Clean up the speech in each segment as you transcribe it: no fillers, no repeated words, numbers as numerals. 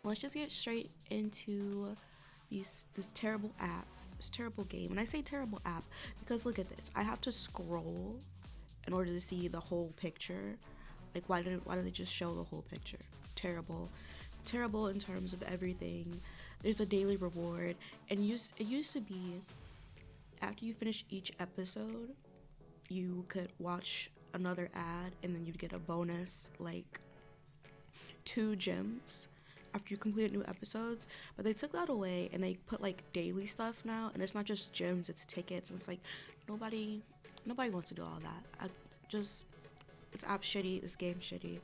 let's just get straight into this terrible app, this terrible game. And I say terrible app because look at this. I have to scroll in order to see the whole picture. Like why did they just show the whole picture? Terrible. Terrible in terms of everything. There's a daily reward, and it used to be after you finish each episode, you could watch another ad and then you'd get a bonus like 2 gems after you complete new episodes. But they took that away and they put like daily stuff now, and it's not just gems, it's tickets, and it's like nobody wants to do all that. This app shitty, this game shitty.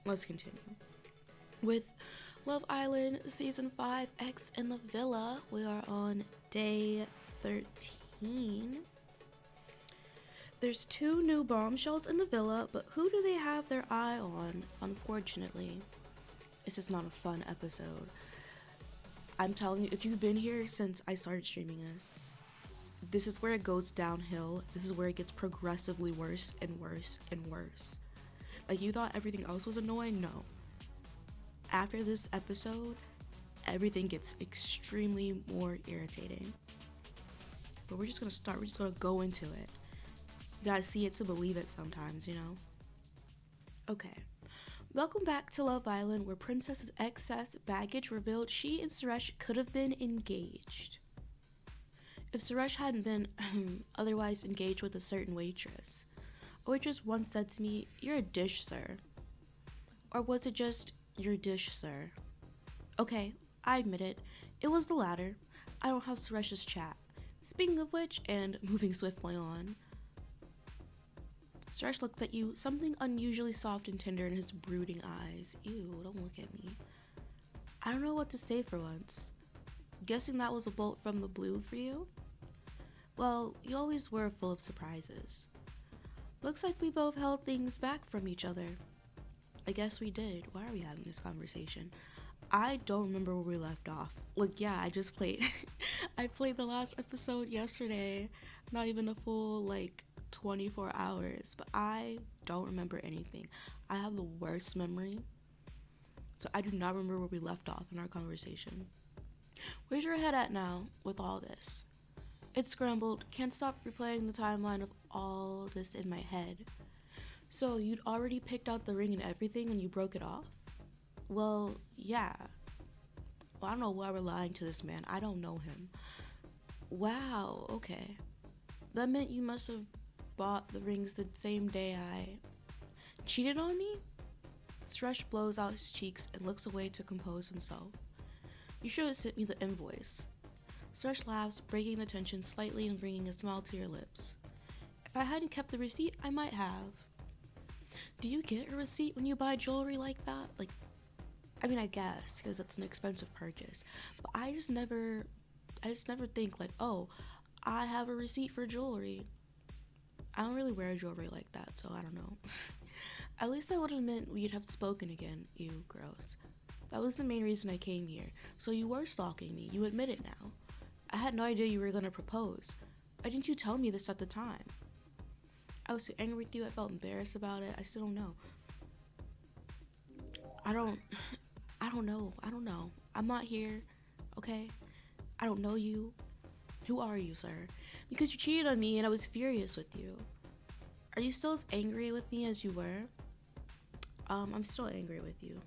Let's continue with Love Island Season 5 X in the Villa. We are on day 13. There's 2 new bombshells in the villa, but who do they have their eye on? Unfortunately, this is not a fun episode. I'm telling you, if you've been here since I started streaming this is where it goes downhill. This is where it gets progressively worse and worse and worse. Like, you thought everything else was annoying? No. After this episode, everything gets extremely more irritating. But we're just gonna go into it. You gotta see it to believe it sometimes, you know? Okay. Welcome back to Love Island, where Princess's excess baggage revealed she and Suresh could have been engaged. If Suresh hadn't been otherwise engaged with a certain waitress. A waitress once said to me, "You're a dish, sir." Or was it just, "Your dish, sir"? Okay, I admit it. It was the latter. I don't have Suresh's chat. Speaking of which, and moving swiftly on, Suresh looks at you, something unusually soft and tender in his brooding eyes. Ew, don't look at me. I don't know what to say for once. Guessing that was a bolt from the blue for you? Well, you always were full of surprises. Looks like we both held things back from each other. I guess we did. Why are we having this conversation? I don't remember where we left off. Like, yeah, I just played I played the last episode yesterday. Not even a full 24 hours, but I don't remember anything. I have the worst memory, so I do not remember where we left off in our conversation. Where's your head at now with all this? It's scrambled. Can't stop replaying the timeline of all this in my head. So you'd already picked out the ring and everything when you broke it off? Well, yeah. Well, I don't know why we're lying to this man. I don't know him. Wow, okay. That meant you must have bought the rings the same day I cheated on me? Suresh blows out his cheeks and looks away to compose himself. You should have sent me the invoice. Suresh laughs, breaking the tension slightly and bringing a smile to your lips. If I hadn't kept the receipt, I might have. Do you get a receipt when you buy jewelry like that? I guess, because it's an expensive purchase. But I just never think oh, I have a receipt for jewelry. I don't really wear jewelry like that, so I don't know. At least that would have meant we'd have spoken again. Ew, gross. That was the main reason I came here. So you were stalking me. You admit it now. I had no idea you were going to propose. Why didn't you tell me this at the time? I was so angry with you, I felt embarrassed about it. I still don't know. I don't know. I'm not here, okay? I don't know you. Who are you, sir? Because you cheated on me and I was furious with you. Are you still as angry with me as you were? I'm still angry with you.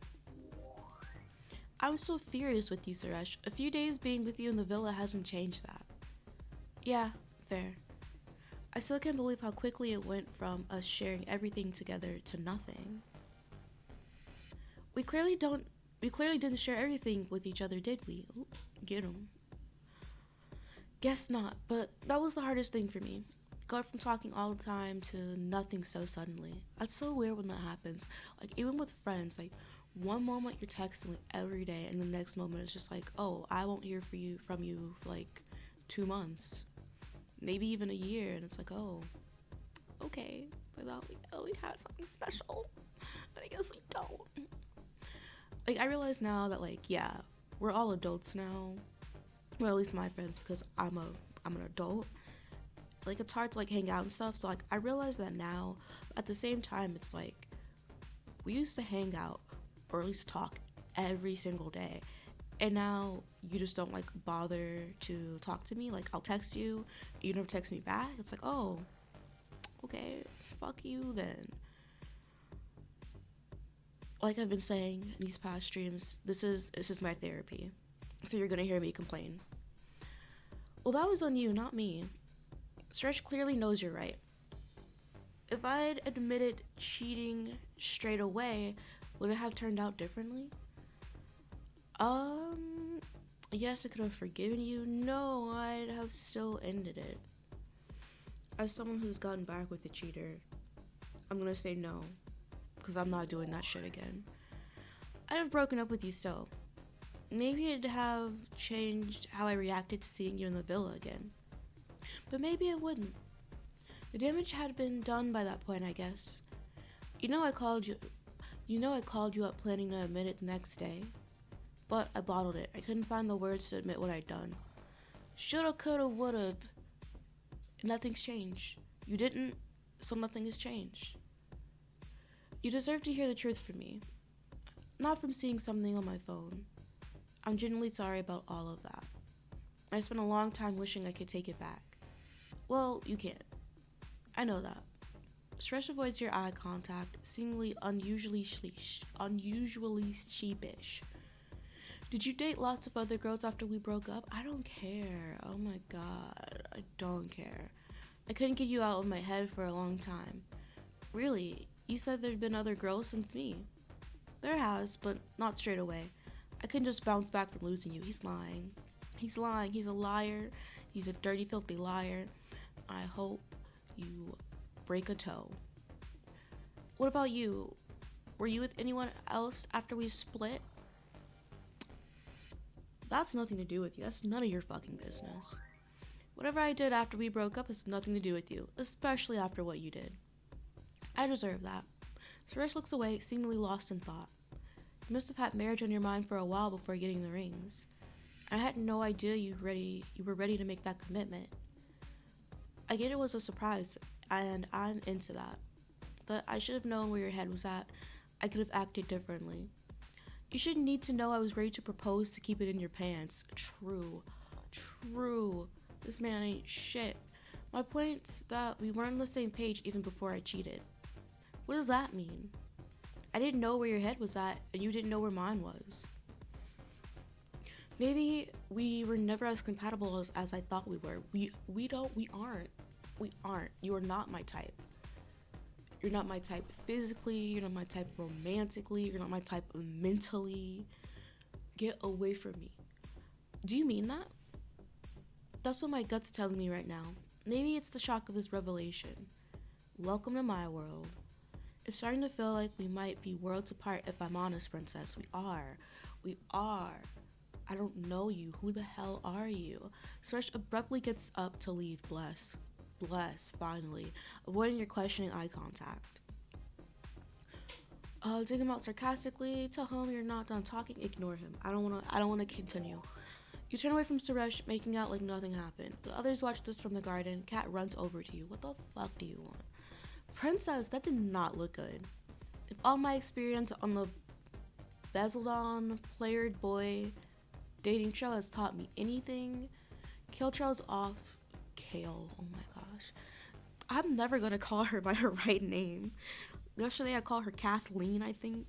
I'm still furious with you, Suresh. A few days being with you in the villa hasn't changed that. Yeah, fair. I still can't believe how quickly it went from us sharing everything together to nothing. We clearly didn't share everything with each other, did we? Ooh, get 'em. Guess not, but that was the hardest thing for me. Going from talking all the time to nothing so suddenly. That's so weird when that happens. Even with friends, one moment you're texting every day, and the next moment it's just oh, I won't hear from you for 2 months, maybe even a year, and it's oh, okay, I thought we had something special, but I guess we don't. I realize now that yeah, we're all adults now. Well, at least my friends, because I'm an adult. It's hard to hang out and stuff. So I realize that now. At the same time, it's we used to hang out, or at least talk every single day. And now you just don't like bother to talk to me. Like I'll text you, you never text me back. It's like, oh, okay, fuck you then. Like I've been saying in these past streams, this is my therapy. So you're gonna hear me complain. Well, that was on you, not me. Stretch clearly knows you're right. If I'd admitted cheating straight away, would it have turned out differently? Yes, I could have forgiven you. No, I'd have still ended it. As someone who's gotten back with a cheater, I'm gonna say no, because I'm not doing that shit again. I'd have broken up with you still. Maybe it'd have changed how I reacted to seeing you in the villa again. But maybe it wouldn't. The damage had been done by that point, I guess. You know I called you up planning to admit it the next day. But I bottled it. I couldn't find the words to admit what I'd done. Shoulda, coulda, woulda. Nothing's changed. You didn't, so nothing has changed. You deserve to hear the truth from me. Not from seeing something on my phone. I'm genuinely sorry about all of that. I spent a long time wishing I could take it back. Well, you can't. I know that. Stretch avoids your eye contact, seemingly unusually sheepish. Did you date lots of other girls after we broke up? I don't care. Oh my god, I don't care. I couldn't get you out of my head for a long time. Really, you said there'd been other girls since me. There has, but not straight away. I couldn't just bounce back from losing you. He's lying. He's lying. He's a liar. He's a dirty, filthy liar. I hope you break a toe. What about you? Were you with anyone else after we split? That's nothing to do with you. That's none of your fucking business. Whatever I did after we broke up has nothing to do with you, especially after what you did. I deserve that. Suresh looks away, seemingly lost in thought. You must have had marriage on your mind for a while before getting the rings. I had no idea you were ready to make that commitment. I get it was a surprise, and I'm into that. But I should have known where your head was at. I could have acted differently. You shouldn't need to know I was ready to propose to keep it in your pants. True. This man ain't shit. My point's that we weren't on the same page even before I cheated. What does that mean? I didn't know where your head was at, and you didn't know where mine was. Maybe we were never as compatible as I thought we were. We aren't. You are not my type. You're not my type physically, you're not my type romantically, you're not my type mentally. Get away from me. Do you mean that? That's what my gut's telling me right now. Maybe it's the shock of this revelation. Welcome to my world. It's starting to feel like we might be worlds apart if I'm honest, princess. We are. I don't know you. Who the hell are you? Suresh abruptly gets up to leave. Bless, finally, avoiding your questioning eye contact. Dig him out sarcastically. Tell him you're not done talking. Ignore him. I don't wanna continue. You turn away from Suresh, making out like nothing happened. The others watch this from the garden. Cat runs over to you. What the fuck do you want? Princess, that did not look good. If all my experience on the Basildon playered boy dating show has taught me anything, Kale trails off. Kale, oh my gosh. I'm never gonna call her by her right name. Yesterday I called her Kathleen, I think.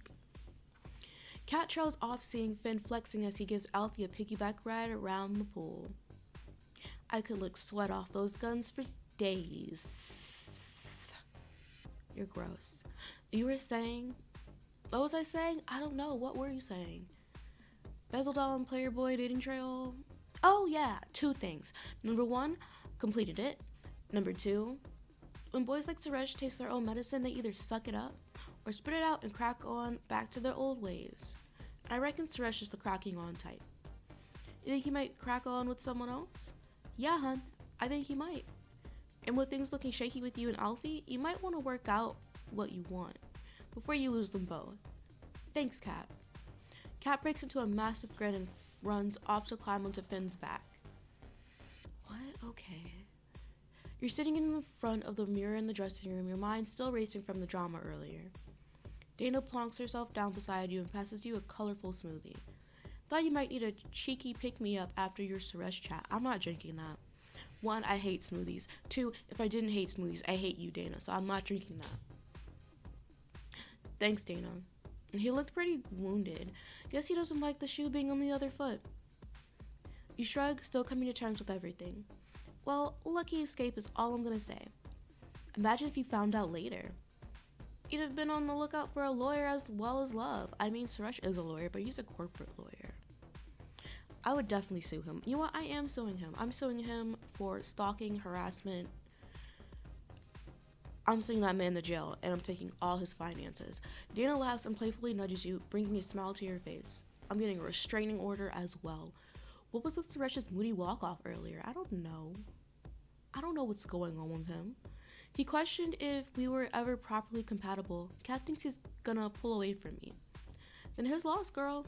Cat trails off, seeing Finn flexing as he gives Alfie a piggyback ride around the pool. I could lick sweat off those guns for days. You're gross. You were saying... What was I saying? I don't know. What were you saying? Basildon player boy dating trail? Oh yeah, 2 things. Number 1, completed it. Number 2, when boys like Suresh taste their own medicine, they either suck it up or spit it out and crack on back to their old ways. And I reckon Suresh is the cracking on type. You think he might crack on with someone else? Yeah, hun, I think he might. And with things looking shaky with you and Alfie, you might want to work out what you want before you lose them both. Thanks, Cat. Cat breaks into a massive grin and runs off to climb onto Finn's back. What? Okay. You're sitting in front of the mirror in the dressing room, your mind still racing from the drama earlier. Dana plonks herself down beside you and passes you a colorful smoothie. Thought you might need a cheeky pick-me-up after your Suresh chat. I'm not drinking that. 1, I hate smoothies. 2, if I didn't hate smoothies, I hate you, Dana, so I'm not drinking that. Thanks, Dana. He looked pretty wounded. Guess he doesn't like the shoe being on the other foot. You shrug, still coming to terms with everything. Well, lucky escape is all I'm gonna say. Imagine if you found out later. You'd have been on the lookout for a lawyer as well as love. I mean, Suresh is a lawyer, but he's a corporate lawyer. I would definitely sue him. You know what? I am suing him. I'm suing him for stalking, harassment. I'm sending that man to jail, and I'm taking all his finances. Dana laughs and playfully nudges you, bringing a smile to your face. I'm getting a restraining order as well. What was with Suresh's moody walk-off earlier? I don't know. I don't know what's going on with him. He questioned if we were ever properly compatible. Cat thinks he's gonna pull away from me. Then his loss, girl.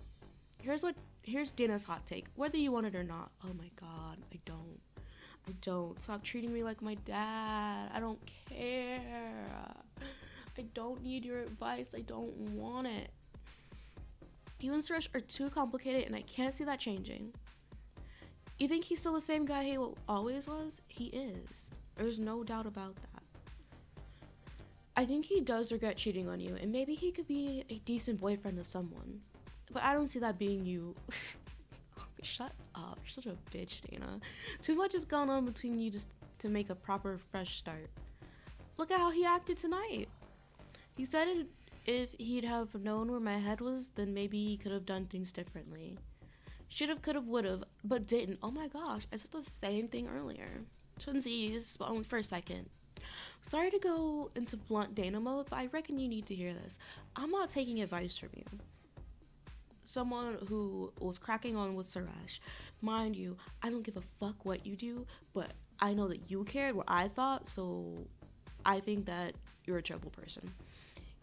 Here's Dana's hot take. Whether you want it or not. Oh my god, I don't. Stop treating me like my dad. I don't care. I don't need your advice. I don't want it. You and Suresh are too complicated and I can't see that changing. You think he's still the same guy he always was? He is. There's no doubt about that. I think he does regret cheating on you, and maybe he could be a decent boyfriend to someone. But I don't see that being you. Shut up. You're such a bitch, Dana. Too much has gone on between you just to make a proper fresh start. Look at how he acted tonight. He said if he'd have known where my head was, then maybe he could have done things differently. Should've, could've, would've, but didn't. Oh my gosh, I said the same thing earlier. Twinsies, but only for a second. Sorry to go into blunt Dana mode, but I reckon you need to hear this. I'm not taking advice from you. Someone who was cracking on with Suresh. Mind you, I don't give a fuck what you do, but I know that you cared what I thought, so I think that you're a terrible person.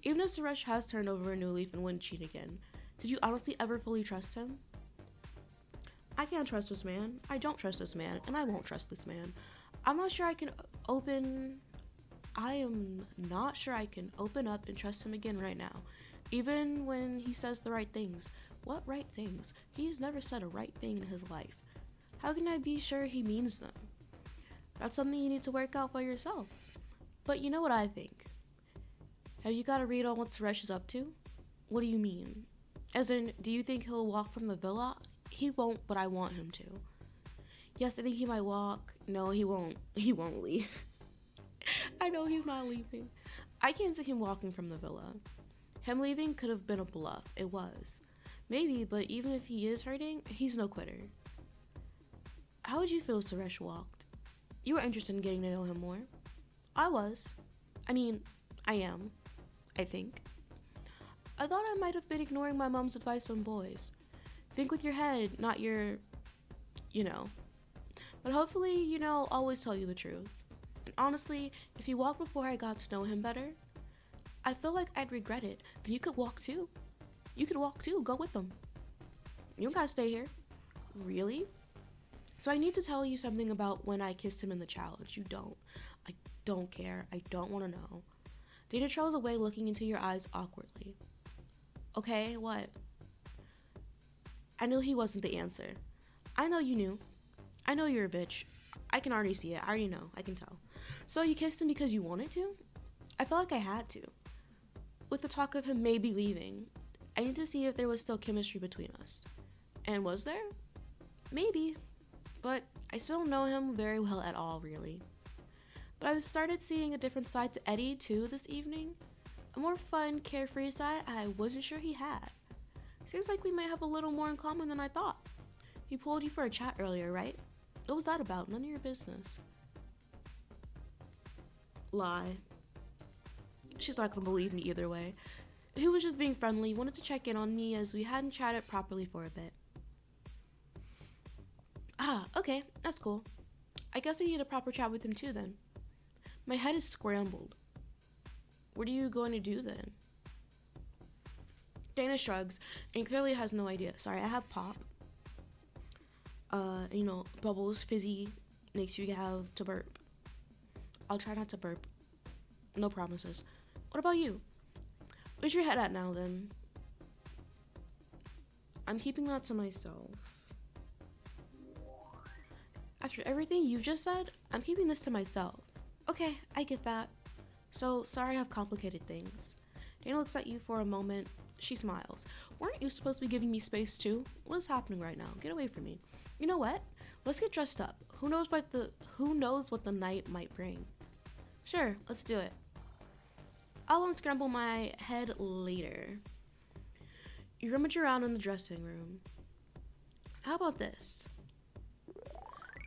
Even if Suresh has turned over a new leaf and wouldn't cheat again, did you honestly ever fully trust him? I can't trust this man. I don't trust this man, and I won't trust this man. I am not sure I can open up and trust him again right now. Even when he says the right things. What right things? He's never said a right thing in his life. How can I be sure he means them? That's something you need to work out for yourself. But you know what I think? Have you got to read on what Suresh is up to? What do you mean? As in, do you think he'll walk from the villa? He won't, but I want him to. Yes, I think he might walk. No, he won't. He won't leave. I know he's not leaving. I can't see him walking from the villa. Him leaving could have been a bluff. It was. Maybe, but even if he is hurting, he's no quitter. How would you feel if Suresh walked? You were interested in getting to know him more. I was. I mean, I am. I think. I thought I might have been ignoring my mom's advice on boys. Think with your head, not your, But hopefully, I'll always tell you the truth. And honestly, if you walked before I got to know him better, I feel like I'd regret it. Then you could walk too. Go with him. You don't gotta stay here. Really? So I need to tell you something about when I kissed him in the challenge. You don't. I don't care. I don't want to know. Dana trails away, looking into your eyes awkwardly. Okay, what? I knew he wasn't the answer. I know you knew. I know you're a bitch. I can already see it. I already know. I can tell. So you kissed him because you wanted to? I felt like I had to. With the talk of him maybe leaving, I need to see if there was still chemistry between us. And was there? Maybe. But I still don't know him very well at all, really. But I started seeing a different side to Eddie, too, this evening. A more fun, carefree side I wasn't sure he had. Seems like we might have a little more in common than I thought. He pulled you for a chat earlier, right? What was that about? None of your business. Lie. She's not gonna believe me either way. He was just being friendly, wanted to check in on me as we hadn't chatted properly for a bit. Ah, okay, that's cool. I guess I need a proper chat with him too then. My head is scrambled. What are you going to do then? Dana shrugs and clearly has no idea. Sorry, I have pop. Bubbles, fizzy, makes you have to burp. I'll try not to burp. No promises. What about you? Where's your head at now, then? I'm keeping that to myself. After everything you've just said, I'm keeping this to myself. Okay, I get that. So, sorry I've complicated things. Dana looks at you for a moment. She smiles. Weren't you supposed to be giving me space too? What is happening right now? Get away from me. You know what? Let's get dressed up. Who knows what the night might bring? Sure, let's do it. I'll unscramble my head later. You rummage around in the dressing room. How about this?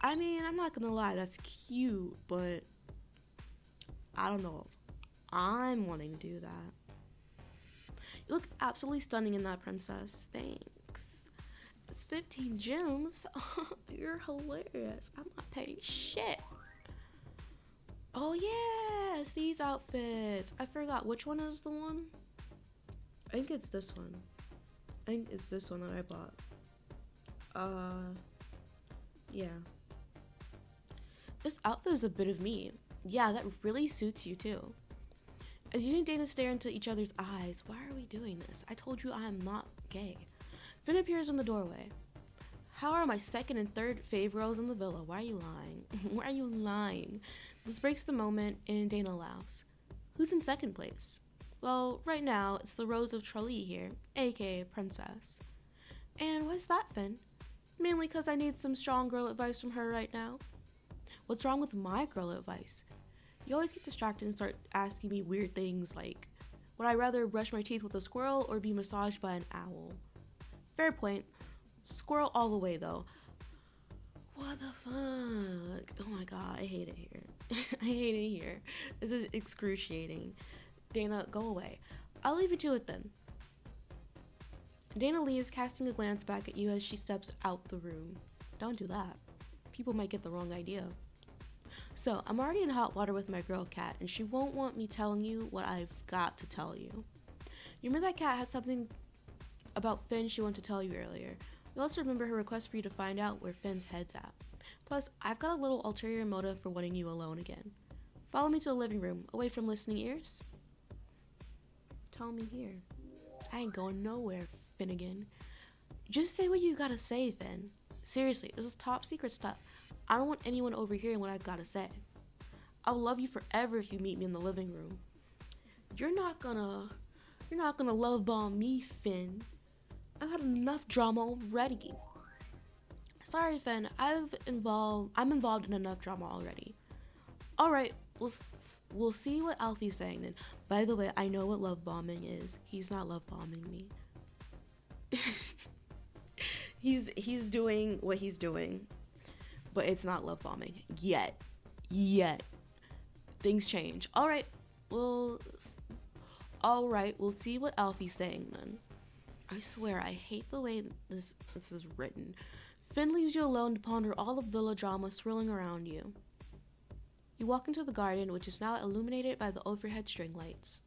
I mean, I'm not gonna lie, that's cute, but I don't know if I'm wanting to do that. You look absolutely stunning in that, princess. Thanks. It's 15 gems. You're hilarious. I'm not paying shit. Oh yes, these outfits. I forgot, which one is the one? I think it's this one. I think it's this one that I bought. Yeah. This outfit is a bit of me. Yeah, that really suits you too. As you and Dana stare into each other's eyes, why are we doing this? I told you I am not gay. Finn appears in the doorway. How are my second and third fave girls in the villa? Why are you lying? Why are you lying? This breaks the moment and Dana laughs. Who's in second place? Well, right now, it's the Rose of Tralee here, aka Princess. And what's that, Finn? Mainly because I need some strong girl advice from her right now. What's wrong with my girl advice? You always get distracted and start asking me weird things like, would I rather brush my teeth with a squirrel or be massaged by an owl? Fair point. Squirrel all the way, though. What the fuck? Oh my god, I hate it here. I hate it here. This is excruciating. Dana, go away. I'll leave you to it then. Dana leaves, casting a glance back at you as she steps out the room. Don't do that. People might get the wrong idea. So, I'm already in hot water with my girl Cat, and she won't want me telling you what I've got to tell you. You remember that Cat had something about Finn she wanted to tell you earlier. You also remember her request for you to find out where Finn's head's at. Plus, I've got a little ulterior motive for wanting you alone again. Follow me to the living room, away from listening ears. Tell me here. I ain't going nowhere, Finnegan. Just say what you gotta say, Finn. Seriously, this is top secret stuff. I don't want anyone overhearing what I've gotta say. I will love you forever if you meet me in the living room. You're not gonna love bomb me, Finn. I've had enough drama already. Sorry, Finn. I'm involved in enough drama already. All right, we'll see what Alfie's saying then. By the way, I know what love bombing is. He's not love bombing me. He's doing what he's doing, but it's not love bombing yet. Things change. All right, we'll see what Alfie's saying then. I swear, I hate the way this is written. Finn leaves you alone to ponder all the villa drama swirling around you. You walk into the garden, which is now illuminated by the overhead string lights.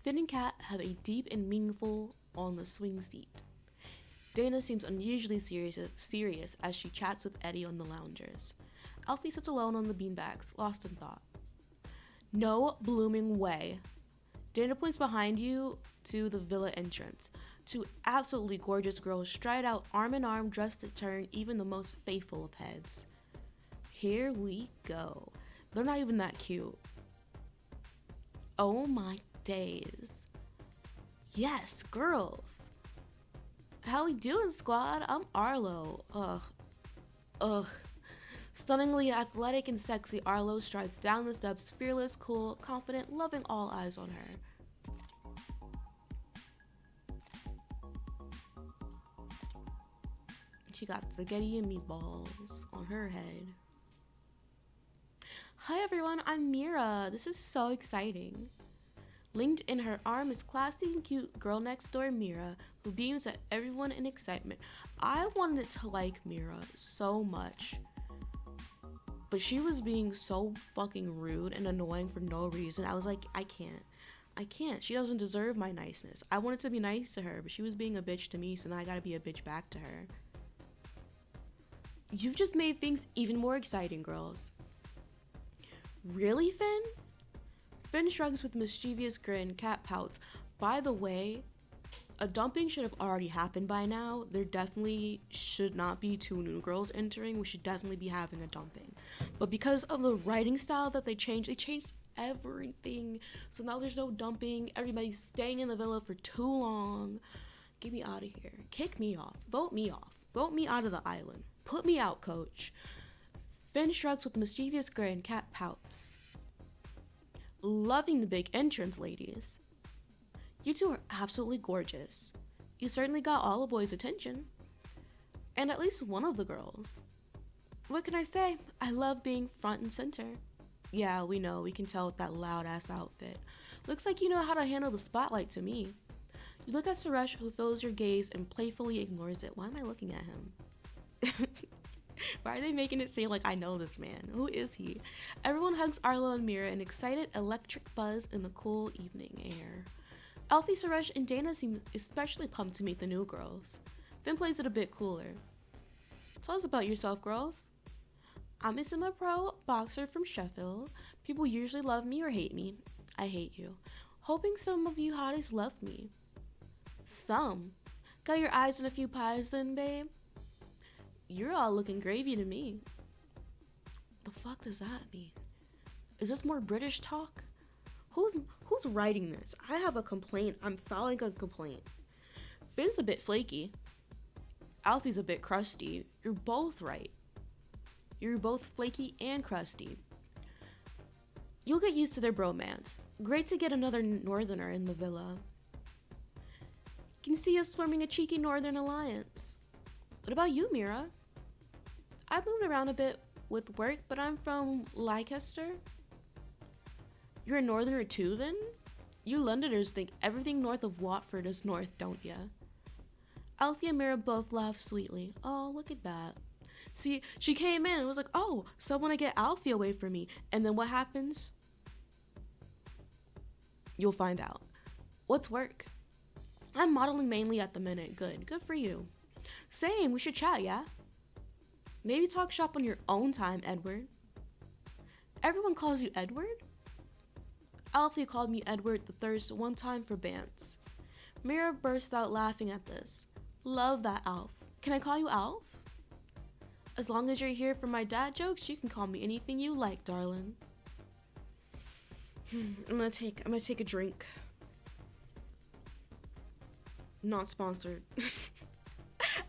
Finn and Kat have a deep and meaningful on the swing seat. Dana seems unusually serious as she chats with Eddie on the loungers. Alfie sits alone on the beanbags, lost in thought. No blooming way. Dana points behind you to the villa entrance. Two absolutely gorgeous girls stride out arm in arm, dressed to turn even the most faithful of heads. Here we go. They're not even that cute. Oh my days. Yes, girls. How we doing, squad? I'm Arlo. Ugh. Stunningly athletic and sexy, Arlo strides down the steps, fearless, cool, confident, loving all eyes on her. She got spaghetti and meatballs on her head. Hi everyone, I'm Mira. This is so exciting. Linked in her arm is classy and cute girl next door Mira, who beams at everyone in excitement. I wanted to like Mira so much, but she was being so fucking rude and annoying for no reason. I was like, I can't. She doesn't deserve my niceness. I wanted to be nice to her, but she was being a bitch to me, so now I gotta be a bitch back to her. You've just made things even more exciting, girls. Really, Finn? Finn shrugs with mischievous grin, Cat pouts. By the way, a dumping should have already happened by now. There definitely should not be two new girls entering. We should definitely be having a dumping. But because of the writing style that they changed everything. So now there's no dumping. Everybody's staying in the villa for too long. Get me out of here. Kick me off. Vote me off. Vote me out of the island. Put me out, coach. Finn shrugs with a mischievous grin. Cat pouts. Loving the big entrance, ladies. You two are absolutely gorgeous. You certainly got all the boys' attention. And at least one of the girls. What can I say? I love being front and center. Yeah, we know. We can tell with that loud-ass outfit. Looks like you know how to handle the spotlight to me. You look at Suresh, who fills your gaze and playfully ignores it. Why am I looking at him? Why are they making it seem like I know this man? Who is he? Everyone hugs Arlo and Mira, an excited electric buzz in the cool evening air. Alfie, Suresh, and Dana seem especially pumped to meet the new girls. Finn plays it a bit cooler. Tell us about yourself, girls. I'm a semi-pro boxer from Sheffield. People usually love me or hate me. I hate you. Hoping some of you hotties love me. Some. Got your eyes on a few pies then, babe? You're all looking gravy to me. The fuck does that mean? Is this more British talk? Who's writing this? I have a complaint. I'm filing a complaint. Finn's a bit flaky. Alfie's a bit crusty. You're both right. You're both flaky and crusty. You'll get used to their bromance. Great to get another northerner in the villa. Can see us forming a cheeky northern alliance. What about you, Mira? I've moved around a bit with work, but I'm from Leicester. You're a northerner too, then? You Londoners think everything north of Watford is north, don't ya? Alfie and Mira both laugh sweetly. Oh, look at that. See, she came in and was like, oh, someone to get Alfie away from me. And then what happens? You'll find out. What's work? I'm modeling mainly at the minute. Good for you. Same, we should chat, yeah? Maybe talk shop on your own time, Edward. Everyone calls you Edward? Alfie called me Edward the Thirst one time for Bance. Mira burst out laughing at this. Love that, Alf. Can I call you Alf? As long as you're here for my dad jokes, you can call me anything you like, darling. I'm gonna take a drink. Not sponsored.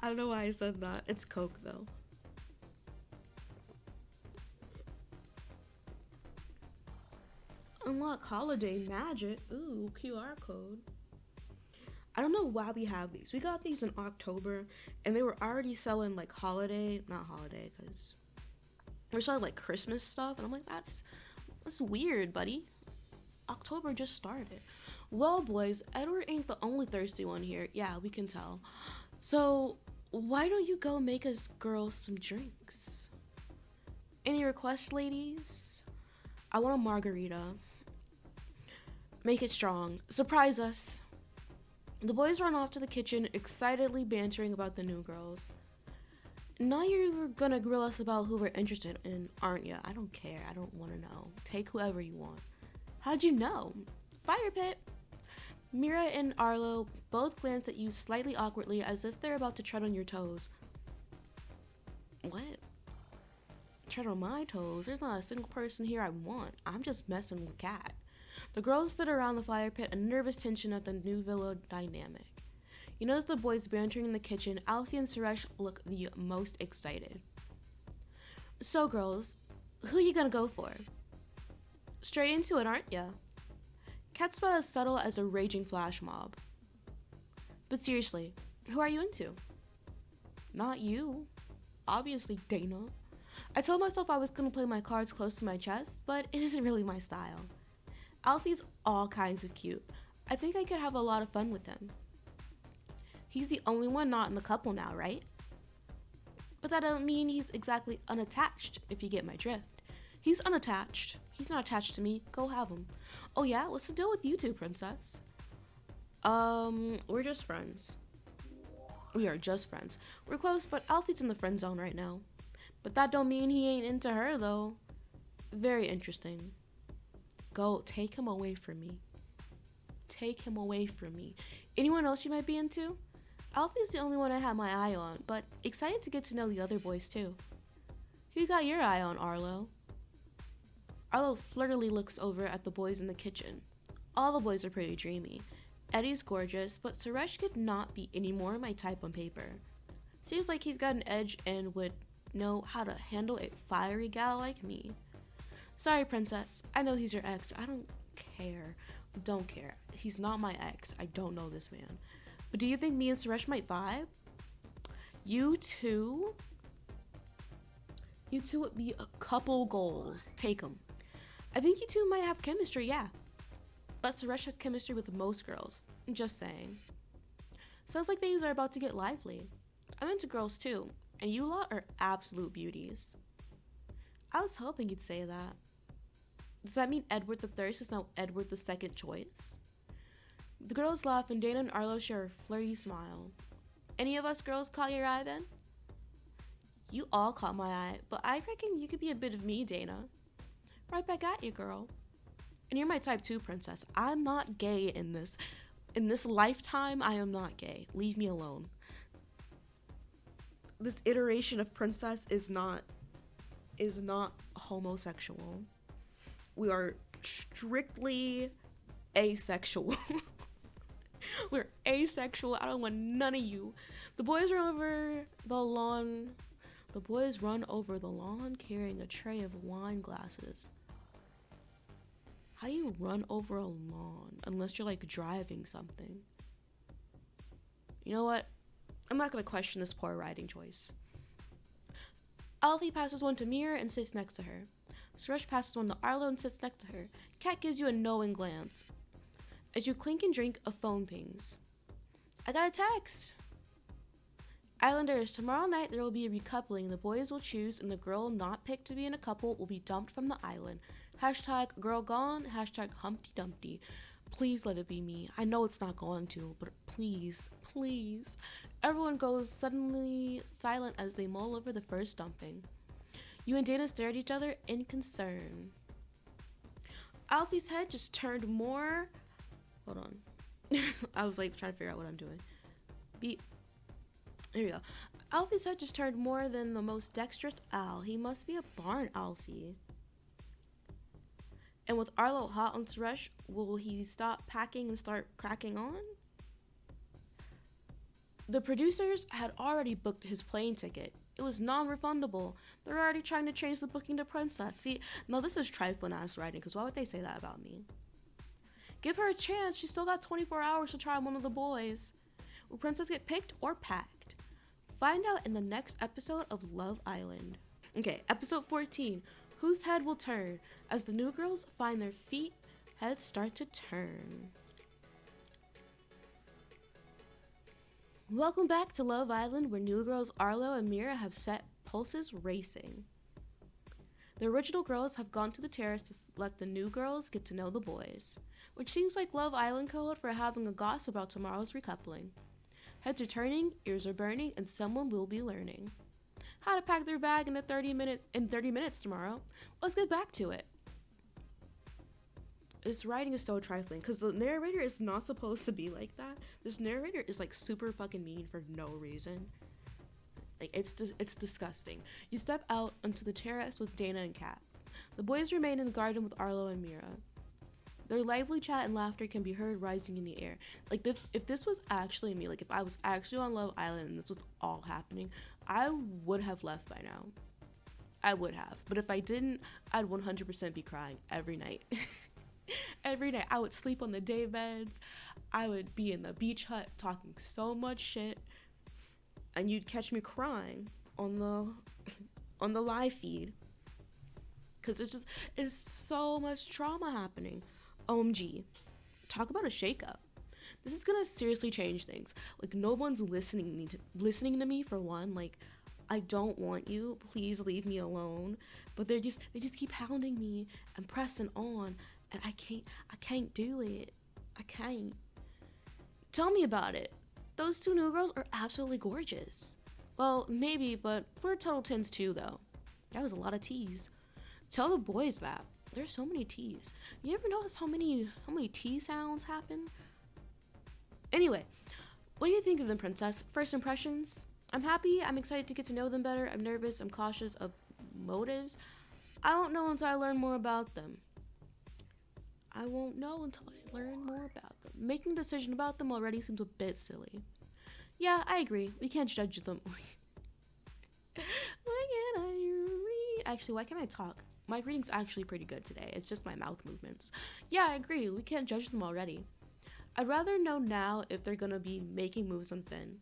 I don't know why I said that. It's Coke though. Unlock holiday magic. Ooh, QR code. I don't know why we have these. We got these in October and they were already selling like not holiday, because we're selling like Christmas stuff, and I'm like, that's weird, buddy. October just started. Well, boys, Edward ain't the only thirsty one here. Yeah, we can tell. So why don't you go make us girls some drinks? Any requests, ladies? I want a margarita. Make it strong. Surprise us. The boys run off to the kitchen, excitedly bantering about the new girls. Now you're gonna grill us about who we're interested in, aren't ya? I don't care. I don't want to know. Take whoever you want. How'd you know? Fire pit. Mira and Arlo both glance at you slightly awkwardly as if they're about to tread on your toes. What? Tread on my toes? There's not a single person here I want. I'm just messing with Cat. The girls sit around the fire pit, a nervous tension at the new villa dynamic. You notice the boys bantering in the kitchen. Alfie and Suresh look the most excited. So girls, who you gonna go for? Straight into it, aren't ya? Cat's about as subtle as a raging flash mob. But seriously, who are you into? Not you. Obviously, Dana. I told myself I was gonna play my cards close to my chest, but it isn't really my style. Alfie's all kinds of cute. I think I could have a lot of fun with him. He's the only one not in the couple now, right? But that doesn't mean he's exactly unattached, if you get my drift. He's unattached. He's not attached to me. Go have him. Oh yeah? What's the deal with you two, princess? We're just friends. We are just friends. We're close, but Alfie's in the friend zone right now. But that don't mean he ain't into her, though. Very interesting. Go, take him away from me. take him away from me. Anyone else you might be into? Alfie's the only one I have my eye on, but excited to get to know the other boys too. Who you got your eye on, Arlo? Arlo flirtily looks over at the boys in the kitchen. All the boys are pretty dreamy. Eddie's gorgeous, but Suresh could not be any more my type on paper. Seems like he's got an edge and would know how to handle a fiery gal like me. Sorry, princess. I know he's your ex. I don't care. Don't care. He's not my ex. I don't know this man. But do you think me and Suresh might vibe? You two? You two would be a couple goals. Take them. I think you two might have chemistry, yeah. But Suresh has chemistry with most girls. Just saying. Sounds like things are about to get lively. I'm into girls too, and you lot are absolute beauties. I was hoping you'd say that. Does that mean Edward the Thirst is now Edward the Second choice? The girls laugh and Dana and Arlo share a flirty smile. Any of us girls caught your eye then? You all caught my eye, but I reckon you could be a bit of me, Dana. Right back at you, girl. And you're my type too, princess. I'm not gay in this. In this lifetime, I am not gay. Leave me alone. This iteration of princess is not homosexual. We are strictly asexual. We're asexual. I don't want none of you. The boys run over the lawn. The boys run over the lawn carrying a tray of wine glasses. How do you run over a lawn unless you're like driving something? You know what? I'm not gonna question this poor writing choice. Alfie passes one to Mira and sits next to her. Suresh passes one to Arlo and sits next to her. Kat gives you a knowing glance. As you clink and drink, a phone pings. I got a text. Islanders, tomorrow night there will be a recoupling. The boys will choose and the girl not picked to be in a couple will be dumped from the island. Hashtag girl gone, hashtag Humpty Dumpty. Please let it be me. I know it's not going to, but please, please. Everyone goes suddenly silent as they mull over the first dumping. You and Dana stare at each other in concern. Alfie's head just turned more... Hold on. I was like trying to figure out what I'm doing. Here we go. Alfie's head just turned more than the most dexterous owl. He must be a barn Alfie. And with Arlo hot on Suresh, will he stop packing and start cracking on? The producers had already booked his plane ticket. It was non-refundable. They're already trying to change the booking to Princess. See, no, this is trifling ass writing, because why would they say that about me? Give her a chance. She's still got 24 hours to try one of the boys. Will Princess get picked or packed? Find out in the next episode of Love Island. Okay, episode 14. Whose head will turn? As the new girls find their feet, heads start to turn. Welcome back to Love Island, where new girls Arlo and Mira have set pulses racing. The original girls have gone to the terrace to let the new girls get to know the boys, which seems like Love Island code for having a gossip about tomorrow's recoupling. Heads are turning, ears are burning, and someone will be learning how to pack their bag in 30 minutes tomorrow. Let's get back to it. This writing is so trifling because the narrator is not supposed to be like that. This narrator is like super fucking mean for no reason. Like it's disgusting. You step out onto the terrace with Dana and Kat. The boys remain in the garden with Arlo and Mira. Their lively chat and laughter can be heard rising in the air. Like if this was actually me, like if I was actually on Love Island and this was all happening, I would have left by now. I would have. But if I didn't, I'd 100% be crying every night. Every night. I would sleep on the day beds. I would be in the beach hut talking so much shit. And you'd catch me crying on the live feed. Because it's so much trauma happening. OMG. Talk about a shakeup. This is gonna seriously change things. Like, no one's listening to me for one. Like, I don't want you. Please leave me alone. But they just keep hounding me and pressing on, and I can't do it. I can't. Tell me about it. Those two new girls are absolutely gorgeous. Well, maybe, but we're total 10s too, though. That was a lot of T's. Tell the boys that. There's so many T's. You ever notice how many T sounds happen Anyway, what do you think of them, princess? First impressions? I'm happy. I'm excited to get to know them better. I'm nervous. I'm cautious of motives. I won't know until I learn more about them. I won't know until I learn more about them. Making a decision about them already seems a bit silly. Yeah, I agree. We can't judge them. Why can't I read? Actually, why can't I talk? My reading's actually pretty good today. It's just my mouth movements. Yeah, I agree. We can't judge them already. I'd rather know now if they're gonna be making moves on Finn.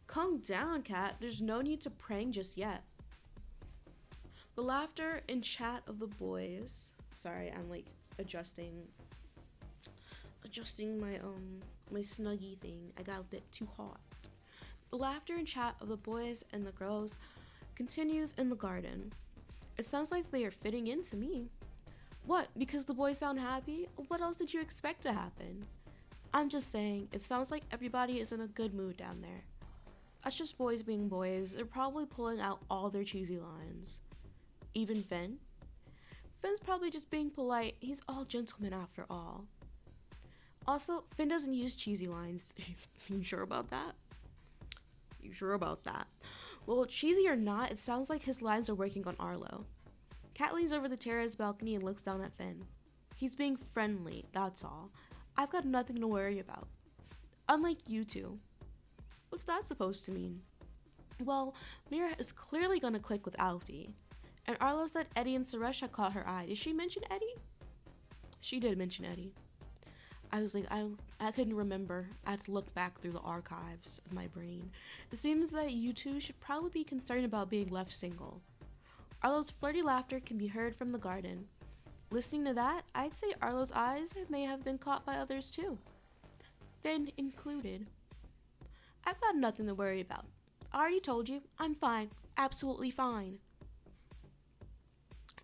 Calm down, Kat. There's no need to prang just yet. The laughter and chat of the boys. Sorry, I'm like adjusting my snuggie thing. I got a bit too hot. The laughter and chat of the boys and the girls continues in the garden. It sounds like they are fitting in to me. What? Because the boys sound happy? What else did you expect to happen? I'm just saying, it sounds like everybody is in a good mood down there. That's just boys being boys. They're probably pulling out all their cheesy lines. Even Finn? Finn's probably just being polite. He's all gentlemen after all. Also, Finn doesn't use cheesy lines. You sure about that? You sure about that? Well, cheesy or not, it sounds like his lines are working on Arlo. Kat leans over the terrace balcony and looks down at Finn. He's being friendly, that's all. I've got nothing to worry about. Unlike you two. What's that supposed to mean? Well, Mira is clearly gonna click with Alfie. And Arlo said Eddie and Suresh had caught her eye. Did she mention Eddie? She did mention Eddie. I was like, I couldn't remember. I had to look back through the archives of my brain. It seems that you two should probably be concerned about being left single. Arlo's flirty laughter can be heard from the garden. Listening to that, I'd say Arlo's eyes may have been caught by others too. Finn included. I've got nothing to worry about. I already told you, I'm fine. Absolutely fine.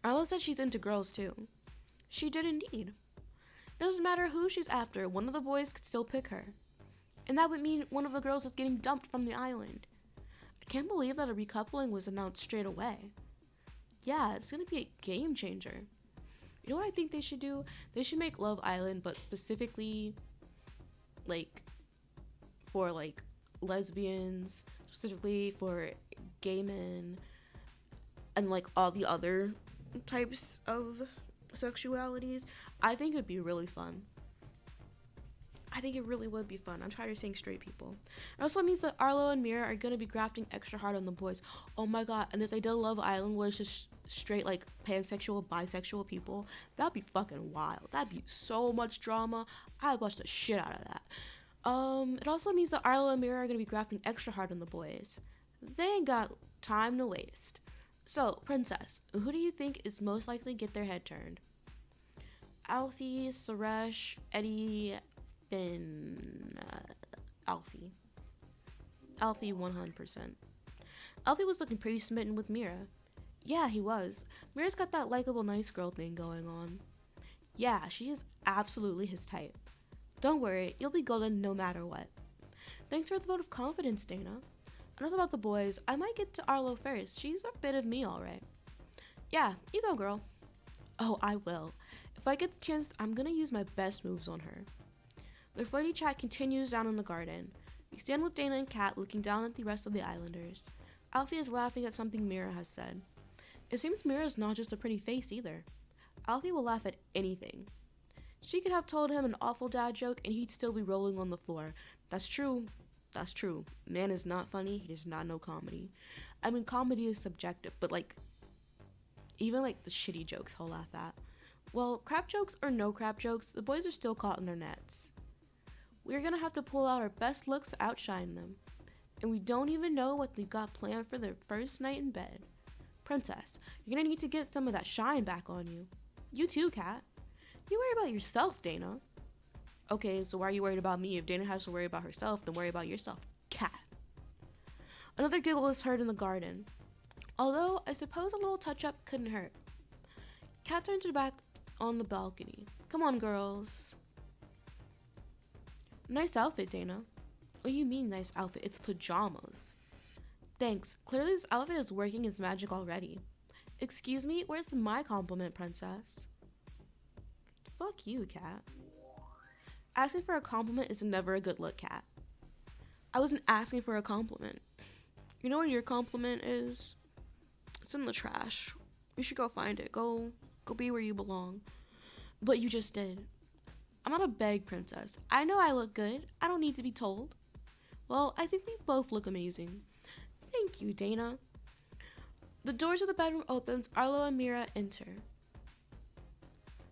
Arlo said she's into girls too. She did indeed. It doesn't matter who she's after, one of the boys could still pick her. And that would mean one of the girls is getting dumped from the island. I can't believe that a recoupling was announced straight away. Yeah, it's gonna be a game changer. You know what I think they should do? They should make Love Island, but specifically, like, for, like, lesbians, specifically for gay men, and, like, all the other types of sexualities. I think it would be really fun. I think it really would be fun. I'm tired of saying straight people. It also means that Arlo and Mira are going to be grafting extra hard on the boys. Oh my god, and if they did Love Island was just straight, like, pansexual, bisexual people, that'd be fucking wild. That'd be so much drama. I'd watch the shit out of that. It also means that Arlo and Mira are going to be grafting extra hard on the boys. They ain't got time to waste. So, princess, who do you think is most likely to get their head turned? Alfie, Suresh, Eddie, Finn, Alfie. Alfie 100%. Alfie was looking pretty smitten with Mira. Yeah, he was. Mira's got that likable nice girl thing going on. Yeah, she is absolutely his type. Don't worry, you'll be golden no matter what. Thanks for the vote of confidence, Dana. Enough about the boys. I might get to Arlo first. She's a bit of me, alright. Yeah, you go, girl. Oh, I will. If I get the chance, I'm gonna use my best moves on her. The flirty chat continues down in the garden. We stand with Dana and Kat looking down at the rest of the islanders. Alfie is laughing at something Mira has said. It seems Mira's not just a pretty face either. Alfie will laugh at anything. She could have told him an awful dad joke and he'd still be rolling on the floor. That's true. That's true. Man is not funny. He does not know comedy. I mean, comedy is subjective, but, like, even, like, the shitty jokes he'll laugh at. Well, crap jokes or no crap jokes, the boys are still caught in their nets. We're gonna have to pull out our best looks to outshine them. And we don't even know what they've got planned for their first night in bed. Princess, you're gonna need to get some of that shine back on you. You too, Kat. You worry about yourself, Dana. Okay, so why are you worried about me? If Dana has to worry about herself, then worry about yourself, Kat. Another giggle is heard in the garden. Although, I suppose a little touch-up couldn't hurt. Kat turns her back on the balcony. Come on, girls. Nice outfit, Dana. What do you mean, nice outfit? It's pajamas. Thanks. Clearly this outfit is working its magic already. Excuse me, where's my compliment, princess? Fuck you, Kat. Asking for a compliment is never a good look, Kat. I wasn't asking for a compliment. You know what your compliment is? It's in the trash. You should go find it. Go be where you belong. But you just did. I'm not a beg, princess. I know I look good. I don't need to be told. Well, I think we both look amazing. Thank you, Dana. The door to the bedroom opens. Arlo and Mira enter.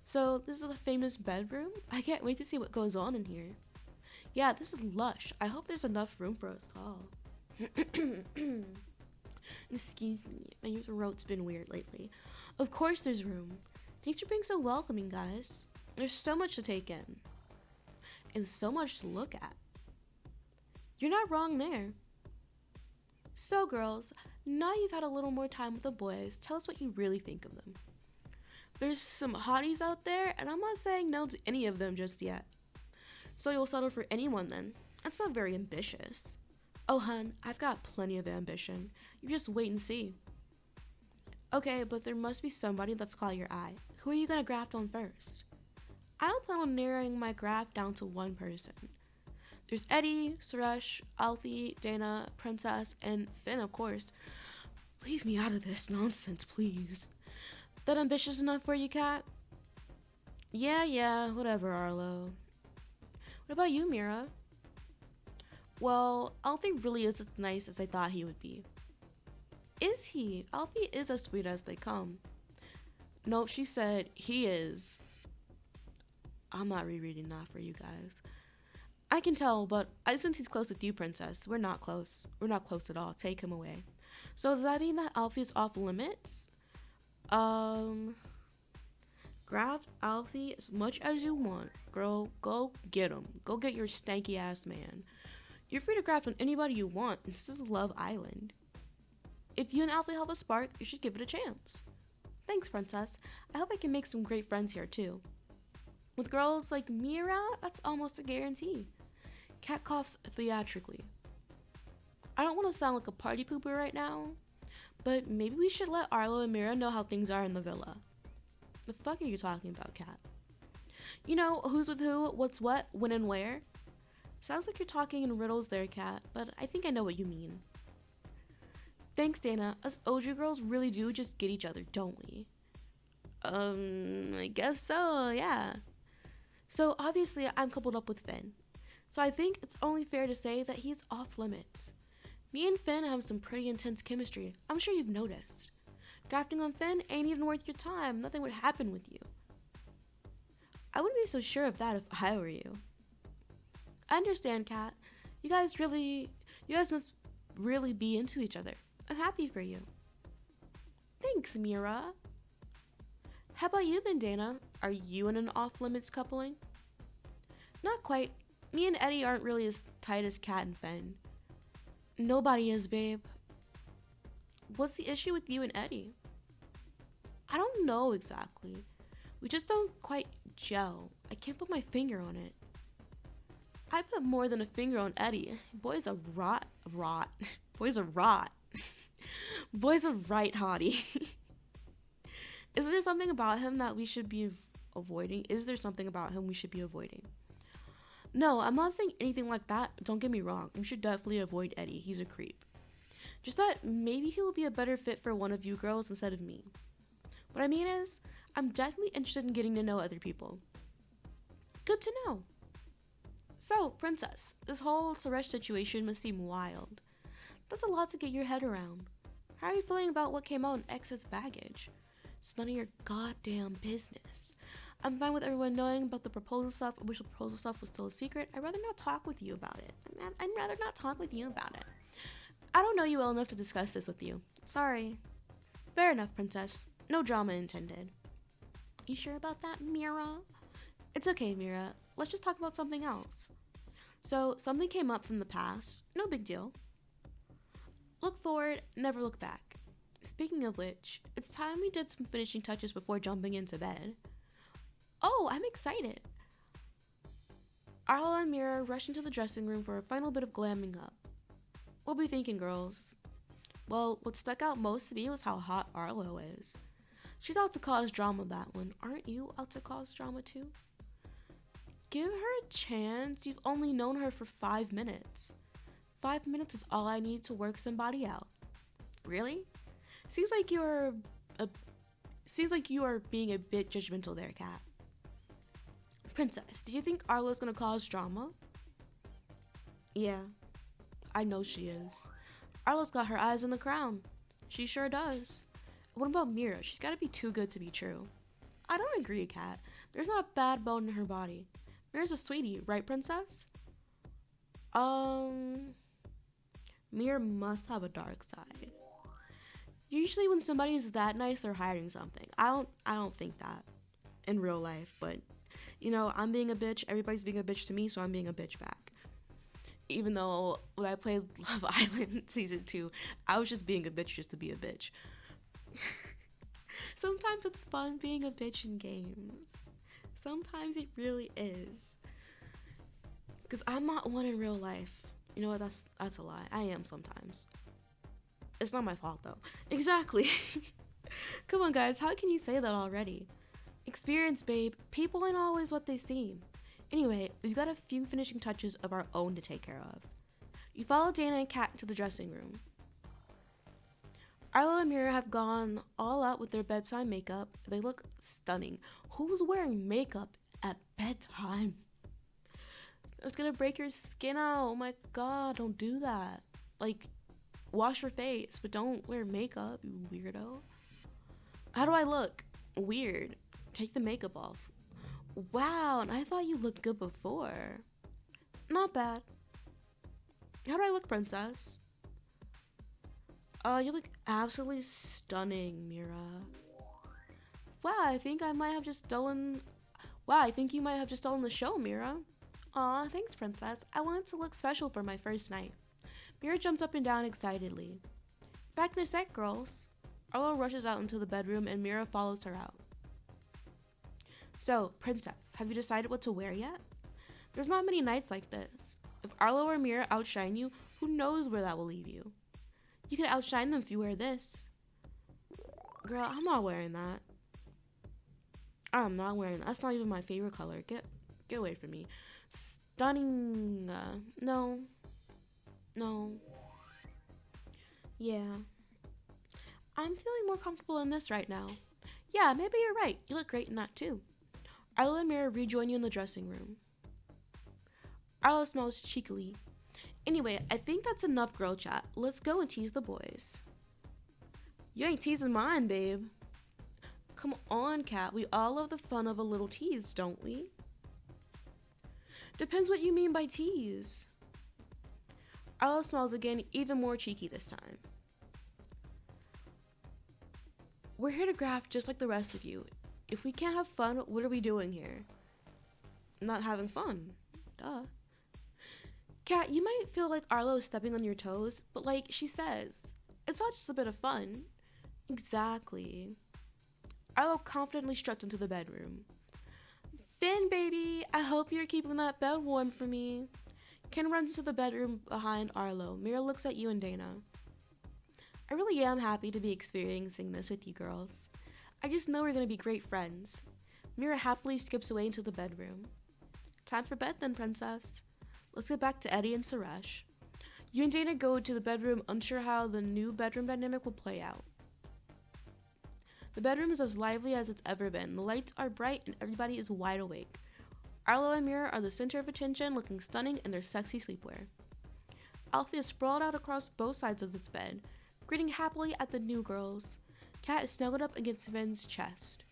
So, this is a famous bedroom? I can't wait to see what goes on in here. Yeah, this is lush. I hope there's enough room for us all. Excuse me, my throat's been weird lately. Of course there's room. Thanks for being so welcoming, guys. There's so much to take in. And so much to look at. You're not wrong there. So, girls, now you've had a little more time with the boys, tell us what you really think of them. There's some hotties out there, and I'm not saying no to any of them just yet. So you'll settle for anyone then? That's not very ambitious. Oh, hun, I've got plenty of ambition. You just wait and see. Okay, but there must be somebody that's caught your eye. Who are you gonna graft on first? I don't plan on narrowing my graft down to one person. There's Eddie, Suresh, Alfie, Dana, Princess, and Finn, of course. Leave me out of this nonsense, please. That ambitious enough for you, Kat? Yeah, whatever, Arlo. What about you, Mira? Well, Alfie really is as nice as I thought he would be. Is he? Alfie is as sweet as they come. Nope, she said he is. I'm not rereading that for you guys. I can tell, but since he's close with you, Princess, we're not close. We're not close at all. Take him away. So does that mean that Alfie is off limits? Graft Alfie as much as you want. Girl, go get him. Go get your stanky ass man. You're free to graft on anybody you want. This is Love Island. If you and Alfie have a spark, you should give it a chance. Thanks, Princess. I hope I can make some great friends here, too. With girls like Mira, that's almost a guarantee. Cat coughs theatrically. I don't want to sound like a party pooper right now, but maybe we should let Arlo and Mira know how things are in the villa. The fuck are you talking about, Cat? You know, who's with who, what's what, when and where? Sounds like you're talking in riddles there, Cat, but I think I know what you mean. Thanks, Dana. Us OG girls really do just get each other, don't we? I guess so, yeah. So, obviously, I'm coupled up with Finn. So I think it's only fair to say that he's off limits. Me and Finn have some pretty intense chemistry. I'm sure you've noticed. Grafting on Finn ain't even worth your time. Nothing would happen with you. I wouldn't be so sure of that if I were you. I understand, Kat. You guys must really be into each other. I'm happy for you. Thanks, Mira. How about you then, Dana? Are you in an off-limits coupling? Not quite. Me and Eddie aren't really as tight as Kat and Finn. Nobody is, babe. What's the issue with you and Eddie? I don't know exactly. We just don't quite gel. I can't put my finger on it. I put more than a finger on Eddie. Boy's a rot. Boy's a rot. Boy's a right hottie. Is there something about him that we should be avoiding? Is there something about him we should be avoiding? No, I'm not saying anything like that. Don't get me wrong. You should definitely avoid Eddie. He's a creep. Just that maybe he will be a better fit for one of you girls instead of me. What I mean is, I'm definitely interested in getting to know other people. Good to know. So, Princess, this whole Suresh situation must seem wild. That's a lot to get your head around. How are you feeling about what came out in excess baggage? It's none of your goddamn business. I'm fine with everyone knowing about the proposal stuff. I wish the proposal stuff was still a secret. I'd rather not talk with you about it. I don't know you well enough to discuss this with you. Sorry. Fair enough, Princess. No drama intended. You sure about that, Mira? It's okay, Mira. Let's just talk about something else. So, something came up from the past. No big deal. Look forward, never look back. Speaking of which, it's time we did some finishing touches before jumping into bed. Oh, I'm excited. Arlo and Mira rush into the dressing room for a final bit of glamming up. What were we thinking, girls? Well, what stuck out most to me was how hot Arlo is. She's out to cause drama, that one. Aren't you out to cause drama too? Give her a chance. You've only known her for 5 minutes. 5 minutes is all I need to work somebody out. Really? Seems like you're a Seems like you are being a bit judgmental there, Kat. Princess, do you think Arlo's gonna cause drama? Yeah, I know she is. Arlo's got her eyes on the crown. She sure does. What about Mira? She's gotta be too good to be true. I don't agree, Kat. There's not a bad bone in her body. Mira's a sweetie, right, Princess? Mira must have a dark side. Usually when somebody's that nice, they're hiding something. I don't think that in real life, but you know, I'm being a bitch, everybody's being a bitch to me, so I'm being a bitch back. Even though when I played Love Island season 2, I was just being a bitch just to be a bitch. Sometimes it's fun being a bitch in games. Sometimes it really is. Cause I'm not one in real life. You know what? That's a lie. I am sometimes. It's not my fault though. Exactly. Come on, guys. How can you say that already? Experience, babe. People ain't always what they seem. Anyway, we've got a few finishing touches of our own to take care of. You follow Dana and Kat to the dressing room. Arlo and Mira have gone all out with their bedside makeup. They look stunning. Who's wearing makeup at bedtime? It's gonna break your skin out. Oh my god, don't do that. Like, wash your face, but don't wear makeup, you weirdo. How do I look? Weird. Take the makeup off. Wow, and I thought you looked good before. Not bad. How do I look, princess? You look absolutely stunning, Mira. Wow, I think you might have just stolen the show, Mira. Aw, thanks, princess. I wanted to look special for my first night. Mira jumps up and down excitedly. Back in a sec, girls. Arlo rushes out into the bedroom and Mira follows her out. So, princess, have you decided what to wear yet? There's not many nights like this. If Arlo or Mira outshine you, who knows where that will leave you? You could outshine them if you wear this. Girl, I'm not wearing that. I'm not wearing that. That's not even my favorite color. Get away from me. Stunning. No. Yeah. I'm feeling more comfortable in this right now. Yeah, maybe you're right. You look great in that too. Arlo and Mira rejoin you in the dressing room. Arlo smells cheekily. Anyway, I think that's enough girl chat. Let's go and tease the boys. You ain't teasing mine, babe. Come on, Kat. We all love the fun of a little tease, don't we? Depends what you mean by tease. Arlo smells again, even more cheeky this time. We're here to graft just like the rest of you. If we can't have fun, what are we doing here? Not having fun. Duh. Kat, you might feel like Arlo is stepping on your toes, but like she says, it's not just a bit of fun. Exactly. Arlo confidently struts into the bedroom. Finn, baby, I hope you're keeping that bed warm for me. Ken runs to the bedroom behind Arlo. Mira looks at you and Dana. I really am happy to be experiencing this with you girls. I just know we're going to be great friends. Mira happily skips away into the bedroom. Time for bed then, princess. Let's get back to Eddie and Suresh. You and Dana go to the bedroom, unsure how the new bedroom dynamic will play out. The bedroom is as lively as it's ever been. The lights are bright and everybody is wide awake. Arlo and Mira are the center of attention, looking stunning in their sexy sleepwear. Alfie is sprawled out across both sides of this bed, grinning happily at the new girls. Kat is snuggled up against Finn's chest.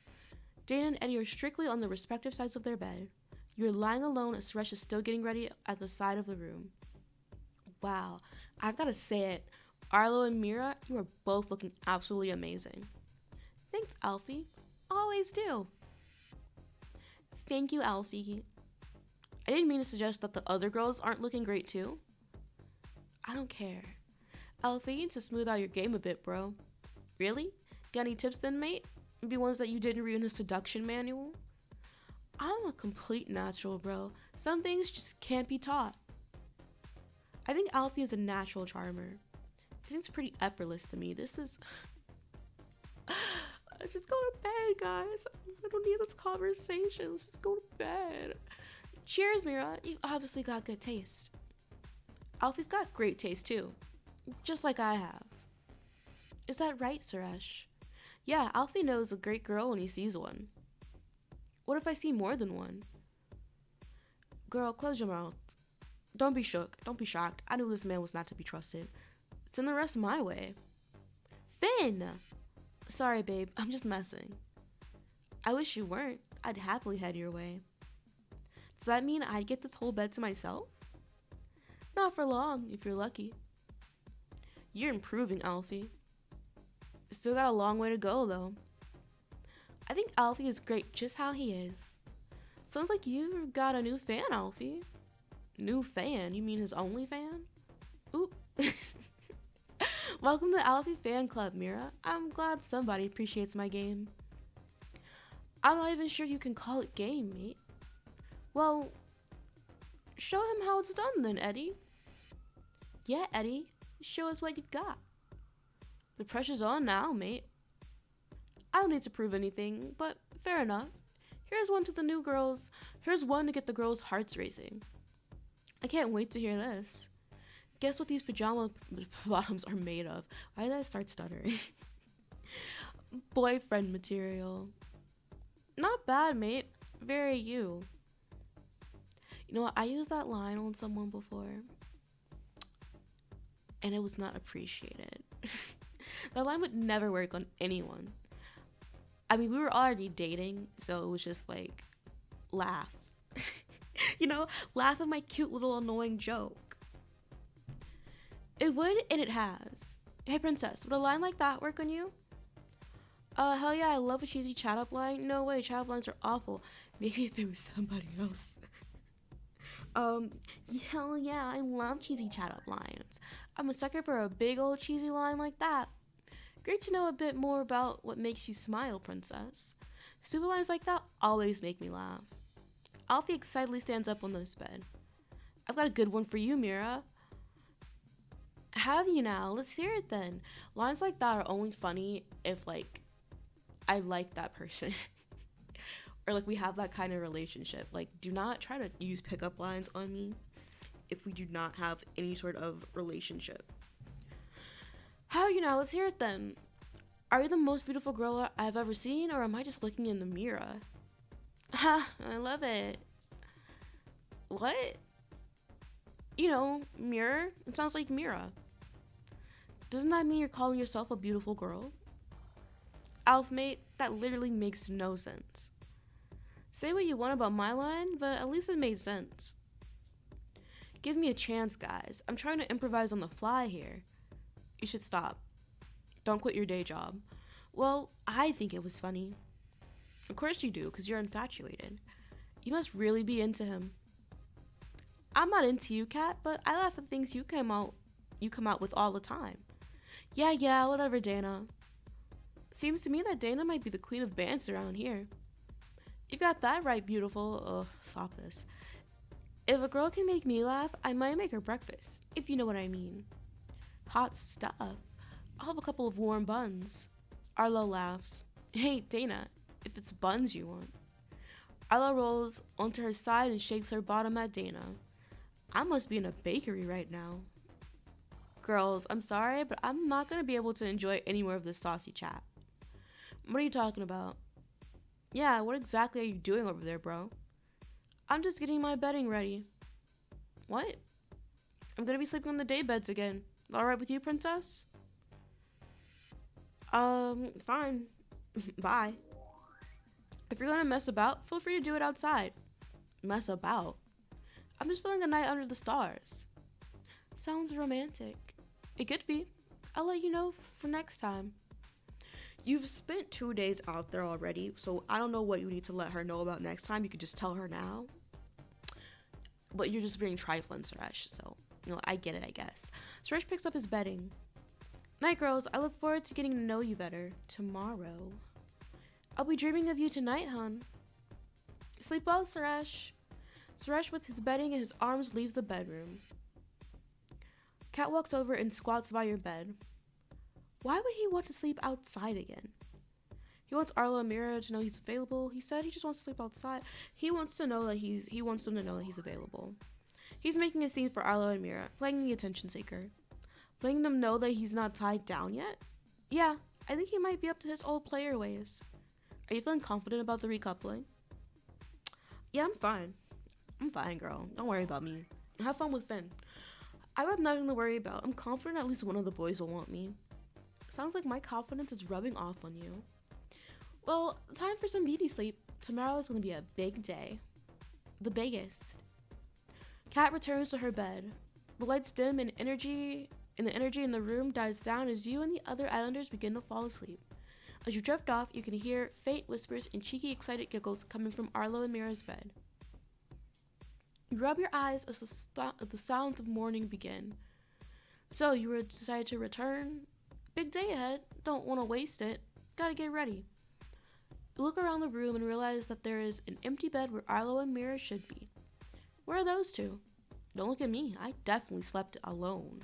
Dana and Eddie are strictly on the respective sides of their bed. You're lying alone as Suresh is still getting ready at the side of the room. Wow, I've got to say it. Arlo and Mira, you are both looking absolutely amazing. Thanks, Alfie. Always do. Thank you, Alfie. I didn't mean to suggest that the other girls aren't looking great too. I don't care. Alfie, you need to smooth out your game a bit, bro. Really? Got any tips then, mate? Maybe ones that you didn't read in a seduction manual? I'm a complete natural, bro. Some things just can't be taught. I think Alfie is a natural charmer. It seems pretty effortless to me. Let's just go to bed, guys. I don't need this conversation. Let's just go to bed. Cheers, Mira. You obviously got good taste. Alfie's got great taste too, just like I have. Is that right, Suresh? Yeah, Alfie knows a great girl when he sees one. What if I see more than one? Girl, close your mouth. Don't be shook. Don't be shocked. I knew this man was not to be trusted. Send the rest my way. Finn! Sorry, babe. I'm just messing. I wish you weren't. I'd happily head your way. Does that mean I'd get this whole bed to myself? Not for long, if you're lucky. You're improving, Alfie. Still got a long way to go, though. I think Alfie is great just how he is. Sounds like you've got a new fan, Alfie. New fan? You mean his only fan? Oop. Welcome to Alfie Fan Club, Mira. I'm glad somebody appreciates my game. I'm not even sure you can call it game, mate. Well, show him how it's done then, Eddie. Yeah, Eddie. Show us what you've got. The pressure's on now, mate. I don't need to prove anything, but fair enough. Here's one to the new girls. Here's one to get the girls' hearts racing. I can't wait to hear this. Guess what these pajama bottoms are made of? Why did I start stuttering? Boyfriend material. Not bad, mate. Very you. You know what? I used that line on someone before, and it was not appreciated. That line would never work on anyone. I mean, we were already dating, so it was just like, laugh. You know, laugh at my cute little annoying joke. It would, and it has. Hey, princess, would a line like that work on you? Hell yeah, I love a cheesy chat-up line. No way, chat-up lines are awful. Maybe if it was somebody else. Hell yeah, I love cheesy chat-up lines. I'm a sucker for a big old cheesy line like that. Great to know a bit more about what makes you smile, princess. Stupid lines like that always make me laugh. Alfie excitedly stands up on this bed. I've got a good one for you, Mira. Have you now? Let's hear it then. Lines like that are only funny if, like, I like that person. Or, like, we have that kind of relationship. Like, do not try to use pickup lines on me if we do not have any sort of relationship. How you now? Let's hear it then. Are you the most beautiful girl I've ever seen, or am I just looking in the mirror? Ha, I love it. What? You know, mirror? It sounds like Mira. Doesn't that mean you're calling yourself a beautiful girl? Alf, mate, that literally makes no sense. Say what you want about my line, but at least it made sense. Give me a chance, guys. I'm trying to improvise on the fly here. You should stop. Don't quit your day job. Well, I think it was funny. Of course you do, because you're infatuated. You must really be into him. I'm not into you, Kat, but I laugh at things you come out with all the time. Yeah, whatever, Dana. Seems to me that Dana might be the queen of bands around here. You got that right, beautiful. Ugh, stop this. If a girl can make me laugh, I might make her breakfast, if you know what I mean. Hot stuff. I'll have a couple of warm buns. Arlo laughs. Hey, Dana, if it's buns you want. Arlo rolls onto her side and shakes her bottom at Dana. I must be in a bakery right now. Girls, I'm sorry, but I'm not going to be able to enjoy any more of this saucy chat. What are you talking about? Yeah, what exactly are you doing over there, bro? I'm just getting my bedding ready. What? I'm going to be sleeping on the day beds again. Alright with you, princess? Fine. Bye. If you're going to mess about, feel free to do it outside. Mess about? I'm just feeling a night under the stars. Sounds romantic. It could be. I'll let you know for next time. You've spent 2 days out there already, so I don't know what you need to let her know about next time. You could just tell her now. But you're just being trifling, Suresh, so, you know, I get it, I guess. Suresh picks up his bedding. Night, girls. I look forward to getting to know you better tomorrow. I'll be dreaming of you tonight, hon. Sleep well, Suresh. Suresh, with his bedding in his arms, leaves the bedroom. Kat walks over and squats by your bed. Why would he want to sleep outside again? He wants Arlo and Mira to know he's available. He said he just wants to sleep outside. He wants them to know that he's available. He's making a scene for Arlo and Mira, playing the attention seeker. Letting them know that he's not tied down yet? Yeah, I think he might be up to his old player ways. Are you feeling confident about the recoupling? Yeah, I'm fine. I'm fine, girl. Don't worry about me. Have fun with Finn. I have nothing to worry about. I'm confident at least one of the boys will want me. Sounds like my confidence is rubbing off on you. Well, time for some beauty sleep. Tomorrow is going to be a big day. The biggest. Kat returns to her bed. The lights dim and the energy in the room dies down as you and the other islanders begin to fall asleep. As you drift off, you can hear faint whispers and cheeky, excited giggles coming from Arlo and Mira's bed. You rub your eyes as the sounds of morning begin. So, you decided to return? Big day ahead. Don't want to waste it. Gotta get ready. You look around the room and realize that there is an empty bed where Arlo and Mira should be. Where are those two? Don't look at me. I definitely slept alone.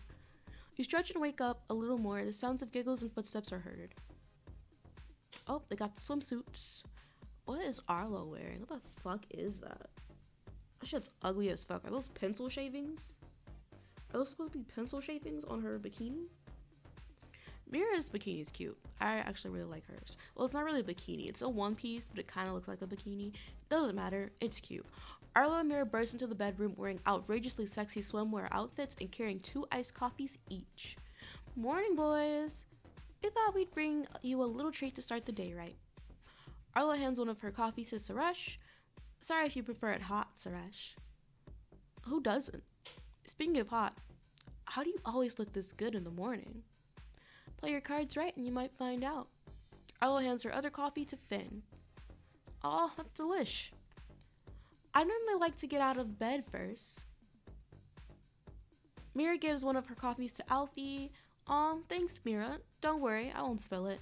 You stretch and wake up a little more. The sounds of giggles and footsteps are heard. Oh, they got the swimsuits. What is Arlo wearing? What the fuck is that? That shit's ugly as fuck. Are those pencil shavings? Are those supposed to be pencil shavings on her bikini? Mira's bikini is cute. I actually really like hers. Well, it's not really a bikini. It's a one piece, but it kind of looks like a bikini. Doesn't matter. It's cute. Arlo and Mira burst into the bedroom wearing outrageously sexy swimwear outfits and carrying 2 iced coffees each. Morning, boys. We thought we'd bring you a little treat to start the day right. Arlo hands one of her coffees to Suresh. Sorry if you prefer it hot, Suresh. Who doesn't? Speaking of hot, how do you always look this good in the morning? Play your cards right and you might find out. Arlo hands her other coffee to Finn. Oh, that's delish. I normally like to get out of bed first. Mira gives one of her coffees to Alfie. Aw, thanks, Mira. Don't worry, I won't spill it.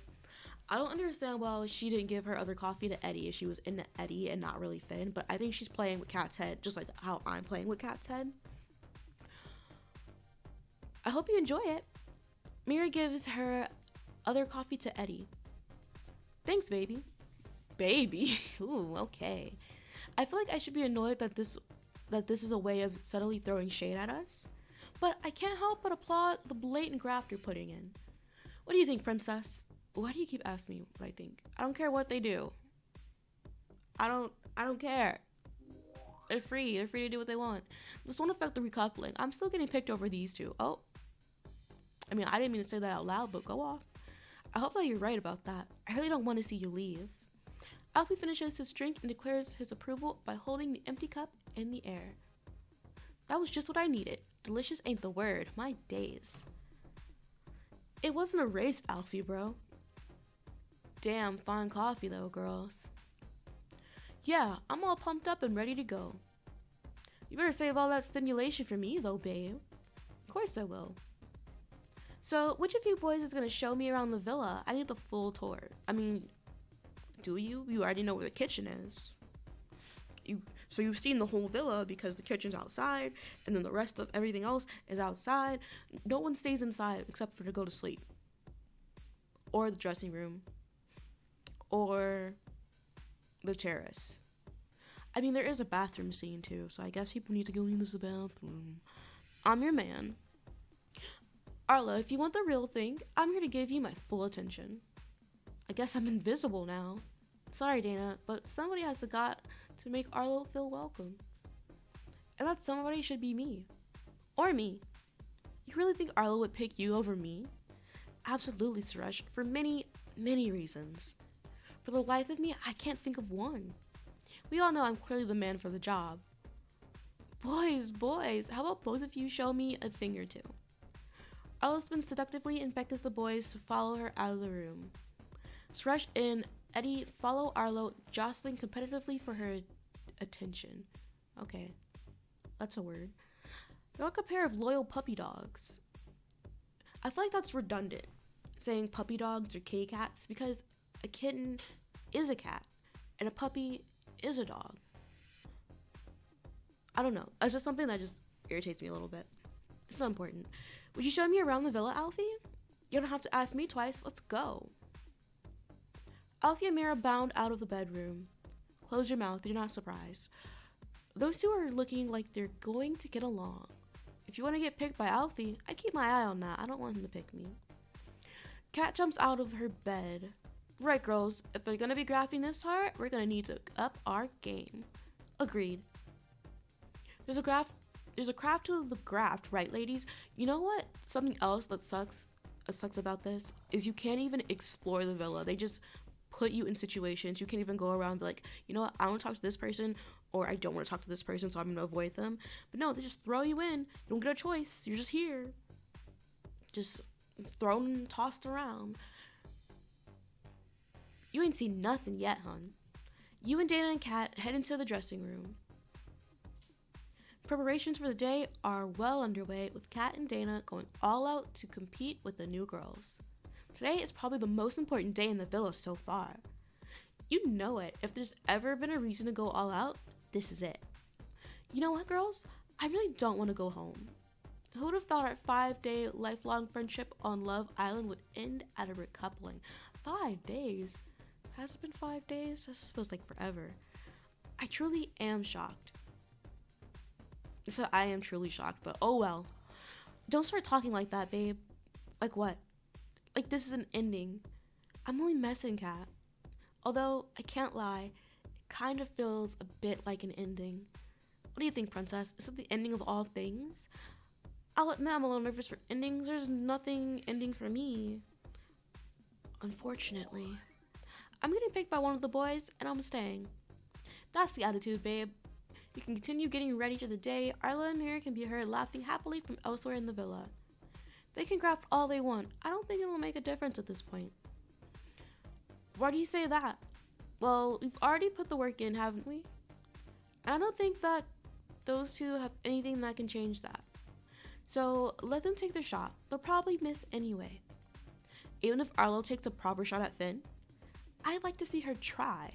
I don't understand why she didn't give her other coffee to Eddie if she was into Eddie and not really Finn, but I think she's playing with Kat's head just like how I'm playing with Kat's head. I hope you enjoy it. Mira gives her other coffee to Eddie. Thanks, baby. Baby? Ooh, okay. I feel like I should be annoyed that this is a way of subtly throwing shade at us, but I can't help but applaud the blatant graft you're putting in. What do you think, princess? Why do you keep asking me what I think? I don't care what they do. I don't care. They're free to do what they want. This won't affect the recoupling. I'm still getting picked over these two. Oh. I mean, I didn't mean to say that out loud, but go off. I hope that you're right about that. I really don't want to see you leave. Alfie finishes his drink and declares his approval by holding the empty cup in the air. That was just what I needed. Delicious ain't the word. My days. It wasn't a race, Alfie, bro. Damn fine coffee, though, girls. Yeah, I'm all pumped up and ready to go. You better save all that stimulation for me, though, babe. Of course I will. So, which of you boys is going to show me around the villa? I need the full tour. I mean, do you? You already know where the kitchen is. So you've seen the whole villa because the kitchen's outside, and then the rest of everything else is outside. No one stays inside except for to go to sleep. Or the dressing room. Or the terrace. I mean, there is a bathroom scene too, so I guess people need to go use the bathroom. I'm your man. Arlo, if you want the real thing, I'm here to give you my full attention. I guess I'm invisible now. Sorry, Dana, but somebody has to make Arlo feel welcome. And that somebody should be me. Or me. You really think Arlo would pick you over me? Absolutely, Suresh, for many, many reasons. For the life of me, I can't think of one. We all know I'm clearly the man for the job. Boys, how about both of you show me a thing or two? Arlo spins seductively and beckons the boys to follow her out of the room. Suresh and Eddie follow Arlo, jostling competitively for her attention. Okay, that's a word. They're like a pair of loyal puppy dogs. I feel like that's redundant, saying puppy dogs or kitty cats, because a kitten is a cat, and a puppy is a dog. I don't know. It's just something that just irritates me a little bit. It's not important. Would you show me around the villa, Alfie? You don't have to ask me twice. Let's go. Alfie and Mira bound out of the bedroom. Close your mouth. You're not surprised. Those two are looking like they're going to get along. If you want to get picked by Alfie, I keep my eye on that. I don't want him to pick me. Kat jumps out of her bed. Right, girls, if they're gonna be grafting this hard, we're gonna need to up our game. Agreed. There's a craft to the graft, right, ladies? You know what? Something else that sucks about this is you can't even explore the villa. They just put you in situations. You can't even go around and be like, you know what? I want to talk to this person, or I don't want to talk to this person, so I'm gonna avoid them. But no, they just throw you in. You don't get a choice. You're just here, just thrown and tossed around. You ain't seen nothing yet, hun. You and Dana and Kat head into the dressing room. Preparations for the day are well underway, with Kat and Dana going all out to compete with the new girls. Today is probably the most important day in the villa so far. You know it. If there's ever been a reason to go all out, this is it. You know what, girls? I really don't want to go home. Who would have thought our 5-day lifelong friendship on Love Island would end at a recoupling? 5 days? Has it been 5 days? This feels like forever. I truly am shocked. So I am truly shocked, but oh well. Don't start talking like that, babe. Like what? Like this is an ending. I'm only messing, Kat. Although, I can't lie, it kind of feels a bit like an ending. What do you think, princess? Is it the ending of all things? I'll admit I'm a little nervous for endings. There's nothing ending for me. Unfortunately. I'm getting picked by one of the boys, and I'm staying. That's the attitude, babe. You can continue getting ready for the day. Arla and Mira can be heard laughing happily from elsewhere in the villa. They can graft all they want. I don't think it will make a difference at this point. Why do you say that? Well, we've already put the work in, haven't we? And I don't think that those two have anything that can change that. So let them take their shot. They'll probably miss anyway. Even if Arlo takes a proper shot at Finn, I'd like to see her try.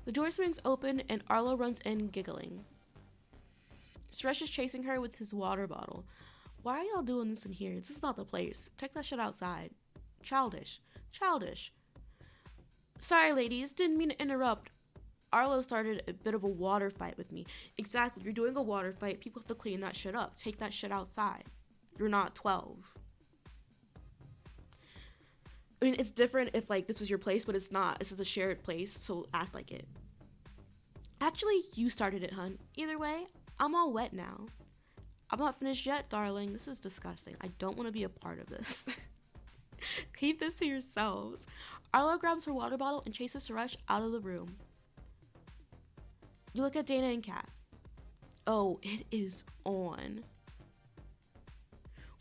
The door swings open and Arlo runs in giggling. Suresh is chasing her with his water bottle. Why are y'all doing this in here? This is not the place. Take that shit outside. Childish. Childish. Sorry, ladies. Didn't mean to interrupt. Arlo started a bit of a water fight with me. Exactly. You're doing a water fight. People have to clean that shit up. Take that shit outside. You're not 12. I mean, it's different if, like, this was your place, but it's not. This is a shared place, so act like it. Actually, you started it, hun. Either way, I'm all wet now. I'm not finished yet, darling. This is disgusting. I don't want to be a part of this. Keep this to yourselves. Arlo grabs her water bottle and chases Suresh out of the room. You look at Dana and Kat. Oh, it is on.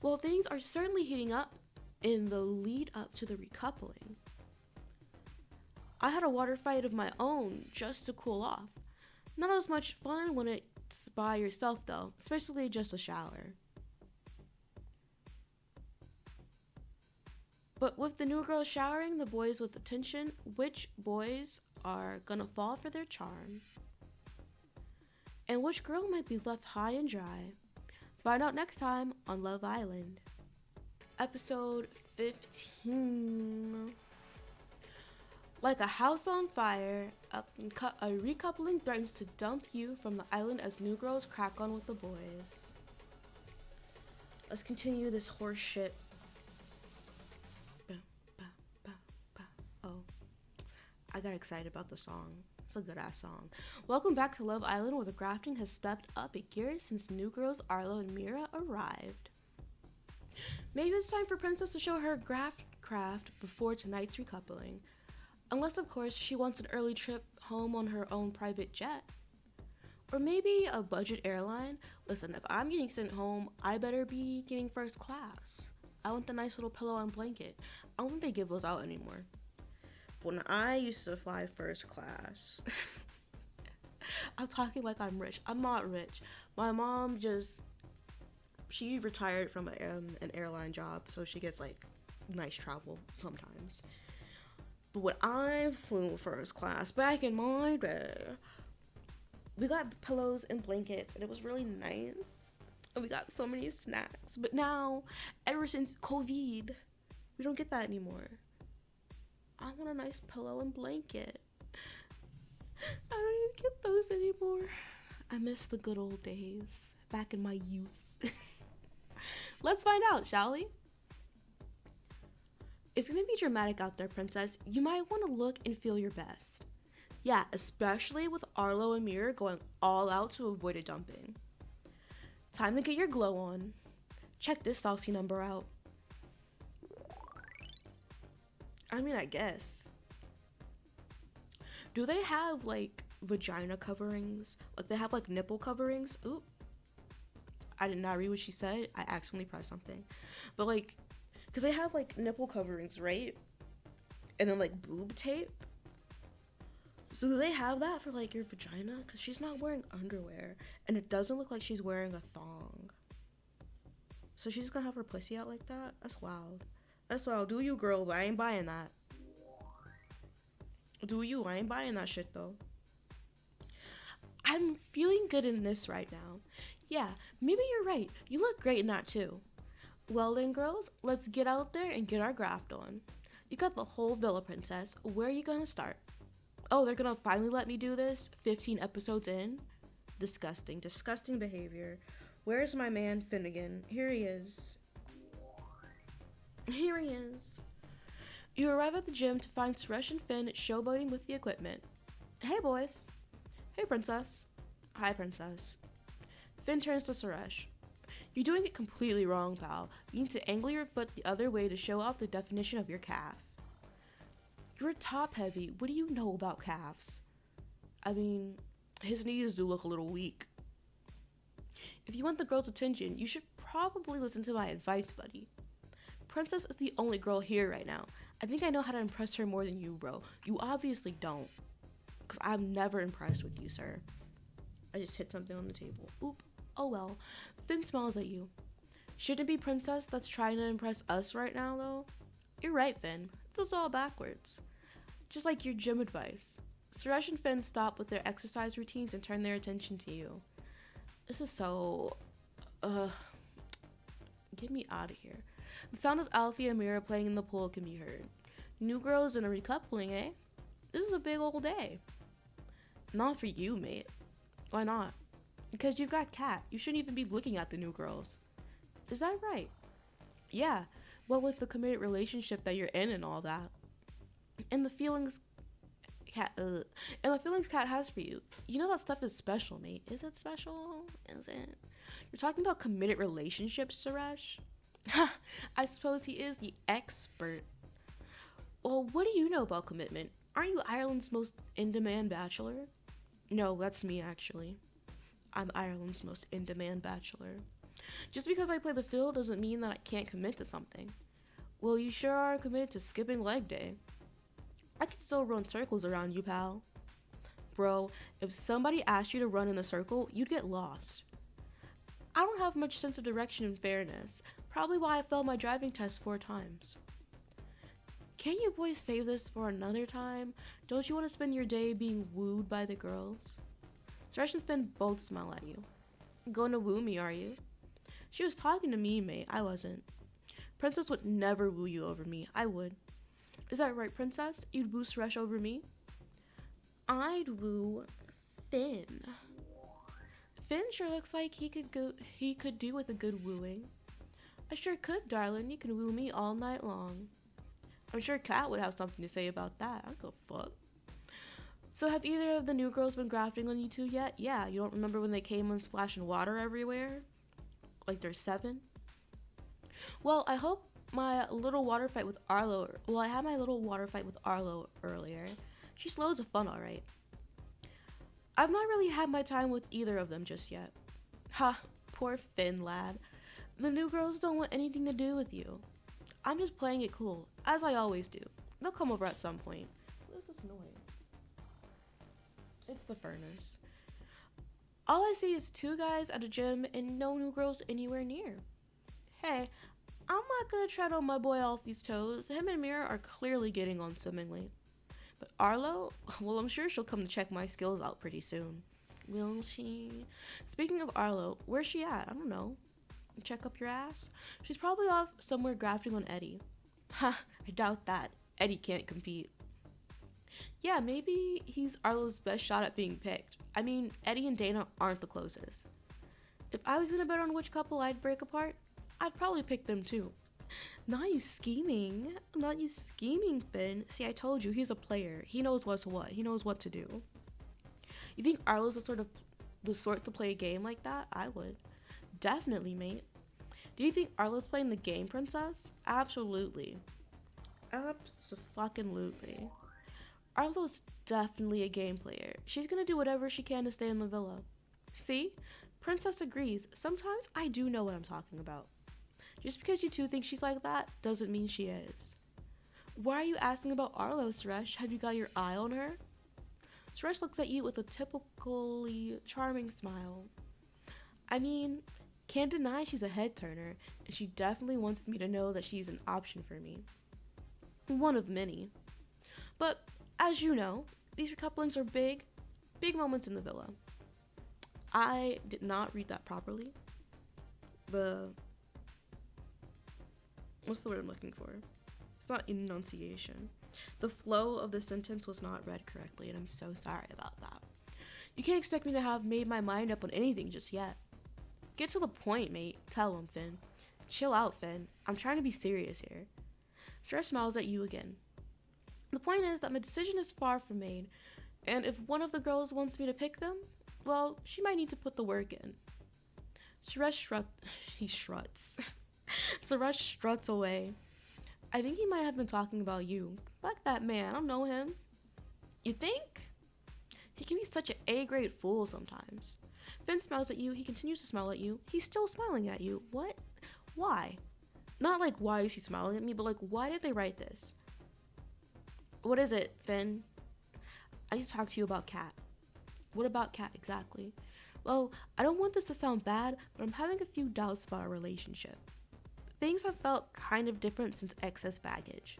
Well, things are certainly heating up in the lead up to the recoupling. I had a water fight of my own just to cool off. Not as much fun when it's by yourself though, especially just a shower. But with the new girls showering the boys with attention, which boys are gonna fall for their charm? And which girl might be left high and dry? Find out next time on Love Island. Episode 15. Like a house on fire, a recoupling threatens to dump you from the island as new girls crack on with the boys. Let's continue this horse shit. Oh, I got excited about the song. It's a good ass song. Welcome back to Love Island, where the grafting has stepped up a gear since new girls Arlo and Mira arrived. Maybe it's time for Princess to show her craft before tonight's recoupling. Unless, of course, she wants an early trip home on her own private jet. Or maybe a budget airline. Listen, if I'm getting sent home, I better be getting first class. I want the nice little pillow and blanket. I don't think they give those out anymore. When I used to fly first class, I'm talking like I'm rich. I'm not rich. My mom she retired from an airline job, so she gets like nice travel sometimes. But when I flew first class back in my day, we got pillows and blankets, and it was really nice. And we got so many snacks. But now, ever since COVID, we don't get that anymore. I want a nice pillow and blanket. I don't even get those anymore. I miss the good old days, back in my youth. Let's find out, shall we? It's gonna be dramatic out there, princess. You might want to look and feel your best. Yeah, especially with Arlo and Mira going all out to avoid a dumping. Time to get your glow on. Check this saucy number out. I mean, I guess. Do they have, like, vagina coverings? Like, they have, like, nipple coverings? Oop. I did not read what she said. I accidentally pressed something. But, like, because they have, like, nipple coverings, right? And then, like, boob tape. So do they have that for, like, your vagina? Because she's not wearing underwear. And it doesn't look like she's wearing a thong. So she's gonna have her pussy out like that? That's wild. That's wild. Do you, girl, but I ain't buying that. Do you? I ain't buying that shit, though. I'm feeling good in this right now. Yeah, maybe you're right. You look great in that, too. Well then, girls, let's get out there and get our graft on. You got the whole villa, princess. Where are you gonna start? Oh, they're gonna finally let me do this 15 episodes in? Disgusting. Disgusting behavior. Where's my man, Finnegan? Here he is. Here he is. You arrive at the gym to find Suresh and Finn showboating with the equipment. Hey, boys. Hey, princess. Hi, princess. Finn turns to Suresh. You're doing it completely wrong, pal. You need to angle your foot the other way to show off the definition of your calf. You're top heavy. What do you know about calves? I mean, his knees do look a little weak. If you want the girls' attention, you should probably listen to my advice, buddy. Princess is the only girl here right now. I think I know how to impress her more than you, bro. You obviously don't. Because I'm never impressed with you, sir. I just hit something on the table. Oop. Oh well. Finn smiles at you. Shouldn't it be Princess that's trying to impress us right now, though? You're right, Finn. This is all backwards. Just like your gym advice. Suresh and Finn stop with their exercise routines and turn their attention to you. This is so... Get me out of here. The sound of Alfie and Mira playing in the pool can be heard. New girls and a recoupling, eh? This is a big old day. Not for you, mate. Why not? Because you've got Kat. You shouldn't even be looking at the new girls. Is that right? Yeah. What with the committed relationship that you're in and all that. And the feelings Kat has for you. You know that stuff is special, mate. Is it special? Is it? You're talking about committed relationships, Suresh? I suppose he is the expert. Well, what do you know about commitment? Aren't you Ireland's most in-demand bachelor? No, that's me, actually. I'm Ireland's most in-demand bachelor. Just because I play the field doesn't mean that I can't commit to something. Well, you sure are committed to skipping leg day. I can still run circles around you, pal. Bro, if somebody asked you to run in a circle, you'd get lost. I don't have much sense of direction and fairness. Probably why I failed my driving test 4 times. Can't you boys save this for another time? Don't you want to spend your day being wooed by the girls? Suresh and Finn both smile at you. Going to woo me, are you? She was talking to me, mate. I wasn't. Princess would never woo you over me. I would. Is that right, Princess? You'd woo Suresh over me? I'd woo Finn. Finn sure looks like he could do with a good wooing. I sure could, darling. You can woo me all night long. I'm sure Kat would have something to say about that. I don't give a fuck. So have either of the new girls been grafting on you two yet? Yeah, you don't remember when they came and splashing water everywhere? Like they're 7? Well, I hope my little water fight with Arlo... Well, I had my little water fight with Arlo earlier. She's loads of fun, alright. I've not really had my time with either of them just yet. Ha, poor Finn, lad. The new girls don't want anything to do with you. I'm just playing it cool, as I always do. They'll come over at some point. What is this noise? It's the furnace. All I see is 2 guys at a gym and no new girls anywhere near. Hey, I'm not gonna tread on my boy Alfie's toes. Him and Mira are clearly getting on swimmingly. But Arlo, well, I'm sure she'll come to check my skills out pretty soon. Will she? Speaking of Arlo, where's she at? I don't know. Check up your ass? She's probably off somewhere grafting on Eddie. Ha, I doubt that. Eddie can't compete. Yeah, maybe he's Arlo's best shot at being picked. I mean, Eddie and Dana aren't the closest. If I was gonna bet on which couple I'd break apart, I'd probably pick them too. Not you scheming. Not you scheming, Finn. See, I told you, he's a player. He knows what's what. He knows what to do. You think Arlo's the sort to play a game like that? I would. Definitely, mate. Do you think Arlo's playing the game, Princess? Absolutely. Absolutely. Arlo's definitely a game player. She's gonna do whatever she can to stay in the villa. See? Princess agrees. Sometimes I do know what I'm talking about. Just because you two think she's like that doesn't mean she is. Why are you asking about Arlo, Suresh? Have you got your eye on her? Suresh looks at you with a typically charming smile. I mean, can't deny she's a head turner, and she definitely wants me to know that she's an option for me. One of many. But, as you know, these recouplings are big moments in the villa. I did not read that properly. What's the word I'm looking for? It's not enunciation. The flow of the sentence was not read correctly, and I'm so sorry about that. You can't expect me to have made my mind up on anything just yet. Get to the point, mate. Tell him, Finn. Chill out, Finn. I'm trying to be serious here. Suresh smiles at you again. The point is that my decision is far from made, and if one of the girls wants me to pick them, well, she might need to put the work in. Suresh struts. Suresh struts away. I think he might have been talking about you. Fuck that man, I don't know him. You think? He can be such an A-grade fool sometimes. Finn smiles at you, he continues to smile at you. He's still smiling at you. What? Why? Not like, why is he smiling at me, but like, why did they write this? What is it, Finn? I need to talk to you about Kat. What about Kat exactly? Well, I don't want this to sound bad, but I'm having a few doubts about our relationship. Things have felt kind of different since excess baggage.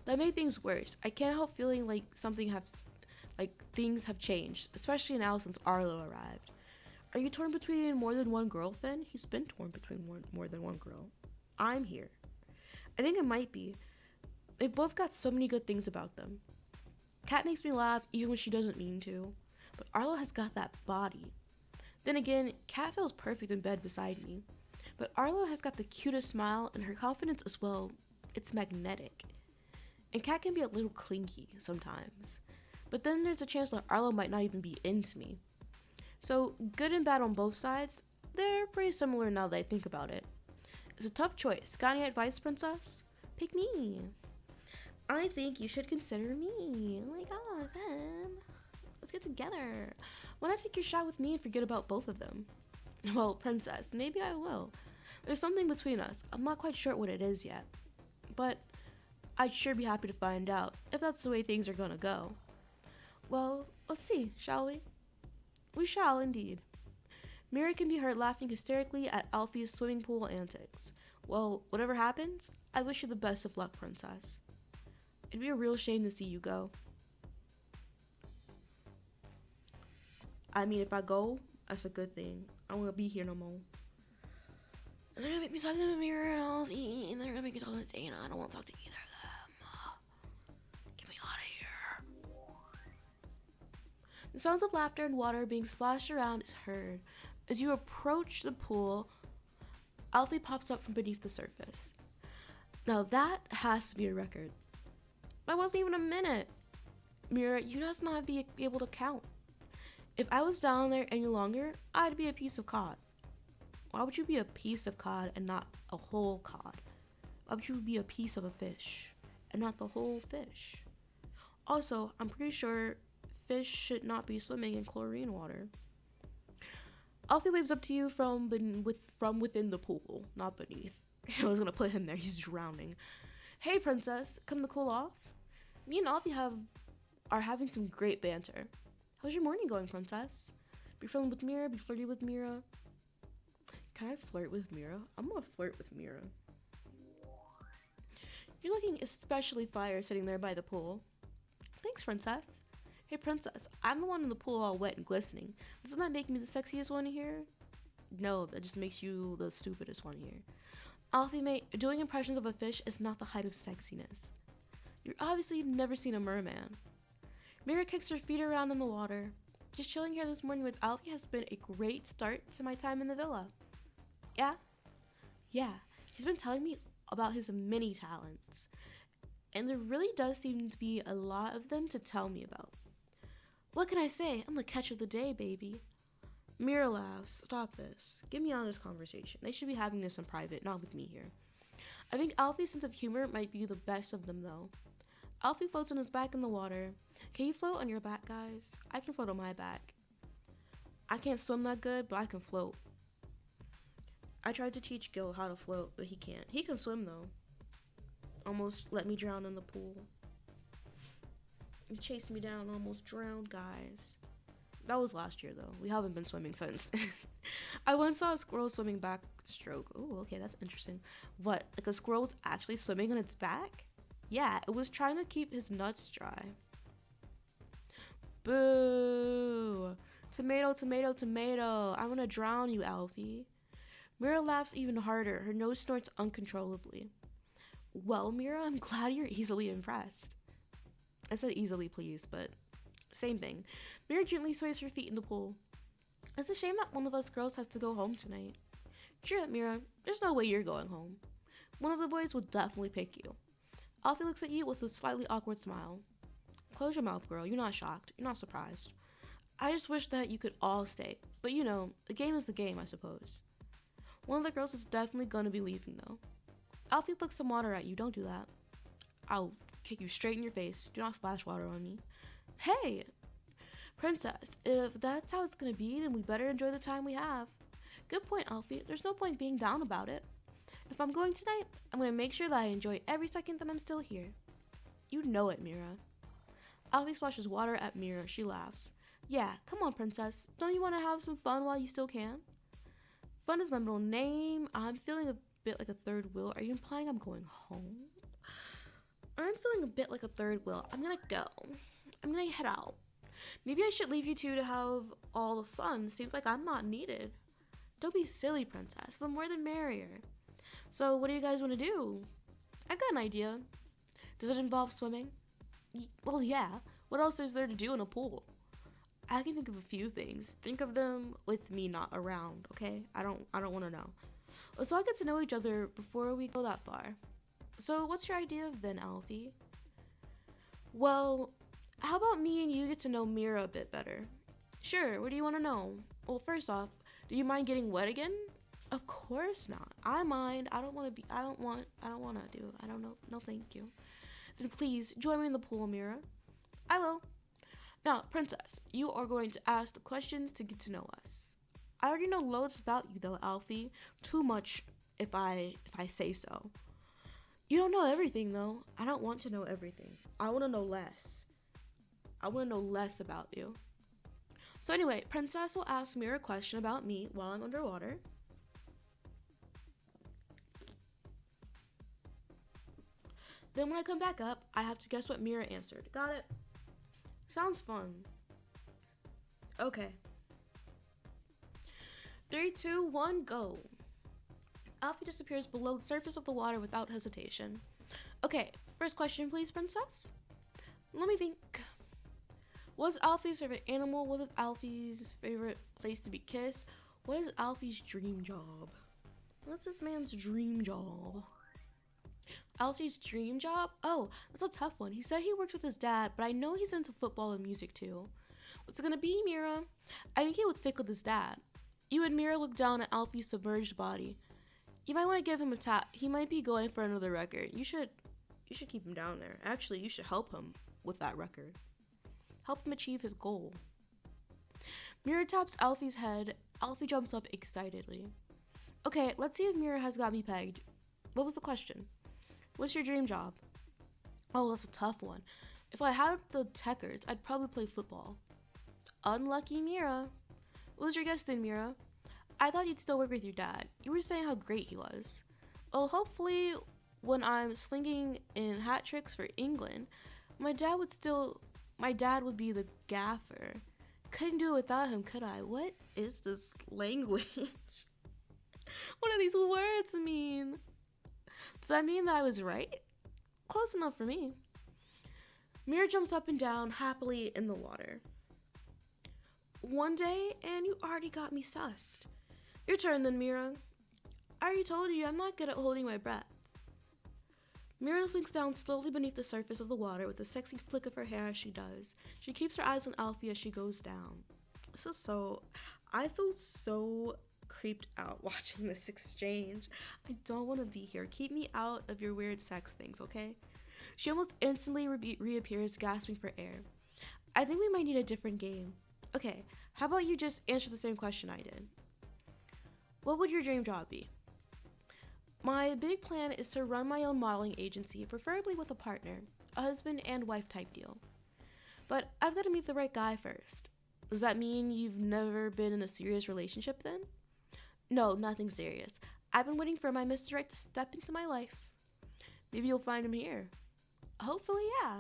That made things worse. I can't help feeling like things have changed, especially now since Arlo arrived. Are you torn between more than one girl, Finn? He's been torn between more than one girl. I'm here. I think it might be. They've both got so many good things about them. Kat makes me laugh even when she doesn't mean to, but Arlo has got that body. Then again, Kat feels perfect in bed beside me, but Arlo has got the cutest smile and her confidence as well. It's magnetic. And Kat can be a little clingy sometimes, but then there's a chance that Arlo might not even be into me. So, good and bad on both sides, they're pretty similar now that I think about it. It's a tough choice. Got any advice, Princess? Pick me. I think you should consider me. Oh my god, man. Let's get together. Why not take your shot with me and forget about both of them? Well, Princess, maybe I will. There's something between us. I'm not quite sure what it is yet. But I'd sure be happy to find out, if that's the way things are gonna go. Well, let's see, shall we? We shall, indeed. Mira can be heard laughing hysterically at Alfie's swimming pool antics. Well, whatever happens, I wish you the best of luck, Princess. It'd be a real shame to see you go. I mean, if I go, that's a good thing. I don't want to be here no more. And they're gonna make me talk to Mira and Alfie, and they're gonna make me talk to Dana. I don't want to talk to either of them. Get me out of here. The sounds of laughter and water being splashed around is heard. As you approach the pool, Alfie pops up from beneath the surface. Now that has to be a record. That wasn't even a minute. Mira, you must not be able to count. If I was down there any longer, I'd be a piece of cod. Why would you be a piece of cod and not a whole cod? Why would you be a piece of a fish and not the whole fish? Also, I'm pretty sure fish should not be swimming in chlorine water. Alfie waves up to you from within the pool, not beneath. I was gonna put him there, he's drowning. Hey, Princess, come to cool off? Me and Alfie are having some great banter. How's your morning going, Princess? Be friendly with Mira, be flirty with Mira. Can I flirt with Mira? I'm gonna flirt with Mira. You're looking especially fire sitting there by the pool. Thanks, Princess. Hey, Princess, I'm the one in the pool all wet and glistening. Doesn't that make me the sexiest one here? No, that just makes you the stupidest one here. Alfie, mate, doing impressions of a fish is not the height of sexiness. You're obviously never seen a merman. Mira kicks her feet around in the water. Just chilling here this morning with Alfie has been a great start to my time in the villa. Yeah? Yeah. He's been telling me about his many talents. And there really does seem to be a lot of them to tell me about. What can I say? I'm the catch of the day, baby. Mira laughs. Stop this. Get me out of this conversation. They should be having this in private, not with me here. I think Alfie's sense of humor might be the best of them, though. Alfie floats on his back in the water. Can you float on your back, guys? I can float on my back. I can't swim that good, but I can float. I tried to teach Gil how to float, but he can't. He can swim, though. Almost let me drown in the pool. He chased me down, almost drowned, guys. That was last year, though. We haven't been swimming since. I once saw a squirrel swimming backstroke. Oh, okay, that's interesting. What, like a squirrel was actually swimming on its back? Yeah, it was trying to keep his nuts dry. Boo! Tomato, tomato, tomato. I'm gonna drown you, Alfie. Mira laughs even harder. Her nose snorts uncontrollably. Well, Mira, I'm glad you're easily impressed. I said easily, please, but same thing. Mira gently sways her feet in the pool. It's a shame that one of us girls has to go home tonight. Cheer up, Mira. There's no way you're going home. One of the boys will definitely pick you. Alfie looks at you with a slightly awkward smile. Close your mouth, girl. You're not shocked. You're not surprised. I just wish that you could all stay. But you know, the game is the game, I suppose. One of the girls is definitely gonna be leaving, though. Alfie flicks some water at you. Don't do that. I'll kick you straight in your face. Do not splash water on me. Hey! Princess, if that's how it's gonna be, then we better enjoy the time we have. Good point, Alfie. There's no point being down about it. If I'm going tonight, I'm gonna make sure that I enjoy every second that I'm still here. You know it, Mira. Alfie splashes water at Mira. She laughs. Yeah, come on, princess. Don't you want to have some fun while you still can? Fun is my middle name. I'm feeling a bit like a third wheel. Are you implying I'm going home? I'm feeling a bit like a third wheel. I'm gonna go. I'm gonna head out. Maybe I should leave you two to have all the fun. Seems like I'm not needed. Don't be silly, princess. The more the merrier. So what do you guys want to do? I got an idea. Does it involve swimming? Well, yeah. What else is there to do in a pool? I can think of a few things. Think of them with me not around, okay? I don't want to know. Let's all get to know each other before we go that far. So what's your idea then, Alfie? Well, how about me and you get to know Mira a bit better? Sure, what do you want to know? Well, first off, do you mind getting wet again? Of course not. I mind. I don't know. No, thank you. Then please, join me in the pool, Mira. I will. Now, princess, you are going to ask the questions to get to know us. I already know loads about you, though, Alfie. Too much, if I say so. You don't know everything, though. I don't want to know everything. I want to know less. I want to know less about you. So anyway, princess will ask Mira a question about me while I'm underwater. Then when I come back up, I have to guess what Mira answered. Got it? Sounds fun. Okay. 3, 2, 1, go. Alfie disappears below the surface of the water without hesitation. Okay, first question please, princess. Let me think. What's Alfie's favorite animal? What is Alfie's favorite place to be kissed? What is Alfie's dream job? What's this man's dream job? Alfie's dream job? Oh, that's a tough one. He said he worked with his dad, but I know he's into football and music too. What's it gonna be, Mira? I think he would stick with his dad. You and Mira look down at Alfie's submerged body. You might want to give him a tap. He might be going for another record. You should keep him down there. Actually, you should help him with that record. Help him achieve his goal. Mira taps Alfie's head. Alfie jumps up excitedly. Okay, let's see if Mira has got me pegged. What was the question? What's your dream job? Oh, that's a tough one. If I had the Techers, I'd probably play football. Unlucky Mira. What was your guess then, Mira? I thought you'd still work with your dad. You were saying how great he was. Well, hopefully when I'm slinging in hat tricks for England, my dad would be the gaffer. Couldn't do it without him, could I? What is this language? What do these words mean? Does that mean that I was right? Close enough for me. Mira jumps up and down happily in the water. One day, and you already got me sussed. Your turn then, Mira. I already told you I'm not good at holding my breath. Mira sinks down slowly beneath the surface of the water with a sexy flick of her hair as she does. She keeps her eyes on Alfie as she goes down. I feel so creeped out watching this exchange. I don't want to be here. Keep me out of your weird sex things, okay? She almost instantly reappears, gasping for air. I think we might need a different game. Okay, how about you just answer the same question I did? What would your dream job be? My big plan is to run my own modeling agency, preferably with a partner, a husband and wife type deal. But I've got to meet the right guy first. Does that mean you've never been in a serious relationship then? No, nothing serious. I've been waiting for my Mr. Right to step into my life. Maybe you'll find him here. Hopefully, yeah.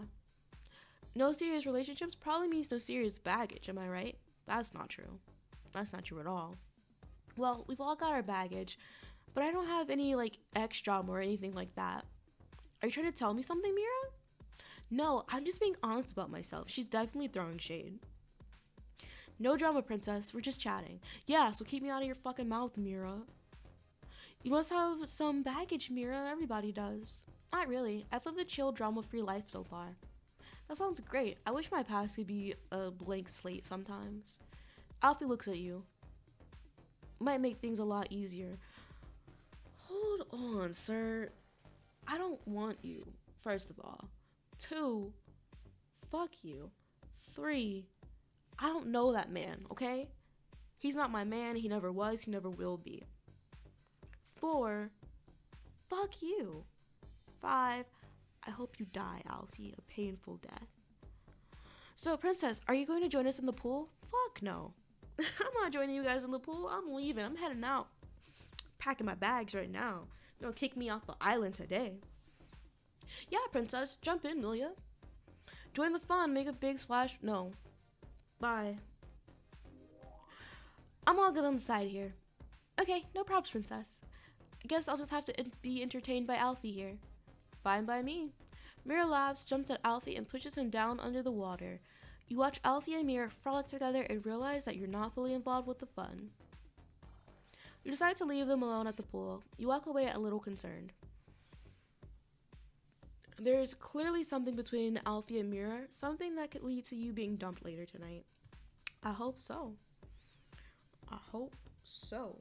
No serious relationships probably means no serious baggage, am I right? That's not true. That's not true at all. Well, we've all got our baggage, but I don't have any, ex drama or anything like that. Are you trying to tell me something, Mira? No, I'm just being honest about myself. She's definitely throwing shade. No drama, princess. We're just chatting. Yeah, so keep me out of your fucking mouth, Mira. You must have some baggage, Mira. Everybody does. Not really. I've lived a chill, drama-free life so far. That sounds great. I wish my past could be a blank slate sometimes. Alfie looks at you. Might make things a lot easier. Hold on, sir. I don't want you, first of all. 2, fuck you. 3, I don't know that man, okay? He's not my man, he never was, he never will be. 4, fuck you. 5, I hope you die, Alfie, a painful death. So, princess, are you going to join us in the pool? Fuck no. I'm not joining you guys in the pool. I'm leaving. I'm heading out. Packing my bags right now. They're gonna kick me off the island today. Yeah, princess, jump in, will ya? Join the fun, make a big splash. No. Bye. I'm all good on the side here. Okay, no props, princess. I guess I'll just have to be entertained by Alfie here. Fine by me. Mira laughs, jumps at Alfie, and pushes him down under the water. You watch Alfie and Mira frolic together and realize that you're not fully involved with the fun. You decide to leave them alone at the pool. You walk away a little concerned. There's clearly something between Alfie and Mira, something that could lead to you being dumped later tonight. I hope so. I hope so.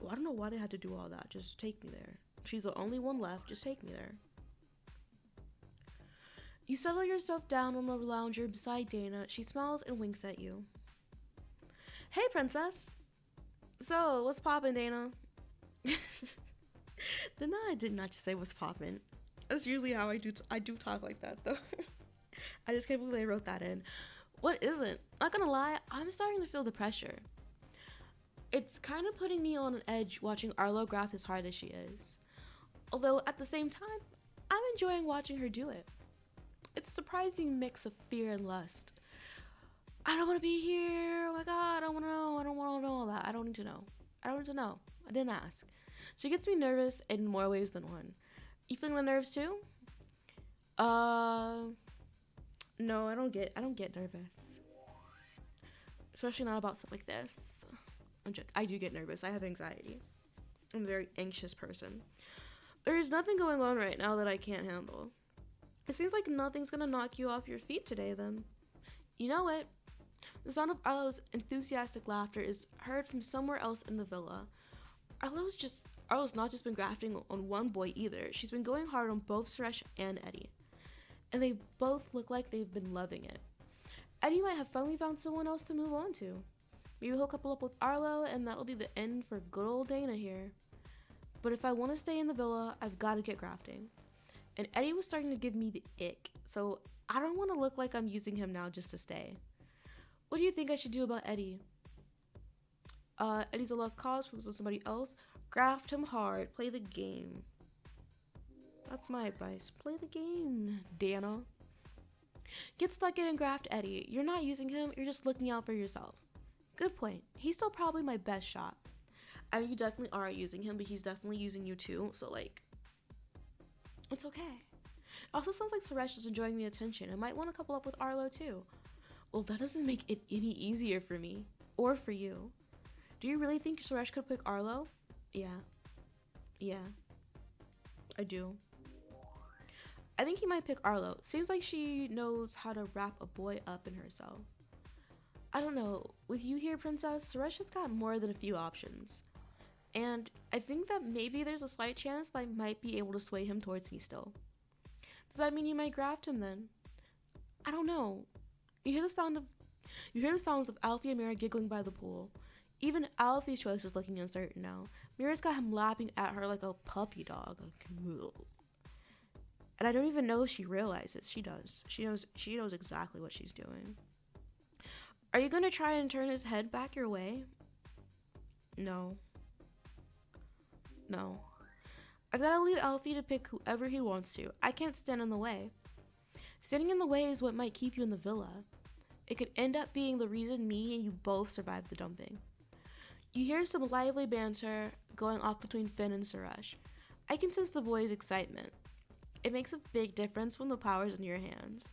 Well, I don't know why they had to do all that. Just take me there. She's the only one left. Just take me there. You settle yourself down on the lounger beside Dana. She smiles and winks at you. Hey, princess. So, what's poppin', Dana? I did not just say what's poppin'. That's usually how I do talk like that, though. I just can't believe I wrote that in. What isn't? Not gonna lie, I'm starting to feel the pressure. It's kind of putting me on an edge watching Arlo graft as hard as she is. Although, at the same time, I'm enjoying watching her do it. It's a surprising mix of fear and lust. I don't want to be here. Oh my god, I don't want to know. I don't want to know all that. I don't need to know. I don't need to know. I didn't ask. She gets me nervous in more ways than one. You feeling the nerves too? No, I don't get nervous. Especially not about stuff like this. I do get nervous. I have anxiety. I'm a very anxious person. There is nothing going on right now that I can't handle. It seems like nothing's gonna knock you off your feet today, then. You know it. The sound of Arlo's enthusiastic laughter is heard from somewhere else in the villa. Arlo's not just been grafting on one boy either. She's been going hard on both Suresh and Eddie. And they both look like they've been loving it. Eddie might have finally found someone else to move on to. Maybe he'll couple up with Arlo, and that'll be the end for good old Dana here. But if I want to stay in the villa, I've got to get grafting. And Eddie was starting to give me the ick, so I don't want to look like I'm using him now just to stay. What do you think I should do about Eddie? Eddie's a lost cause from somebody else. Graft him hard. Play the game. That's my advice. Play the game, Dana. Get stuck in and graft Eddie. You're not using him. You're just looking out for yourself. Good point. He's still probably my best shot. I mean, you definitely are using him, but he's definitely using you too. So, it's okay. Also sounds like Suresh is enjoying the attention and might want to couple up with Arlo too. Well, that doesn't make it any easier for me. Or for you. Do you really think Suresh could pick Arlo? Yeah. Yeah. I do. I think he might pick Arlo. Seems like she knows how to wrap a boy up in herself. I don't know. With you here, Princess, Suresh has got more than a few options. And I think that maybe there's a slight chance that I might be able to sway him towards me still. Does that mean you might graft him then? I don't know. You hear the sounds of Alfie and Mira giggling by the pool. Even Alfie's choice is looking uncertain now. Mira's got him lapping at her like a puppy dog. And I don't even know if she realizes. She does. She knows exactly what she's doing. Are you gonna try and turn his head back your way? No. I've gotta leave Alfie to pick whoever he wants to. I can't stand in the way. Standing in the way is what might keep you in the villa. It could end up being the reason me and you both survived the dumping. You hear some lively banter going off between Finn and Suresh. I can sense the boys' excitement. It makes a big difference when the power's in your hands.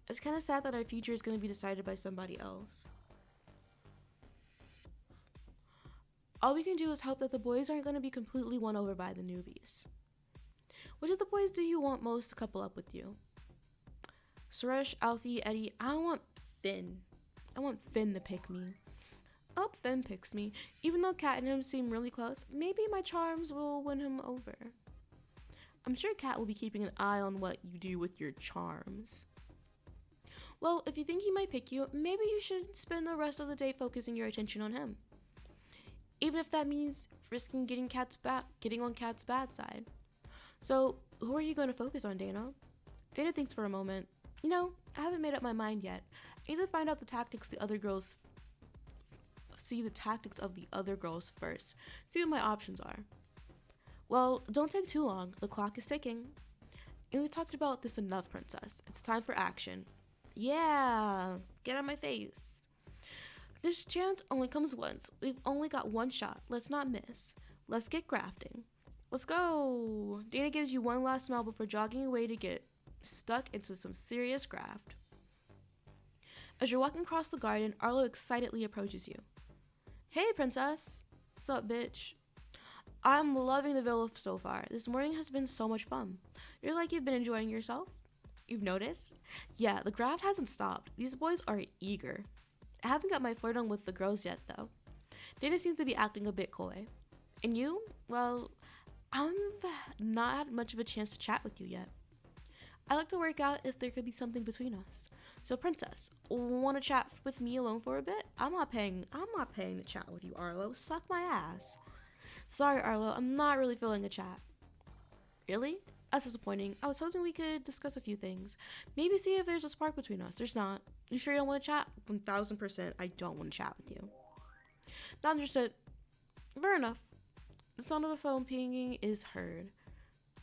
It's kind of sad that our future is going to be decided by somebody else. All we can do is hope that the boys aren't going to be completely won over by the newbies. Which of the boys do you want most to couple up with you? Suresh, Alfie, Eddie. I want Finn. I want Finn to pick me. I hope Finn picks me. Even though Kat and him seem really close, maybe my charms will win him over. I'm sure Kat will be keeping an eye on what you do with your charms. Well, if you think he might pick you, maybe you should spend the rest of the day focusing your attention on him. Even if that means risking getting on Kat's bad side. So, who are you going to focus on, Dana? Dana thinks for a moment. I haven't made up my mind yet. I need to find out the tactics of the other girls first. See what my options are. Well, don't take too long. The clock is ticking. And we talked about this enough, Princess. It's time for action. Yeah, get out my face. This chance only comes once. We've only got one shot. Let's not miss. Let's get grafting. Let's go. Dana gives you one last smile before jogging away to get stuck into some serious graft. As you're walking across the garden, Arlo excitedly approaches you. Hey, Princess. Sup, bitch? I'm loving the villa so far. This morning has been so much fun. You're like you've been enjoying yourself? You've noticed? Yeah, the graft hasn't stopped. These boys are eager. I haven't got my flirt on with the girls yet, though. Dana seems to be acting a bit coy. And you? Well, I've not had much of a chance to chat with you yet. I like to work out if there could be something between us. So, Princess, want to chat with me alone for a bit? I'm not paying to chat with you, Arlo. Suck my ass. Sorry, Arlo, I'm not really feeling a chat. Really? That's disappointing. I was hoping we could discuss a few things. Maybe see if there's a spark between us. There's not. You sure you don't want to chat? 1000% I don't want to chat with you. Not understood. Fair enough. The sound of a phone pinging is heard.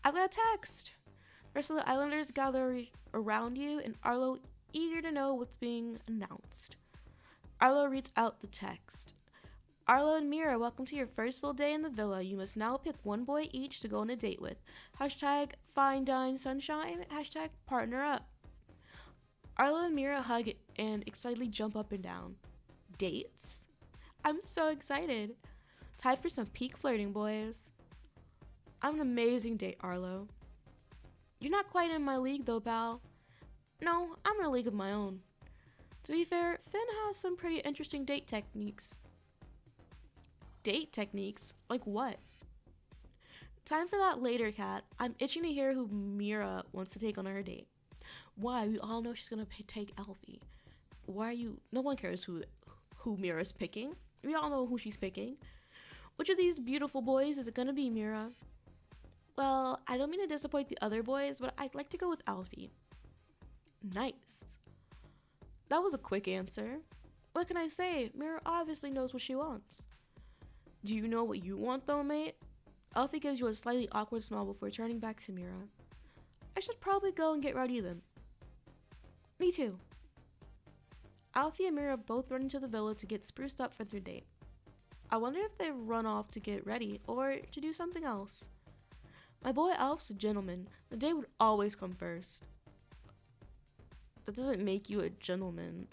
I've got a text. The rest of the islanders gather around you, and Arlo eager to know what's being announced. Arlo reads out the text. Arlo and Mira, welcome to your first full day in the villa. You must now pick one boy each to go on a date with. Hashtag fine dine sunshine. Hashtag partner up. Arlo and Mira hug and excitedly jump up and down. Dates? I'm so excited. Time for some peak flirting, boys. I'm an amazing date, Arlo. You're not quite in my league though, pal. No, I'm in a league of my own. To be fair, Finn has some pretty interesting date techniques. Date techniques? Like what? Time for that later, Kat. I'm itching to hear who Mira wants to take on her date. Why? We all know she's gonna take Alfie. Why are you? No one cares who Mira's picking. We all know who she's picking. Which of these beautiful boys is it gonna be, Mira? Well, I don't mean to disappoint the other boys, but I'd like to go with Alfie. Nice. That was a quick answer. What can I say? Mira obviously knows what she wants. Do you know what you want though, mate? Alfie gives you a slightly awkward smile before turning back to Mira. I should probably go and get ready then. Me too. Alfie and Mira both run into the villa to get spruced up for their date. I wonder if they run off to get ready or to do something else. My boy Alf's a gentleman. The date would always come first. That doesn't make you a gentleman.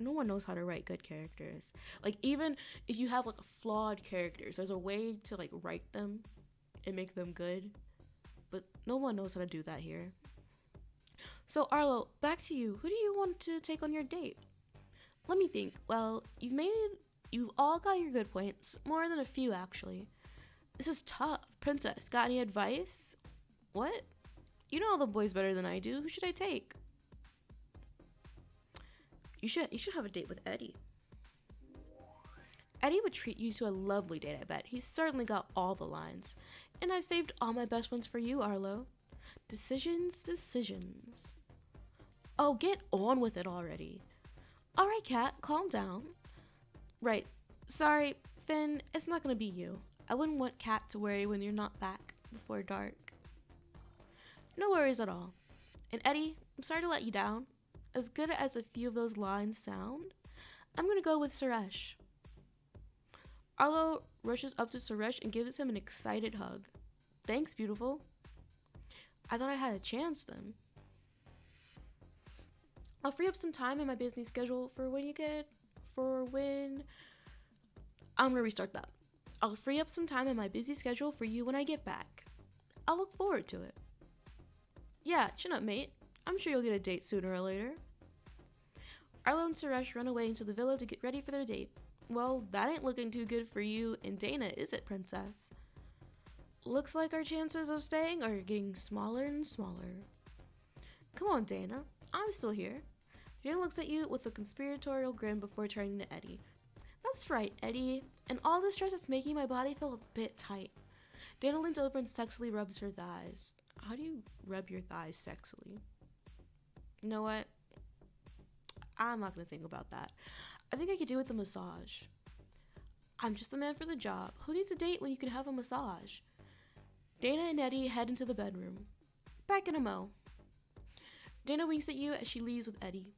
No one knows how to write good characters. Like, even if you have like flawed characters, there's a way to like write them and make them good. But no one knows how to do that here. So Arlo, back to you. Who do you want to take on your date? Let me think. Well, you've all got your good points. More than a few, actually. This is tough. Princess, got any advice? What? You know all the boys better than I do. Who should I take? You should have a date with Eddie. Eddie would treat you to a lovely date, I bet. He's certainly got all the lines. And I've saved all my best ones for you, Arlo. Decisions. Oh, get on with it already. All right, Kat, calm down. Right. Sorry, Finn, it's not gonna be you. I wouldn't want Kat to worry when you're not back before dark. No worries at all. And Eddie, I'm sorry to let you down. As good as a few of those lines sound, I'm gonna go with Suresh. Arlo rushes up to Suresh and gives him an excited hug. Thanks, beautiful. I thought I had a chance then. I'll free up some time in my busy schedule for when I'm gonna restart that. I'll free up some time in my busy schedule for you when I get back. I'll look forward to it. Yeah, chin up, mate. I'm sure you'll get a date sooner or later. Arlo and Suresh run away into the villa to get ready for their date. Well, that ain't looking too good for you and Dana, is it, Princess? Looks like our chances of staying are getting smaller and smaller. Come on, Dana. I'm still here. Dana looks at you with a conspiratorial grin before turning to Eddie. That's right, Eddie. And all the stress is making my body feel a bit tight. Dana leans over and sexily rubs her thighs. How do you rub your thighs sexily? You know what? I'm not going to think about that. I think I could do with a massage. I'm just the man for the job. Who needs a date when you can have a massage? Dana and Eddie head into the bedroom. Back in a mo. Dana winks at you as she leaves with Eddie.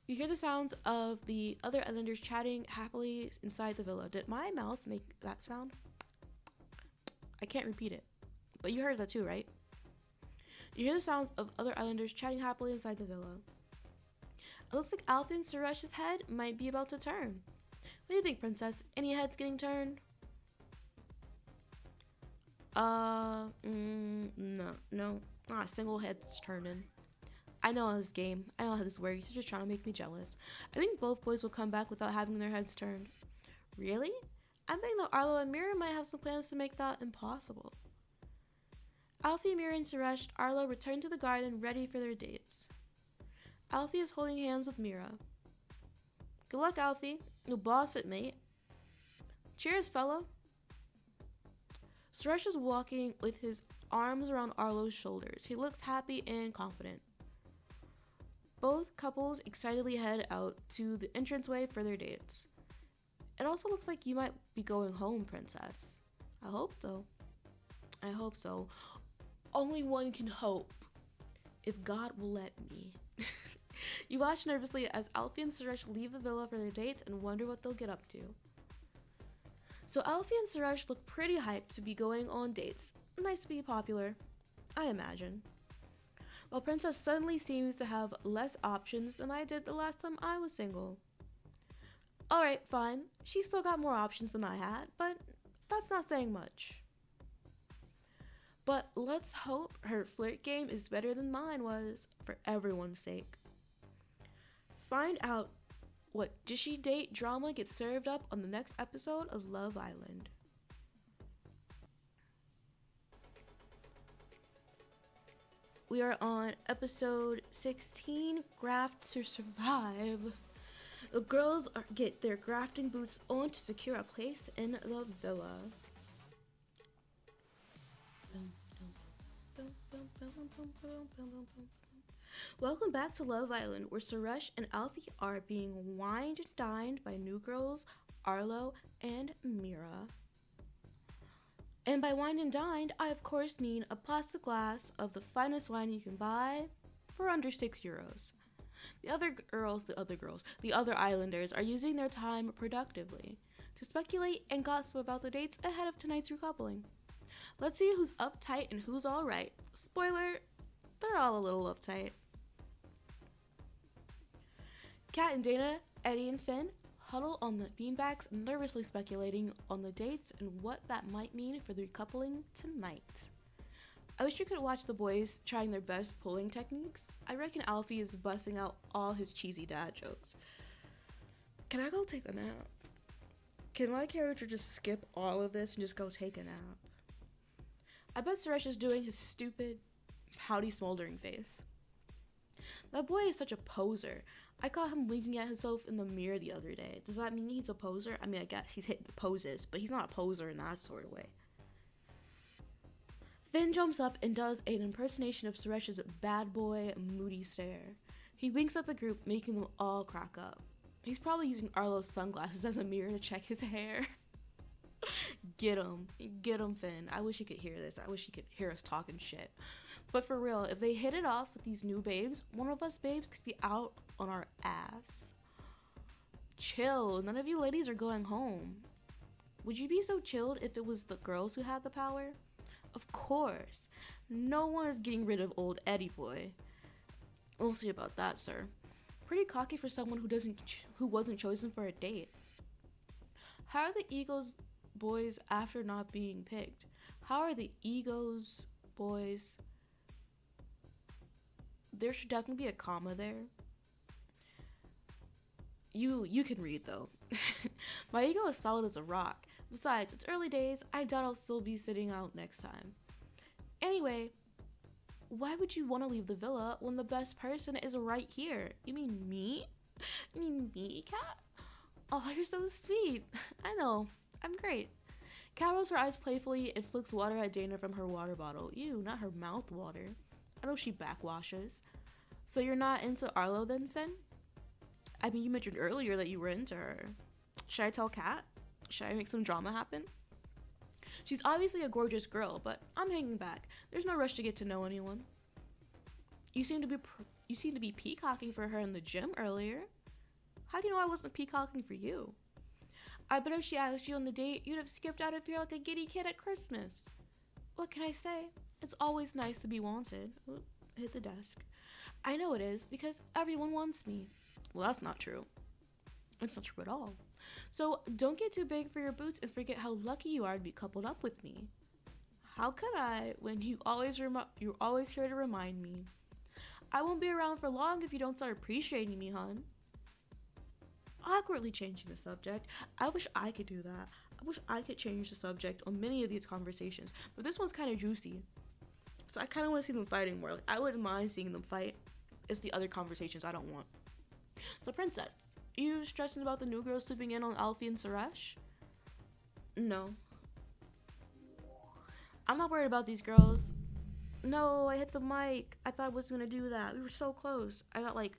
You hear the sounds of the other islanders chatting happily inside the villa. Did my mouth make that sound? I can't repeat it. But you heard that too, right? You hear the sounds of other islanders chatting happily inside the villa. It looks like Alfie and Suresh's head might be about to turn. What do you think, Princess? Any heads getting turned? No. Not a single head's turning. I know this game. I know how this works. You're just trying to make me jealous. I think both boys will come back without having their heads turned. Really? I think that Arlo and Mira might have some plans to make that impossible. Alfie, Mira, and Suresh, Arlo return to the garden ready for their dates. Alfie is holding hands with Mira. Good luck, Alfie. You'll boss it, mate. Cheers, fella. Suresh is walking with his arms around Arlo's shoulders. He looks happy and confident. Both couples excitedly head out to the entranceway for their dates. It also looks like you might be going home, Princess. I hope so. Only one can hope. If God will let me. You watch nervously as Alfie and Suresh leave the villa for their dates and wonder what they'll get up to. So Alfie and Suresh look pretty hyped to be going on dates. Nice to be popular, I imagine. While Princess suddenly seems to have less options than I did the last time I was single. Alright, fine. She still got more options than I had, but that's not saying much. But let's hope her flirt game is better than mine was, for everyone's sake. Find out what dishy date drama gets served up on the next episode of Love Island. We are on episode 16, Graft to Survive. The girls get their grafting boots on to secure a place in the villa. Welcome back to Love Island, where Suresh and Alfie are being wined and dined by new girls, Arlo and Mira. And by wine and dined, I of course mean a plastic glass of the finest wine you can buy for under €6. The other islanders are using their time productively to speculate and gossip about the dates ahead of tonight's recoupling. Let's see who's uptight and who's alright. Spoiler, they're all a little uptight. Kat and Dana, Eddie and Finn huddle on the beanbags, nervously speculating on the dates and what that might mean for the recoupling tonight. I wish you could watch the boys trying their best pulling techniques. I reckon Alfie is busting out all his cheesy dad jokes. Can I go take a nap? Can my character just skip all of this and just go take a nap? I bet Suresh is doing his stupid, pouty, smoldering face. That boy is such a poser. I caught him winking at himself in the mirror the other day. Does that mean he's a poser? I mean, I guess he's hitting the poses, but he's not a poser in that sort of way. Finn jumps up and does an impersonation of Suresh's bad boy, moody stare. He winks at the group, making them all crack up. He's probably using Arlo's sunglasses as a mirror to check his hair. Get him, Finn. I wish he could hear this. I wish he could hear us talking shit. But for real, if they hit it off with these new babes, one of us babes could be out on our ass. Chill, none of you ladies are going home. Would you be so chilled if it was the girls who had the power? Of course. No one is getting rid of old Eddie boy. We'll see about that, sir. Pretty cocky for someone who wasn't chosen for a date. How are the Egos boys after not being picked? How are the Egos boys? There should definitely be a comma there. You can read though. My ego is solid as a rock. Besides, it's early days. I doubt I'll still be sitting out next time. Anyway, why would you want to leave the villa when the best person is right here? You mean me? You mean me, Kat? Oh, you're so sweet. I know. I'm great. Kat rolls her eyes playfully and flicks water at Dana from her water bottle. Ew, not her mouth water. I know she backwashes. So you're not into Arlo then, Finn? I mean, you mentioned earlier that you were into her. Should I tell Kat? Should I make some drama happen? She's obviously a gorgeous girl, but I'm hanging back. There's no rush to get to know anyone. You seem to be peacocking for her in the gym earlier. How do you know I wasn't peacocking for you? I bet if she asked you on the date, you'd have skipped out of here like a giddy kid at Christmas. What can I say? It's always nice to be wanted. Oop, hit the desk. I know it is, because everyone wants me. Well, that's not true. It's not true at all. So don't get too big for your boots and forget how lucky you are to be coupled up with me. How could I when you're always here to remind me? I won't be around for long if you don't start appreciating me, hon. Awkwardly changing the subject. I wish I could do that. I wish I could change the subject on many of these conversations, but this one's kind of juicy. So I kind of want to see them fighting more. Like, I wouldn't mind seeing them fight. It's the other conversations I don't want. So, Princess, are you stressing about the new girls swooping in on Alfie and Suresh? No. I'm not worried about these girls. No, I hit the mic. I thought I was going to do that. We were so close. I got like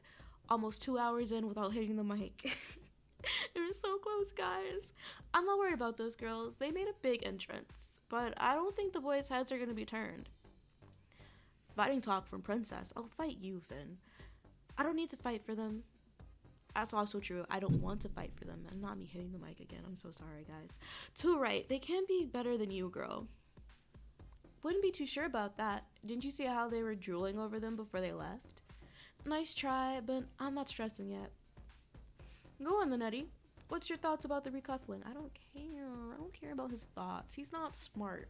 almost 2 hours in without hitting the mic. We were so close, guys. I'm not worried about those girls. They made a big entrance, but I don't think the boys' heads are going to be turned. Fighting talk from Princess. I'll fight you, Finn. I don't need to fight for them. That's also true. I don't want to fight for them. And not me hitting the mic again. I'm so sorry, guys. Too right. They can be better than you, girl. Wouldn't be too sure about that. Didn't you see how they were drooling over them before they left? Nice try, but I'm not stressing yet. Go on then, Eddie. What's your thoughts about the recoupling? I don't care. I don't care about his thoughts. He's not smart.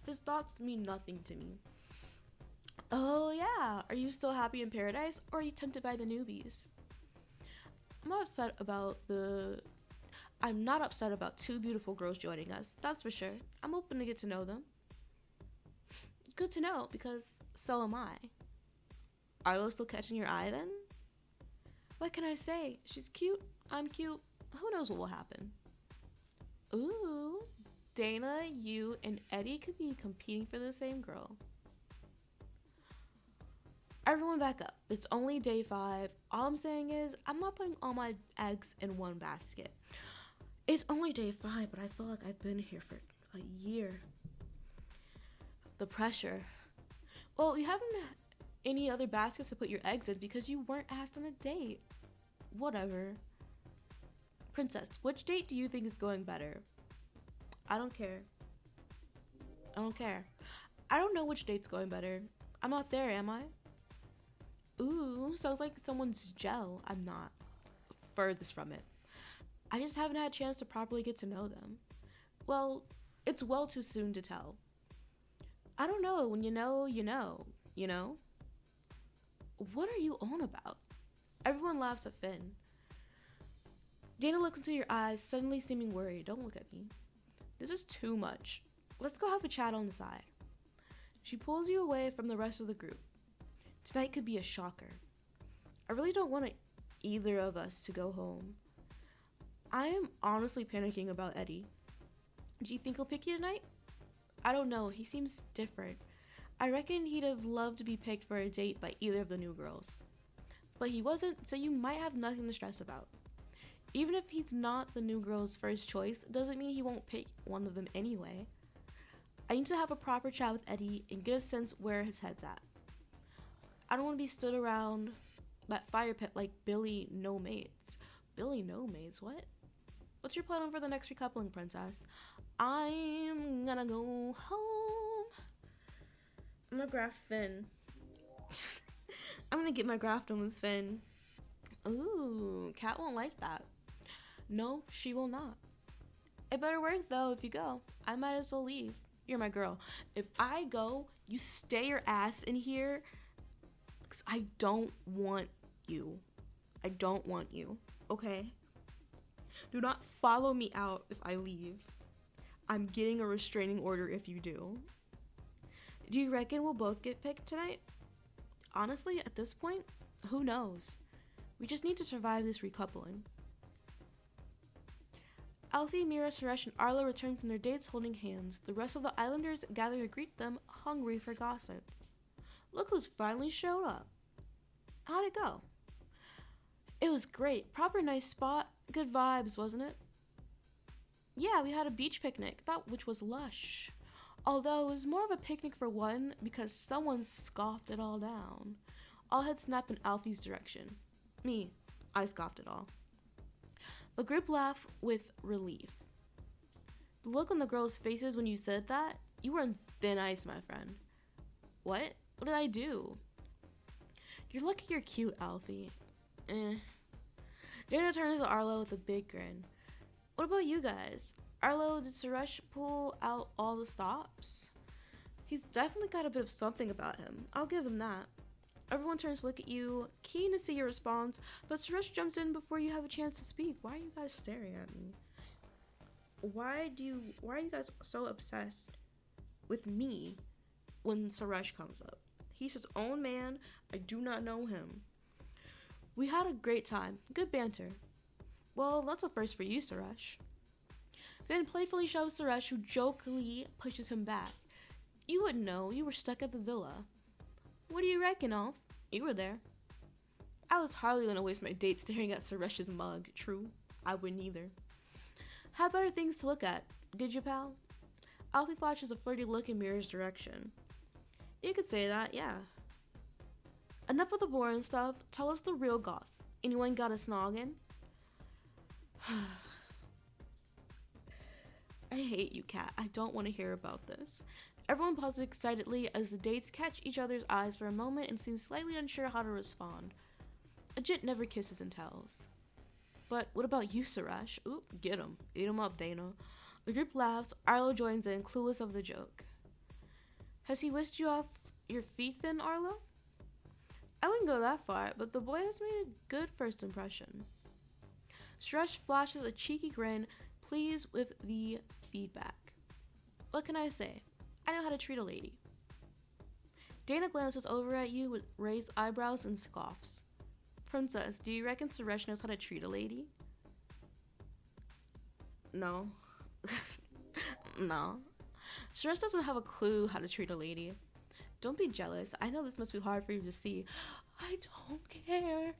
His thoughts mean nothing to me. Oh, yeah. Are you still happy in paradise, or are you tempted by the newbies? I'm not upset about two beautiful girls joining us, that's for sure. I'm open to get to know them. Good to know, because so am I. Arlo still catching your eye then? What can I say? She's cute, I'm cute. Who knows what will happen? Ooh, Dana, you, and Eddie could be competing for the same girl. Everyone back up. It's only day 5. All I'm saying is, I'm not putting all my eggs in one basket. It's only day 5, but I feel like I've been here for a year. The pressure. Well, you haven't any other baskets to put your eggs in because you weren't asked on a date. Whatever. Princess, which date do you think is going better? I don't care. I don't care. I don't know which date's going better. I'm not there, am I? Ooh, sounds like someone's gel. I'm not. Furthest from it. I just haven't had a chance to properly get to know them. Well, it's well too soon to tell. I don't know. When you know, you know. You know? What are you on about? Everyone laughs at Finn. Dana looks into your eyes, suddenly seeming worried. Don't look at me. This is too much. Let's go have a chat on the side. She pulls you away from the rest of the group. Tonight could be a shocker. I really don't want either of us to go home. I am honestly panicking about Eddie. Do you think he'll pick you tonight? I don't know. He seems different. I reckon he'd have loved to be picked for a date by either of the new girls. But he wasn't, so you might have nothing to stress about. Even if he's not the new girl's first choice, doesn't mean he won't pick one of them anyway. I need to have a proper chat with Eddie and get a sense where his head's at. I don't want to be stood around that fire pit like Billy No Mates. Billy No Mates? What? What's your plan for the next recoupling, Princess? I'm gonna go home. I'm gonna graph Finn. I'm gonna get my graft on with Finn. Ooh, Kat won't like that. No, she will not. It better work though if you go. I might as well leave. You're my girl. If I go, you stay your ass in here. 'Cause I don't want you. I don't want you. Okay? Do not follow me out if I leave. I'm getting a restraining order if you do. Do you reckon we'll both get picked tonight? Honestly, at this point, who knows? We just need to survive this recoupling. Alfie, Mira, Suresh, and Arlo return from their dates holding hands. The rest of the islanders gather to greet them, hungry for gossip. Look who's finally showed up. How'd it go? It was great. Proper nice spot. Good vibes, wasn't it? Yeah, we had a beach picnic, that which was lush. Although it was more of a picnic for one because someone scoffed it all down. All heads snapped in Alfie's direction. Me, I scoffed it all. The group laughed with relief. The look on the girls' faces when you said that, you were on thin ice, my friend. What? What did I do? You're lucky you're cute, Alfie. Dana turns to Arlo with a big grin. What about you guys? Arlo, did Suresh pull out all the stops? He's definitely got a bit of something about him. I'll give him that. Everyone turns to look at you, keen to see your response, but Suresh jumps in before you have a chance to speak. Why are you guys staring at me? Why are you guys so obsessed with me when Suresh comes up? He's his own man. I do not know him. We had a great time. Good banter. Well, that's a first for you, Suresh. Finn playfully shoves Suresh, who jokingly pushes him back. You wouldn't know. You were stuck at the villa. What do you reckon, Alf? You were there. I was hardly going to waste my date staring at Suresh's mug. True, I wouldn't either. Had better things to look at, did you, pal? Alfie flashes a flirty look in Mira's direction. You could say that, yeah. Enough of the boring stuff. Tell us the real goss. Anyone got a snoggin'? I hate you, Kat. I don't want to hear about this. Everyone pauses excitedly as the dates catch each other's eyes for a moment and seem slightly unsure how to respond. A gent never kisses and tells. But what about you, Suresh? Oop, get him. Eat him up, Dana. The group laughs. Arlo joins in, clueless of the joke. Has he whisked you off your feet then, Arlo? I wouldn't go that far, but the boy has made a good first impression. Suresh flashes a cheeky grin, pleased with the feedback. What can I say? I know how to treat a lady. Dana glances over at you with raised eyebrows and scoffs. Princess, do you reckon Suresh knows how to treat a lady? No. No. Suresh doesn't have a clue how to treat a lady. Don't be jealous. I know this must be hard for you to see. I don't care.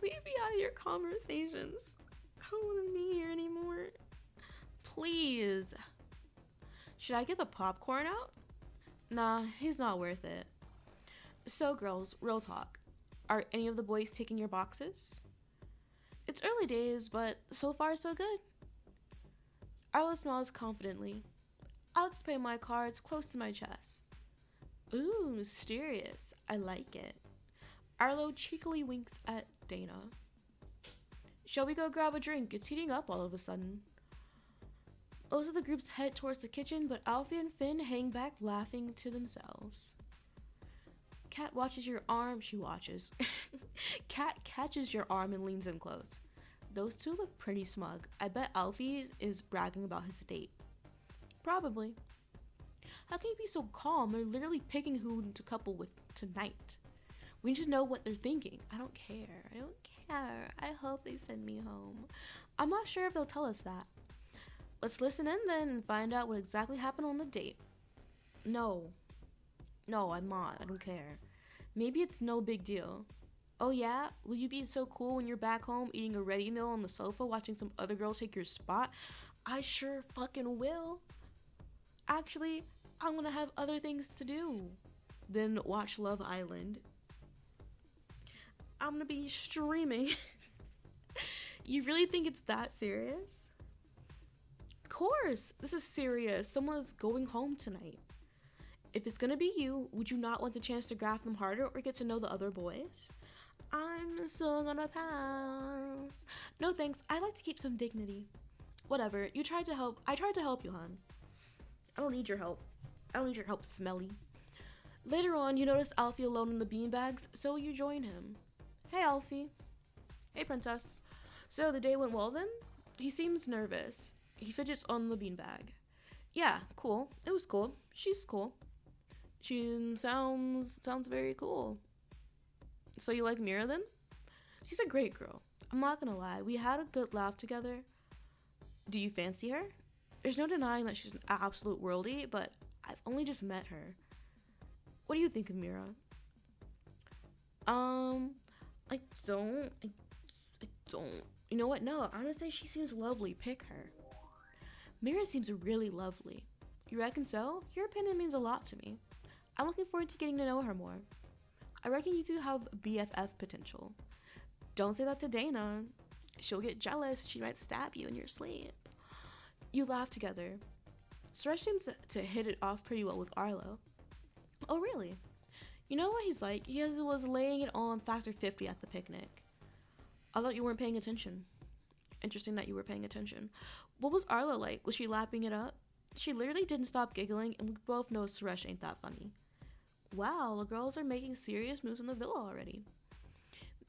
Leave me out of your conversations. I don't want to be here anymore. Please. Should I get the popcorn out? Nah, he's not worth it. So girls, real talk. Are any of the boys taking your boxes? It's early days, but so far so good. Arlo smiles confidently. I'll display my cards close to my chest. Ooh, mysterious. I like it. Arlo cheekily winks at Dana. Shall we go grab a drink? It's heating up all of a sudden. Most of the groups head towards the kitchen, but Alfie and Finn hang back laughing to themselves. Cat watches your arm. She watches. Cat catches your arm and leans in close. Those two look pretty smug. I bet Alfie is bragging about his date. Probably. How can you be so calm? They're literally picking who to couple with tonight. We need to know what they're thinking. I don't care. I hope they send me home. I'm not sure if they'll tell us that. Let's listen in then and find out what exactly happened on the date. No, I'm not. I don't care. Maybe it's no big deal. Oh yeah? Will you be so cool when you're back home eating a ready meal on the sofa watching some other girl take your spot? I sure fucking will. Actually, I'm gonna have other things to do than watch Love Island. I'm gonna be streaming. You really think it's that serious? Of course, this is serious. Someone's going home tonight. If it's gonna be you, would you not want the chance to graph them harder or get to know the other boys? I'm so gonna pass. No thanks, I like to keep some dignity. Whatever, you tried to help. I tried to help you, hon. I don't need your help. Smelly. Later on, you notice Alfie alone in the beanbags, so you join him. Hey, Alfie. Hey, princess. So the day went well then? He seems nervous. He fidgets on the beanbag. Yeah, cool. It was cool. She's cool. She sounds very cool. So you like Mira then? She's a great girl. I'm not gonna lie. We had a good laugh together. Do you fancy her? There's no denying that she's an absolute worldie, but I've only just met her. What do you think of Mira? I don't. You know what? No, I'm gonna say she seems lovely. Pick her. Mira seems really lovely. You reckon so? Your opinion means a lot to me. I'm looking forward to getting to know her more. I reckon you two have BFF potential. Don't say that to Dana. She'll get jealous. She might stab you in your sleep. You laugh together. Suresh seems to hit it off pretty well with Arlo. Oh, really? You know what he's like? He was laying it on factor 50 at the picnic. I thought you weren't paying attention. Interesting that you were paying attention. What was Arlo like? Was she lapping it up? She literally didn't stop giggling, and we both know Suresh ain't that funny. Wow, the girls are making serious moves in the villa already.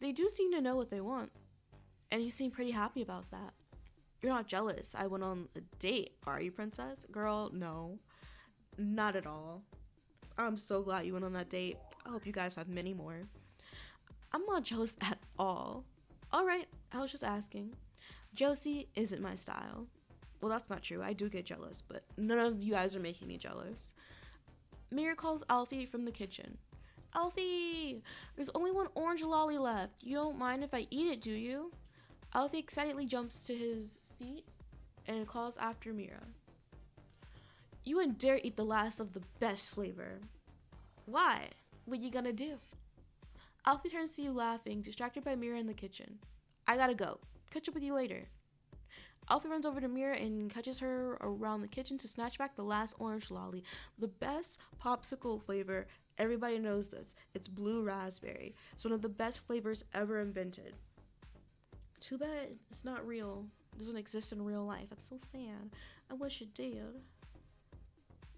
They do seem to know what they want, and you seem pretty happy about that. You're not jealous I went on a date, are you, princess? Girl, no. Not at all. I'm so glad you went on that date. I hope you guys have many more. I'm not jealous at all. Alright, I was just asking. Jealousy isn't my style. Well, that's not true. I do get jealous, but none of you guys are making me jealous. Mira calls Alfie from the kitchen. Alfie! There's only one orange lolly left. You don't mind if I eat it, do you? Alfie excitedly jumps to his feet and calls after Mira. You wouldn't dare eat the last of the best flavor. Why? What you gonna do? Alfie turns to you laughing, distracted by Mira in the kitchen. I gotta go. Catch up with you later. Alfie runs over to Mira and catches her around the kitchen to snatch back the last orange lolly. The best popsicle flavor, everybody knows this. It's blue raspberry. It's one of the best flavors ever invented. Too bad it's not real. It doesn't exist in real life. That's so sad. I wish it did.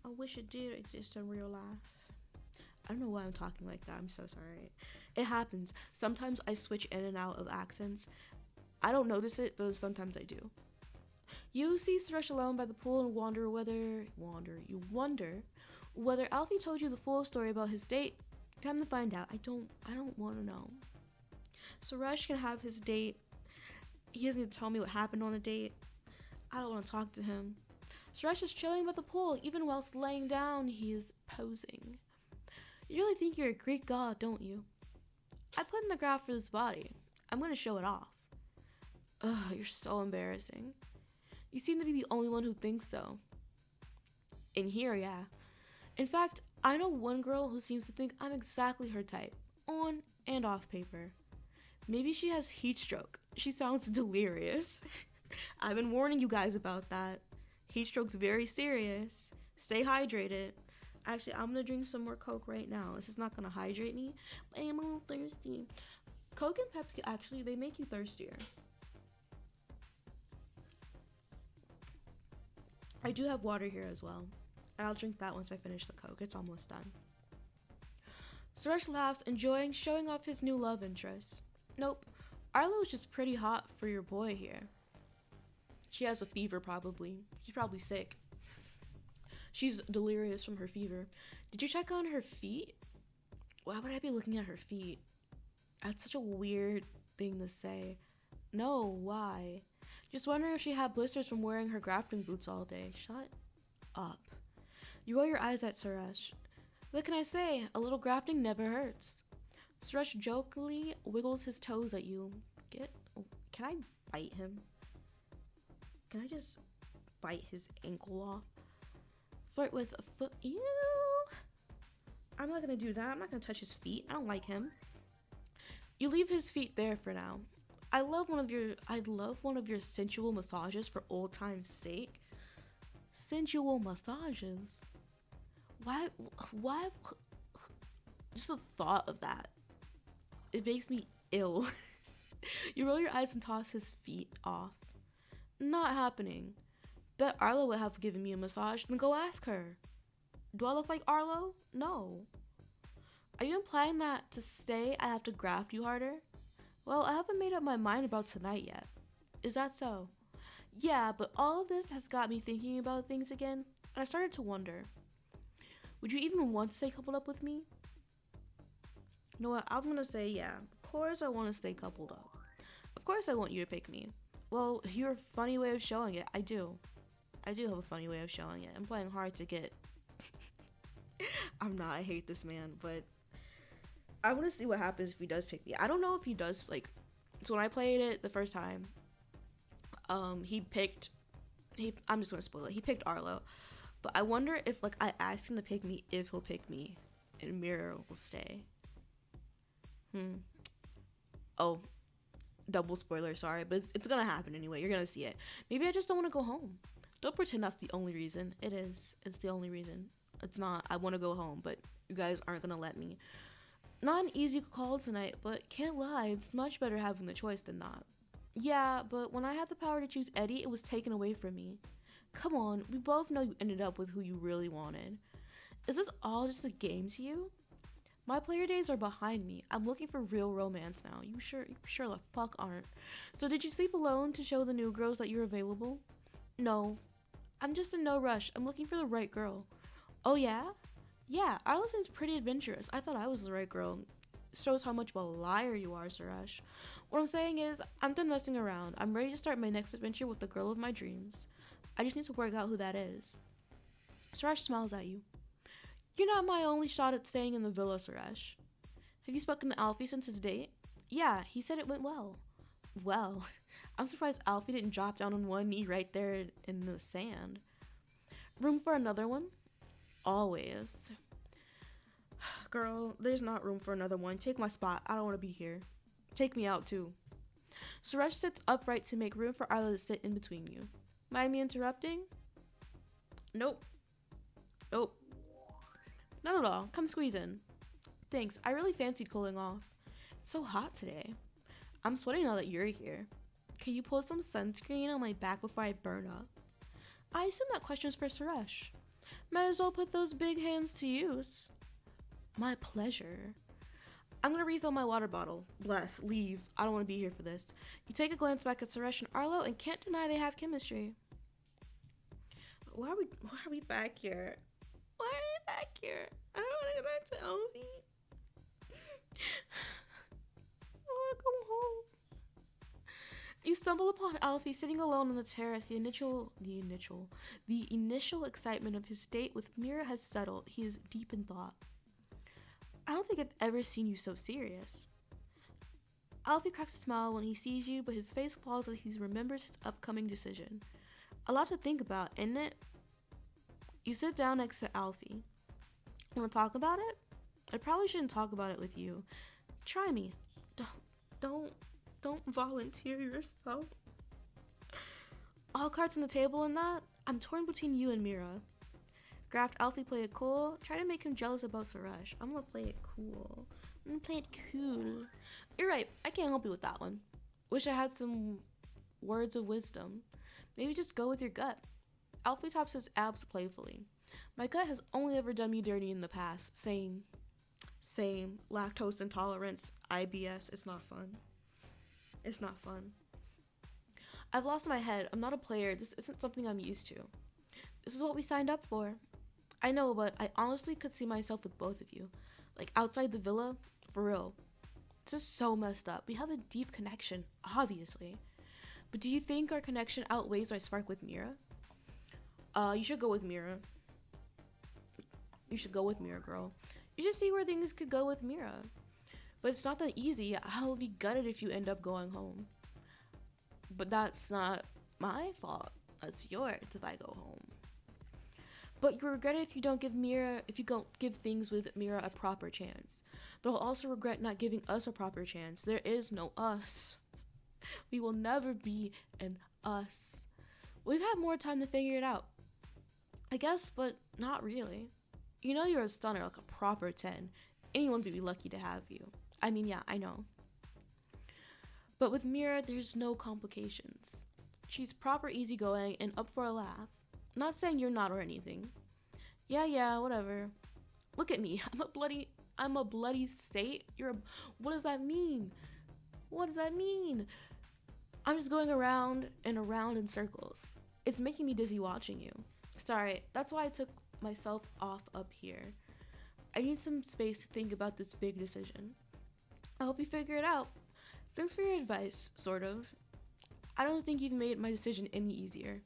I wish it did exist in real life. I don't know why I'm talking like that. I'm so sorry. It happens. Sometimes I switch in and out of accents. I don't notice it, but sometimes I do. You see Suresh alone by the pool and wonder whether Alfie told you the full story about his date. Time to find out. I don't want to know. Suresh can have his date. He doesn't need to tell me what happened on a date. I don't want to talk to him. Suresh is chilling by the pool. Even whilst laying down, he is posing. You really think you're a Greek god, don't you? I put in the graph for this body. I'm going to show it off. Ugh, you're so embarrassing. You seem to be the only one who thinks so. In here, yeah. In fact, I know one girl who seems to think I'm exactly her type, on and off paper. Maybe she has heat stroke. She sounds delirious. I've been warning you guys about that. Heat stroke's very serious. Stay hydrated. Actually, I'm gonna drink some more Coke right now. This is not gonna hydrate me, but I'm a little thirsty. Coke and Pepsi, actually, they make you thirstier. I do have water here as well. I'll drink that once I finish the Coke. It's almost done. Suresh laughs, enjoying showing off his new love interest. Nope. Arlo's just pretty hot for your boy here. She has a fever, probably. She's probably sick. She's delirious from her fever. Did you check on her feet? Why would I be looking at her feet? That's such a weird thing to say. No, why? Just wondering if she had blisters from wearing her grafting boots all day. Shut up. You roll your eyes at Suresh. What can I say? A little grafting never hurts. Suresh jokingly wiggles his toes at you. Can I bite him? Can I just bite his ankle off? Flirt with a foot. Ew. I'm not gonna do that. I'm not gonna touch his feet. I don't like him. You leave his feet there for now. I'd love one of your sensual massages for old time's sake. Sensual massages. Why just the thought of that, it makes me ill. You roll your eyes and toss his feet off. Not happening. Bet Arlo would have given me a massage, then go ask her. Do I look like Arlo? No. Are you implying that to stay I have to graft you harder? Well, I haven't made up my mind about tonight yet. Is that so? Yeah, but all of this has got me thinking about things again, and I started to wonder. Would you even want to stay coupled up with me? You know what, I'm gonna say yeah. Of course I want to stay coupled up. Of course I want you to pick me. Well, your funny way of showing it, I do. I do have a funny way of showing it. I'm playing hard to get. I'm not, I hate this man, but I want to see what happens if he does pick me. I don't know if he does, like, so when I played it the first time, I'm just gonna spoil it. He picked Arlo, but I wonder if, like, I asked him to pick me, if he'll pick me, and Mira will stay. Oh, double spoiler, sorry, but it's gonna happen anyway. You're gonna see it. Maybe I just don't want to go home. Don't pretend that's the only reason. It is. It's the only reason. It's not. I want to go home, but you guys aren't gonna let me. Not an easy call tonight, but can't lie, it's much better having the choice than not. Yeah, but when I had the power to choose Eddie, it was taken away from me. Come on, we both know you ended up with who you really wanted. Is this all just a game to you? My player days are behind me. I'm looking for real romance now. You sure the fuck aren't. So did you sleep alone to show the new girls that you're available? No. I'm just in no rush. I'm looking for the right girl. Oh yeah? Yeah, Arlo seems pretty adventurous. I thought I was the right girl. Shows how much of a liar you are, Suresh. What I'm saying is, I'm done messing around. I'm ready to start my next adventure with the girl of my dreams. I just need to work out who that is. Suresh smiles at you. You're not my only shot at staying in the villa, Suresh. Have you spoken to Alfie since his date? Yeah, he said it went well. Well, I'm surprised Alfie didn't drop down on one knee right there in the sand. Room for another one? Always. Girl, there's not room for another one. Take my spot. I don't want to be here. Take me out, too. Suresh sits upright to make room for Arlo to sit in between you. Mind me interrupting? Nope. Not at all. Come squeeze in. Thanks. I really fancied cooling off. It's so hot today. I'm sweating now that you're here. Can you pull some sunscreen on my back before I burn up? I assume that question's for Suresh. Might as well put those big hands to use. My pleasure. I'm gonna refill my water bottle. Bless. Leave. I don't want to be here for this. You take a glance back at Suresh and Arlo and can't deny they have chemistry. Why are we back here? Why are we back here? I don't want to go back to Alfie. I want to go home. You stumble upon Alfie sitting alone on the terrace. The initial excitement of his date with Mira has settled. He is deep in thought. I don't think I've ever seen you so serious. Alfie cracks a smile when he sees you, but his face falls as he remembers his upcoming decision. A lot to think about, isn't it? You sit down next to Alfie. You want to talk about it? I probably shouldn't talk about it with you. Try me. Don't volunteer yourself. All cards on the table in that? I'm torn between you and Mira. Graft Alfie play it cool. Try to make him jealous about Suresh. I'm gonna play it cool. I'm gonna play it cool. You're right. I can't help you with that one. Wish I had some words of wisdom. Maybe just go with your gut. Alfie taps his abs playfully. My gut has only ever done me dirty in the past. Same. Lactose intolerance, IBS. It's not fun. It's not fun. I've lost my head. I'm not a player. This isn't something I'm used to. This is what we signed up for. I know, but I honestly could see myself with both of you. Like, outside the villa, for real. It's just so messed up. We have a deep connection, obviously. But do you think our connection outweighs my spark with Mira? You should go with Mira. You should go with Mira, girl. You should see where things could go with Mira. But it's not that easy. I'll be gutted if you end up going home. But that's not my fault. That's yours if I go home. But you regret it if you don't give things with Mira a proper chance. But I'll also regret not giving us a proper chance. There is no us. We will never be an us. We've had more time to figure it out. I guess, but not really. You know you're a stunner, like a proper 10. Anyone would be lucky to have you. I mean, yeah, I know. But with Mira, there's no complications. She's proper easygoing and up for a laugh. Not saying you're not or anything. Yeah, whatever. Look at me. I'm a bloody state. What does that mean? What does that mean? I'm just going around and around in circles. It's making me dizzy watching you. Sorry, that's why I took myself off up here. I need some space to think about this big decision. I hope you figure it out. Thanks for your advice, sort of. I don't think you've made my decision any easier.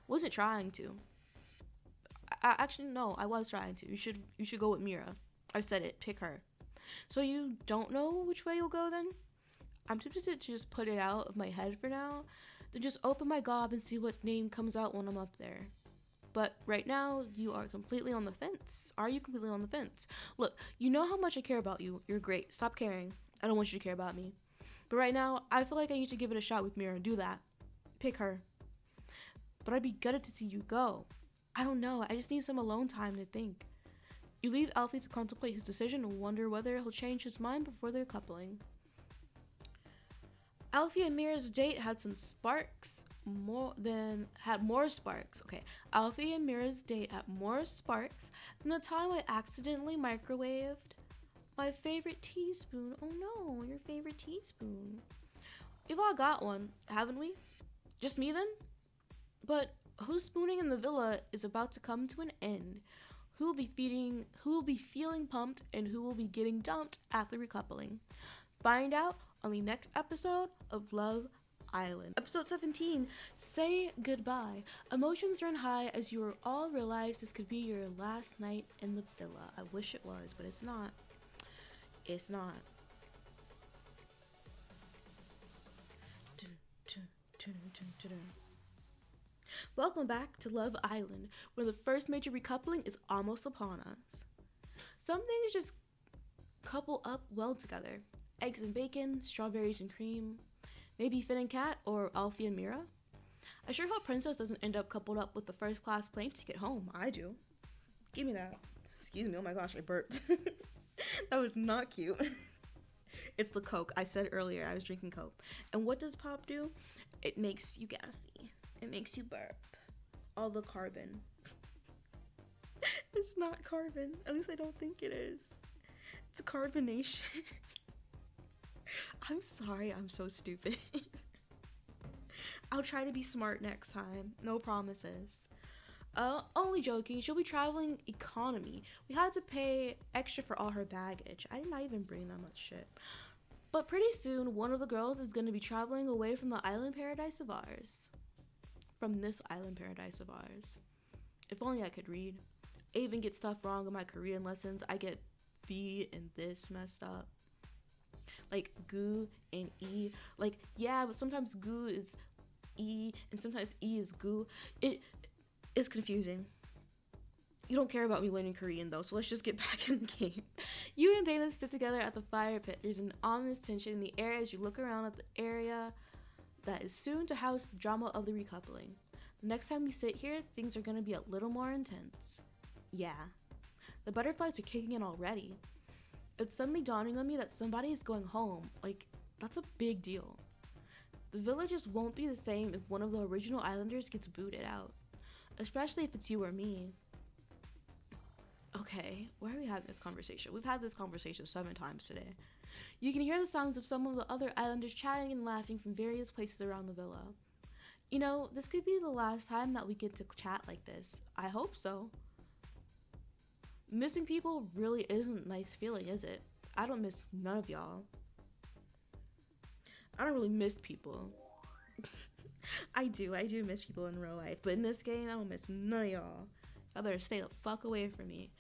Wasn't trying to. Actually, no, I was trying to. You should go with Mira. I said it. Pick her. So you don't know which way you'll go then? I'm tempted to just put it out of my head for now. Then just open my gob and see what name comes out when I'm up there. But right now, you are completely on the fence. Are you completely on the fence? Look, you know how much I care about you. You're great. Stop caring. I don't want you to care about me. But right now, I feel like I need to give it a shot with Mira. Do that. Pick her. But I'd be gutted to see you go. I don't know. I just need some alone time to think. You leave Alfie to contemplate his decision and wonder whether he'll change his mind before their coupling. Alfie and Mira's date had some sparks. More sparks. Okay. Alfie and Mira's date had more sparks than the time I accidentally microwaved my favorite teaspoon. Oh no, your favorite teaspoon. We've all got one, haven't we? Just me then? But who's spooning in the villa is about to come to an end. Who will be feeling pumped, and who will be getting dumped after recoupling? Find out on the next episode of Love Island. Episode 17, Say Goodbye. Emotions run high as you all realize this could be your last night in the villa. I wish it was, but it's not. It's not. Welcome back to Love Island, where the first major recoupling is almost upon us. Some things just couple up well together. Eggs and bacon, strawberries and cream, maybe Finn and Kat, or Alfie and Mira. I sure hope Princess doesn't end up coupled up with the first class plane ticket home. I do. Give me that. Excuse me, oh my gosh, I burped. That was not cute. It's the Coke. I said earlier I was drinking Coke. And what does pop do? It makes you gassy. It makes you burp. All the carbon. It's not carbon. At least I don't think it is. It's a carbonation. I'm sorry, I'm so stupid. I'll try to be smart next time. No promises. Only joking. She'll be traveling economy. We had to pay extra for all her baggage. I did not even bring that much shit. But pretty soon, one of the girls is going to be traveling away from the island paradise of ours. From this island paradise of ours. If only I could read. I even get stuff wrong in my Korean lessons. I get the and this messed up. Like gu and e. Like, yeah, but sometimes gu is e and sometimes e is gu. It is confusing. You don't care about me learning Korean though, so let's just get back in the game. You and Dana sit together at the fire pit. There's an ominous tension in the air as you look around at the area that is soon to house the drama of the recoupling. The next time we sit here, things are gonna be a little more intense. Yeah. The butterflies are kicking in already. It's suddenly dawning on me that somebody is going home. Like, that's a big deal. The village just won't be the same if one of the original islanders gets booted out. Especially if it's you or me. Okay, why are we having this conversation? We've had this conversation 7 times today. You can hear the sounds of some of the other islanders chatting and laughing from various places around the villa. You know, this could be the last time that we get to chat like this. I hope so. Missing people really isn't a nice feeling, is it? I don't miss none of y'all. I don't really miss people. I do miss people in real life, but in this game, I don't miss none of y'all. Y'all better stay the fuck away from me.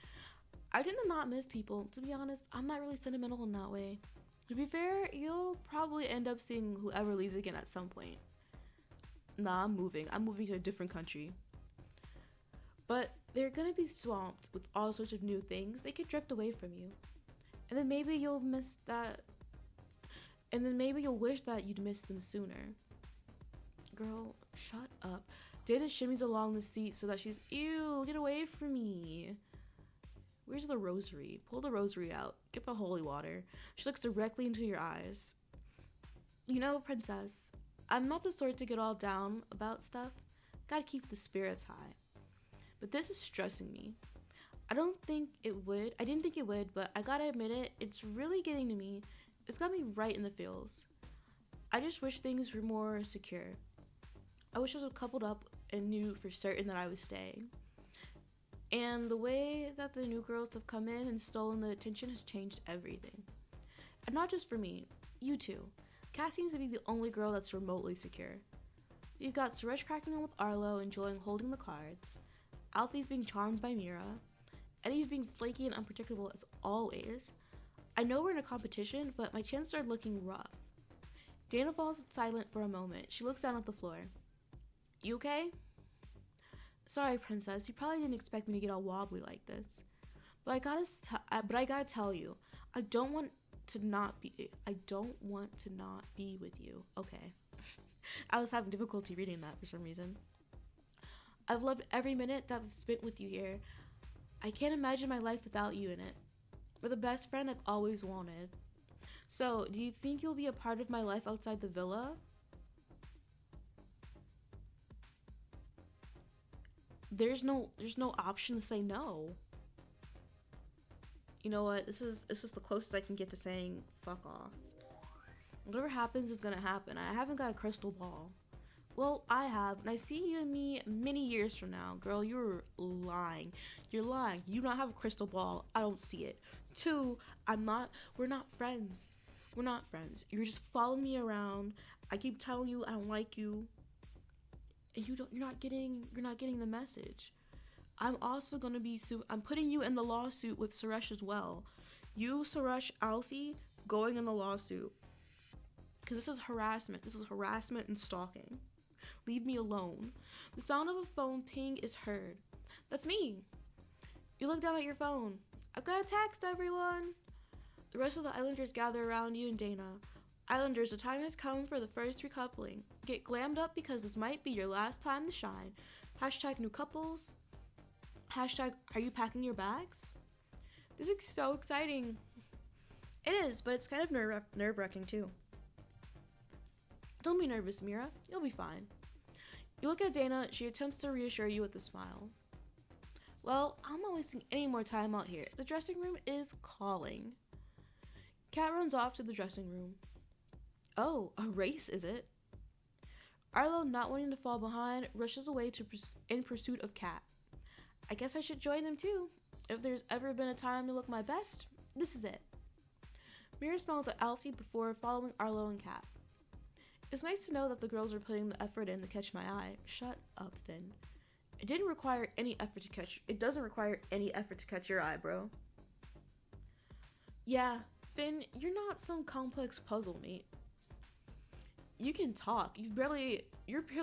I tend to not miss people. To be honest, I'm not really sentimental in that way. To be fair, you'll probably end up seeing whoever leaves again at some point. Nah, I'm moving. I'm moving to a different country. But they're gonna be swamped with all sorts of new things. They could drift away from you. And then maybe you'll miss that. And then maybe you'll wish that you'd missed them sooner. Girl, shut up. Dana shimmies along the seat so that she's, ew, get away from me. Where's the rosary? Pull the rosary out. Get the holy water. She looks directly into your eyes. You know, princess, I'm not the sort to get all down about stuff. Gotta keep the spirits high. But this is stressing me. I didn't think it would, but I gotta admit it, it's really getting to me. It's got me right in the feels. I just wish things were more secure. I wish I was coupled up and knew for certain that I was staying. And the way that the new girls have come in and stolen the attention has changed everything. And not just for me, you too. Kat seems to be the only girl that's remotely secure. You've got Suresh cracking on with Arlo, enjoying holding the cards. Alfie's being charmed by Mira. Eddie's being flaky and unpredictable as always. I know we're in a competition, but my chances are looking rough. Dana falls silent for a moment. She looks down at the floor. You okay? Sorry, princess. You probably didn't expect me to get all wobbly like this. But I gotta tell you, I don't want to not be with you. Okay. I was having difficulty reading that for some reason. I've loved every minute that I've spent with you here. I can't imagine my life without you in it. You're the best friend I've always wanted. So, do you think you'll be a part of my life outside the villa? There's no option to say no. You know what? This is the closest I can get to saying fuck off. Whatever happens is gonna happen. I haven't got a crystal ball. Well, I have, and I see you and me many years from now. Girl, you're lying. You're lying. You don't have a crystal ball. I don't see it. 2, we're not friends. We're not friends. You're just following me around. I keep telling you I don't like you. And you're not getting the message. I'm also gonna be I'm putting you in the lawsuit with Suresh as well. You, Suresh, Alfie, going in the lawsuit. Because this is harassment. This is harassment and stalking. Leave me alone. The sound of a phone ping is heard. That's me. You look down at your phone. I've got a text, everyone. The rest of the islanders gather around you and Dana. Islanders, the time has come for the first recoupling. Get glammed up because this might be your last time to shine. Hashtag new couples. Hashtag are you packing your bags? This is so exciting. It is, but it's kind of nerve-wracking too. Don't be nervous, Mira. You'll be fine. You look at Dana. She attempts to reassure you with a smile. Well, I'm not wasting any more time out here. The dressing room is calling. Kat runs off to the dressing room. Oh, a race, is it? Arlo, not wanting to fall behind, rushes away in pursuit of Kat. I guess I should join them too. If there's ever been a time to look my best, this is it. Mira smiles at Alfie before following Arlo and Kat. It's nice to know that the girls are putting the effort in to catch my eye. Shut up, Finn. It doesn't require any effort to catch your eye, bro. Yeah, Finn, you're not some complex puzzle, mate. You can talk. You're barely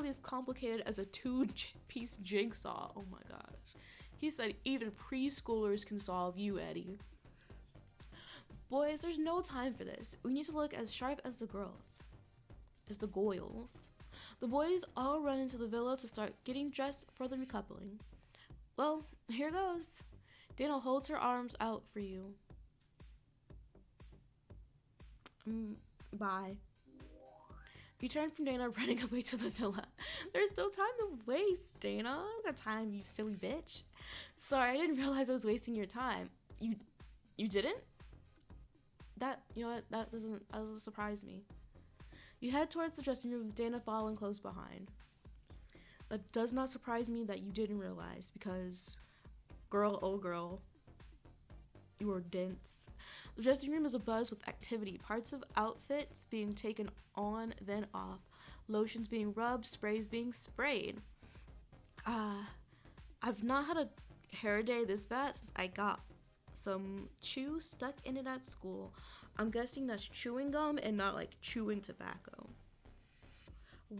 as complicated as a 2-piece jigsaw. Oh my gosh. He said even preschoolers can solve you, Eddie. Boys, there's no time for this. We need to look as sharp as the girls. As the goyles. The boys all run into the villa to start getting dressed for the recoupling. Well, here goes. Dana holds her arms out for you. Bye. You turn from Dana, running away to the villa. There's no time to waste, Dana. I don't got time, you silly bitch. Sorry, I didn't realize I was wasting your time. You didn't? That doesn't surprise me. You head towards the dressing room with Dana following close behind. That does not surprise me that you didn't realize, because, girl, oh girl, you are dense. The dressing room is abuzz with activity, parts of outfits being taken on, then off, lotions being rubbed, sprays being sprayed. I've not had a hair day this bad since I got some chew stuck in it at school. I'm guessing that's chewing gum and not like chewing tobacco.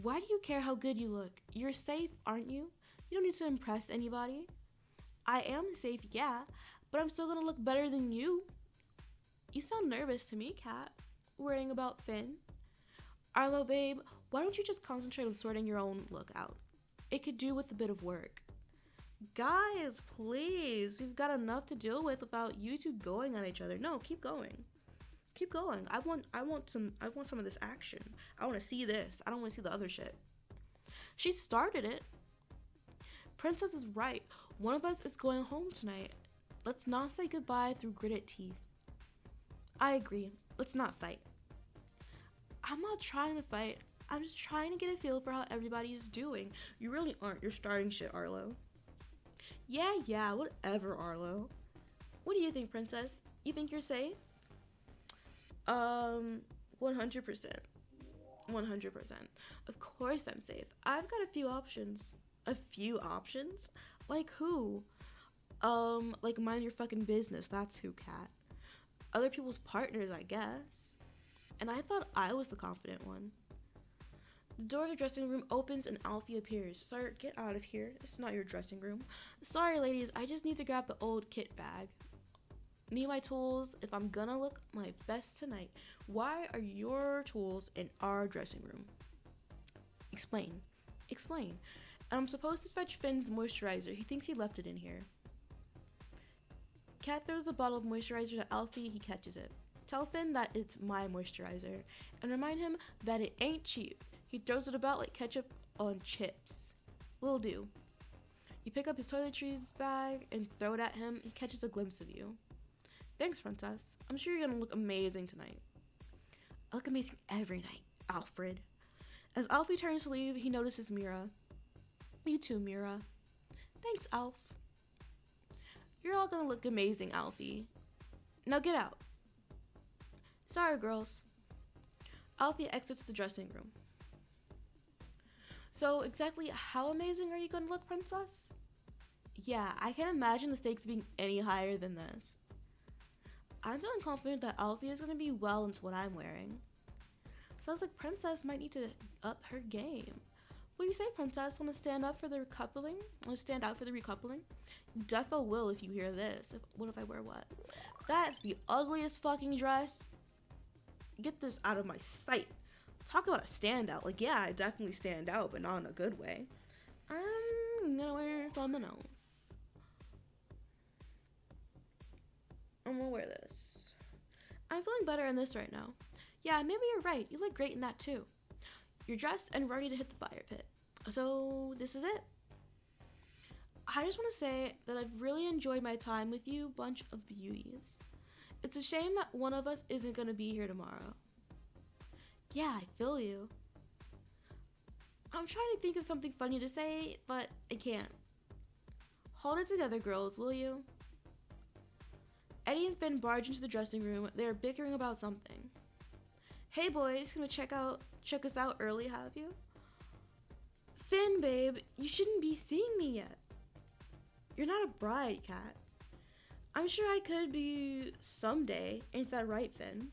Why do you care how good you look? You're safe, aren't you? You don't need to impress anybody. I am safe, yeah, but I'm still gonna look better than you. You sound nervous to me, Kat. Worrying about Finn. Arlo, babe, why don't you just concentrate on sorting your own look out? It could do with a bit of work. Guys, please, you've got enough to deal with without you two going on each other. No, keep going. Keep going. I want some of this action. I want to see this. I don't want to see the other shit. She started it. Princess is right. One of us is going home tonight. Let's not say goodbye through gritted teeth. I agree. Let's not fight. I'm not trying to fight. I'm just trying to get a feel for how everybody is doing. You really aren't. You're starting shit, Arlo. Yeah, whatever, Arlo. What do you think, Princess? You think you're safe? 100%. 100%. Of course I'm safe. I've got a few options. A few options? Like who? Like mind your fucking business. That's who, Kat. Other people's partners, I guess. And I thought I was the confident one. The door of the dressing room opens and Alfie appears. Sir, get out of here. This is not your dressing room. Sorry, ladies. I just need to grab the old kit bag. Need my tools if I'm gonna look my best tonight. Why are your tools in our dressing room? Explain. And I'm supposed to fetch Finn's moisturizer. He thinks he left it in here. Kat throws a bottle of moisturizer to Alfie. He catches it. Tell Finn that it's my moisturizer and remind him that it ain't cheap. He throws it about like ketchup on chips. Will do. You pick up his toiletries bag and throw it at him. He catches a glimpse of you. Thanks, Princess. I'm sure you're gonna look amazing tonight. I look amazing every night, Alfred. As Alfie turns to leave, he notices Mira. You too, Mira. Thanks, Alf. You're all gonna look amazing, Alfie. Now get out. Sorry, girls. Alfie exits the dressing room. So exactly how amazing are you gonna look, Princess? Yeah, I can't imagine the stakes being any higher than this. I'm feeling confident that Alfie is gonna be well into what I'm wearing. Sounds like Princess might need to up her game. What do you say, Princess? Want to stand up for the recoupling? Want to stand out for the recoupling? You defo will if you hear this. What if I wear what? That's the ugliest fucking dress. Get this out of my sight. Talk about a standout. Like, yeah, I definitely stand out, but not in a good way. I'm gonna wear something else. I'm gonna wear this. I'm feeling better in this right now. Yeah, maybe you're right. You look great in that too. You're dressed and ready to hit the fire pit. So this is it. I just want to say that I've really enjoyed my time with you, bunch of beauties. It's a shame that one of us isn't going to be here tomorrow. Yeah, I feel you. I'm trying to think of something funny to say, but I can't. Hold it together, girls, will you? Eddie and Finn barge into the dressing room. They are bickering about something. Hey boys, gonna check us out early, have you? Finn, babe, you shouldn't be seeing me yet. You're not a bride, Kat. I'm sure I could be someday. Ain't that right, Finn?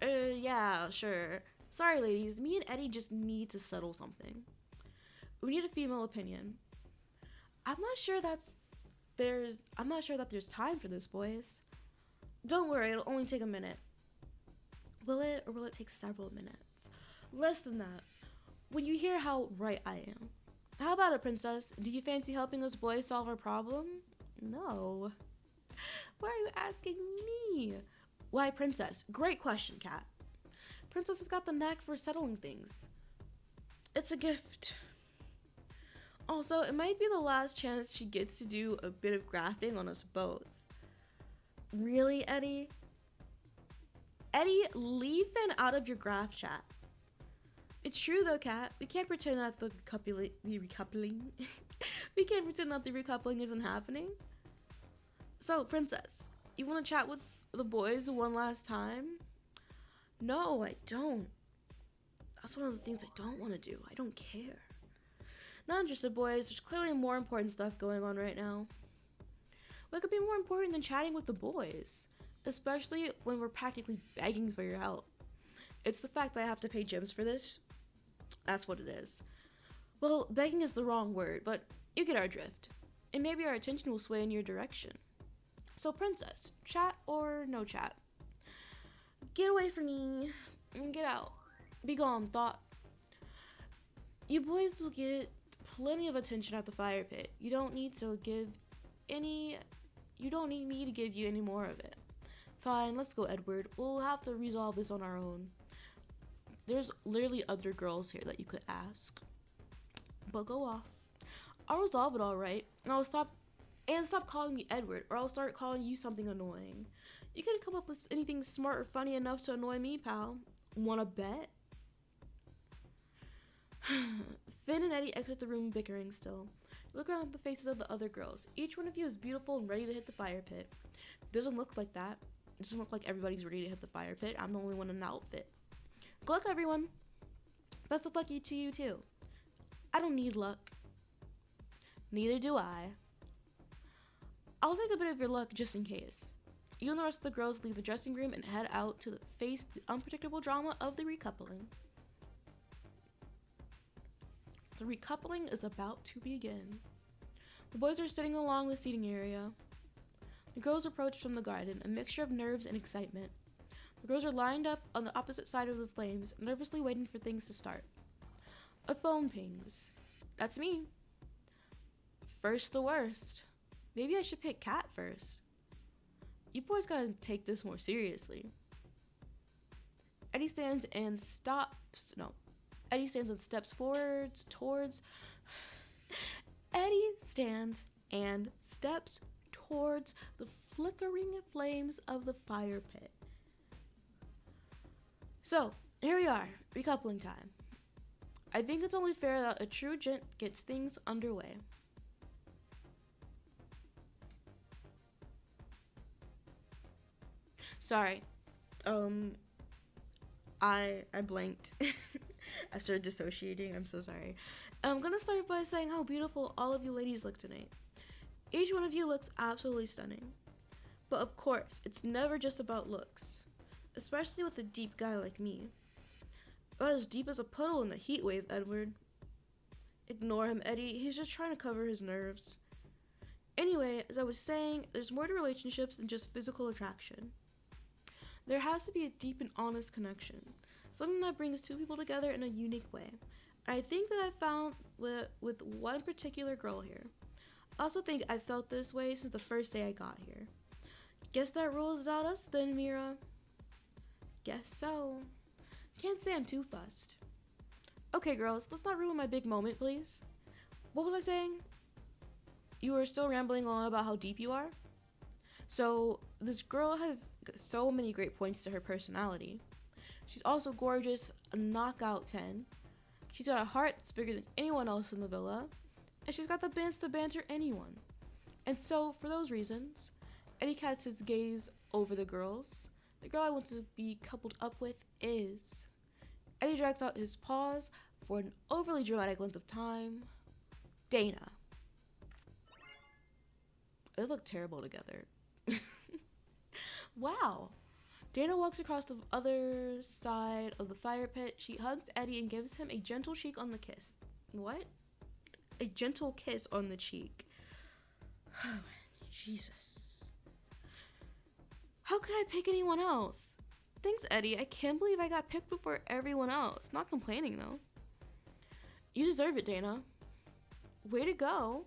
Yeah, sure. Sorry, ladies. Me and Eddie just need to settle something. We need a female opinion. I'm not sure that's I'm not sure that there's time for this, boys. Don't worry, it'll only take a minute. Will it, or will it take several minutes? Less than that. When you hear how right I am. How about it, princess? Do you fancy helping us boys solve our problem? No. Why are you asking me? Why, princess? Great question, cat. Princess has got the knack for settling things. It's a gift. Also, it might be the last chance she gets to do a bit of grafting on us both. Really, Eddie? Eddie, leave Finn out of your graph chat. It's true though, Kat. We can't pretend that the recoupling we can't pretend that the recoupling isn't happening. So, princess, you want to chat with the boys one last time? No, I don't. That's one of the things I don't want to do. I don't care. Not interested, boys. There's clearly more important stuff going on right now. What could be more important than chatting with the boys? Especially when we're practically begging for your help. It's the fact that I have to pay gyms for this. That's what it is. Well, begging is the wrong word, but you get our drift. And maybe our attention will sway in your direction. So, princess, chat or no chat? Get away from me. Get out. Be gone, thought. You boys will get plenty of attention at the fire pit. You don't need me to give you any more of it. Fine, let's go, Edward. We'll have to resolve this on our own. There's literally other girls here that you could ask. But go off. I'll resolve it all right. And stop calling me Edward, or I'll start calling you something annoying. You couldn't come up with anything smart or funny enough to annoy me, pal. Wanna bet? Finn and Eddie exit the room bickering still. Look around at the faces of the other girls. Each one of you is beautiful and ready to hit the fire pit. Doesn't look like that. It doesn't look like everybody's ready to hit the fire pit. I'm the only one in an outfit. Good luck, everyone. Best of luck to you, too. I don't need luck. Neither do I. I'll take a bit of your luck just in case. You and the rest of the girls leave the dressing room and head out to face the unpredictable drama of the recoupling. The recoupling is about to begin. The boys are sitting along the seating area. The girls approach from the garden, a mixture of nerves and excitement. The girls are lined up on the opposite side of the flames, nervously waiting for things to start. A phone pings. That's me. First the worst. Maybe I should pick Kat first. You boys gotta take this more seriously. Eddie stands and steps forward towards... Eddie stands and steps towards the flickering flames of the fire pit. So, here we are, recoupling time. I think it's only fair that a true gent gets things underway. Sorry. I blanked. I started dissociating. I'm so sorry. I'm gonna start by saying how beautiful all of you ladies look tonight. Each one of you looks absolutely stunning. But of course, it's never just about looks. Especially with a deep guy like me. About as deep as a puddle in a heat wave, Edward. Ignore him, Eddie. He's just trying to cover his nerves. Anyway, as I was saying, there's more to relationships than just physical attraction. There has to be a deep and honest connection. Something that brings two people together in a unique way. And I think that I found with one particular girl here. I also think I felt this way since the first day I got here. Guess that rules out us then, Mira. Guess so. Can't say I'm too fussed. Okay, girls, let's not ruin my big moment, please. What was I saying? You were still rambling on about how deep you are? So, this girl has so many great points to her personality. She's also gorgeous, a knockout 10. She's got a heart that's bigger than anyone else in the villa. And she's got the bands to banter anyone. And so, for those reasons, Eddie casts his gaze over the girls. The girl I want to be coupled up with is... Eddie drags out his pause for an overly dramatic length of time. Dana. They look terrible together. Wow. Dana walks across the other side of the fire pit. She hugs Eddie and gives him a gentle cheek on the kiss. What? A gentle kiss on the cheek. Jesus. How could I pick anyone else? Thanks, Eddie. I can't believe I got picked before everyone else. Not complaining, though. You deserve it, Dana. Way to go.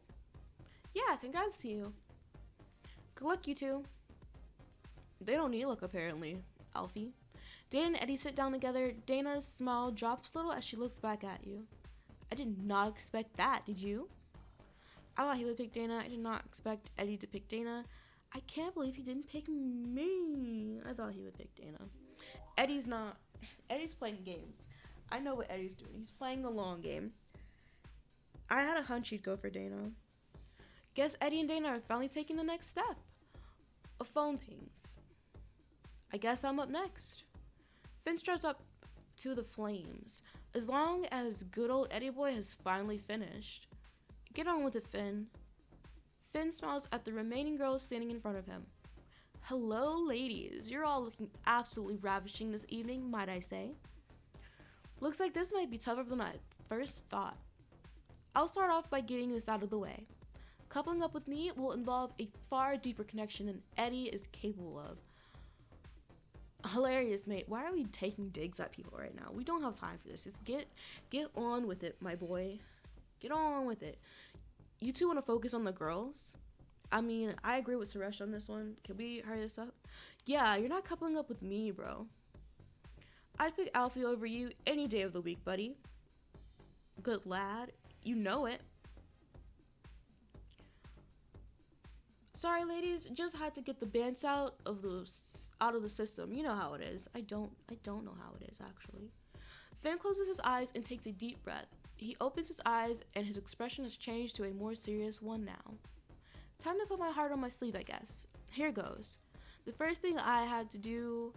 Yeah, congrats to you. Good luck, you two. They don't need luck, apparently, Alfie. Dana and Eddie sit down together. Dana's smile drops a little as she looks back at you. I did not expect that, did you? I thought he would pick Dana. I did not expect Eddie to pick Dana. I can't believe he didn't pick me. I thought he would pick Dana. Eddie's not. Eddie's playing games. I know what Eddie's doing. He's playing the long game. I had a hunch he'd go for Dana. Guess Eddie and Dana are finally taking the next step. A phone pings. I guess I'm up next. Finn starts up to the flames. As long as good old Eddie boy has finally finished. Get on with it, Finn. Finn smiles at the remaining girls standing in front of him. Hello, ladies. You're all looking absolutely ravishing this evening, might I say. Looks like this might be tougher than I first thought. I'll start off by getting this out of the way. Coupling up with me will involve a far deeper connection than Eddie is capable of. Hilarious, mate. Why are we taking digs at people right now? We don't have time for this. Just get on with it, my boy. Get on with it. You two want to focus on the girls? I mean, I agree with Suresh on this one. Can we hurry this up? Yeah, you're not coupling up with me, bro. I'd pick Alfie over you any day of the week, buddy. Good lad. You know it. Sorry, ladies. Just had to get the bands out of the system. You know how it is. I don't know how it is, actually. Finn closes his eyes and takes a deep breath. He opens his eyes and his expression has changed to a more serious one now. Time to put my heart on my sleeve, I guess. Here goes. The first thing I had to do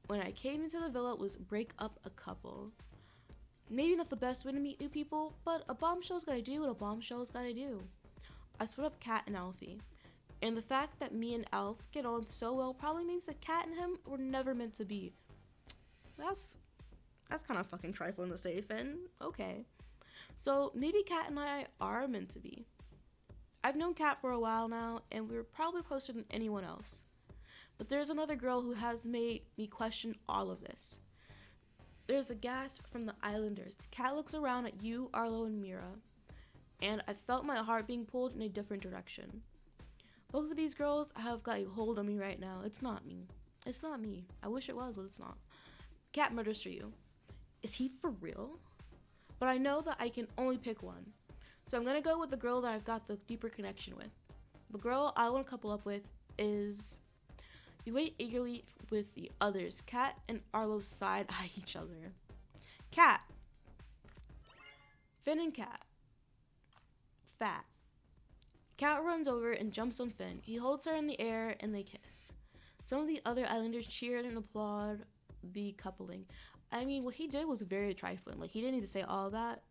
when I came into the villa was break up a couple. Maybe not the best way to meet new people, but a bombshell's gotta do what a bombshell's gotta do. I split up Kat and Alfie. And the fact that me and Alf get on so well probably means that Kat and him were never meant to be. That's kind of fucking trifling to say, Finn. Okay. So maybe Kat and I are meant to be. I've known Kat for a while now, and we're probably closer than anyone else. But there's another girl who has made me question all of this. There's a gasp from the Islanders. Kat looks around at you, Arlo, and Mira, and I felt my heart being pulled in a different direction. Both of these girls have got a hold on me right now. It's not me. It's not me. I wish it was, but it's not. Kat murders for you. Is he for real? But I know that I can only pick one. So I'm going to go with the girl that I've got the deeper connection with. The girl I want to couple up with is... You wait eagerly with the others. Kat and Arlo side-eye each other. Kat. Finn and Kat. Fat. Kat runs over and jumps on Finn. He holds her in the air and they kiss. Some of the other islanders cheered and applaud the coupling. I mean, what he did was very trifling. Like, he didn't need to say all that.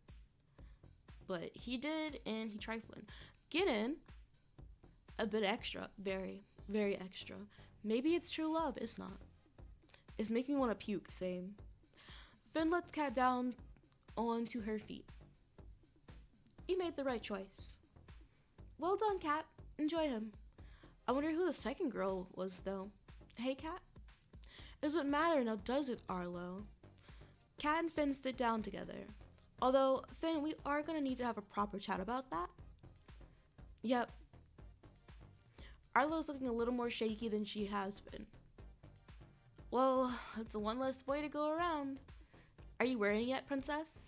But he did, and he trifling. Get in. A bit extra. Very, very extra. Maybe it's true love. It's not. It's making me want to puke. Same. Finn lets Kat down onto her feet. You made the right choice. Well done, Kat. Enjoy him. I wonder who the second girl was, though. Hey, Kat? It doesn't matter now, does it, Arlo? Kat and Finn sit down together. Although, Finn, we are going to need to have a proper chat about that. Yep. Arlo's looking a little more shaky than she has been. Well, it's one less way to go around. Are you wearing it yet, princess?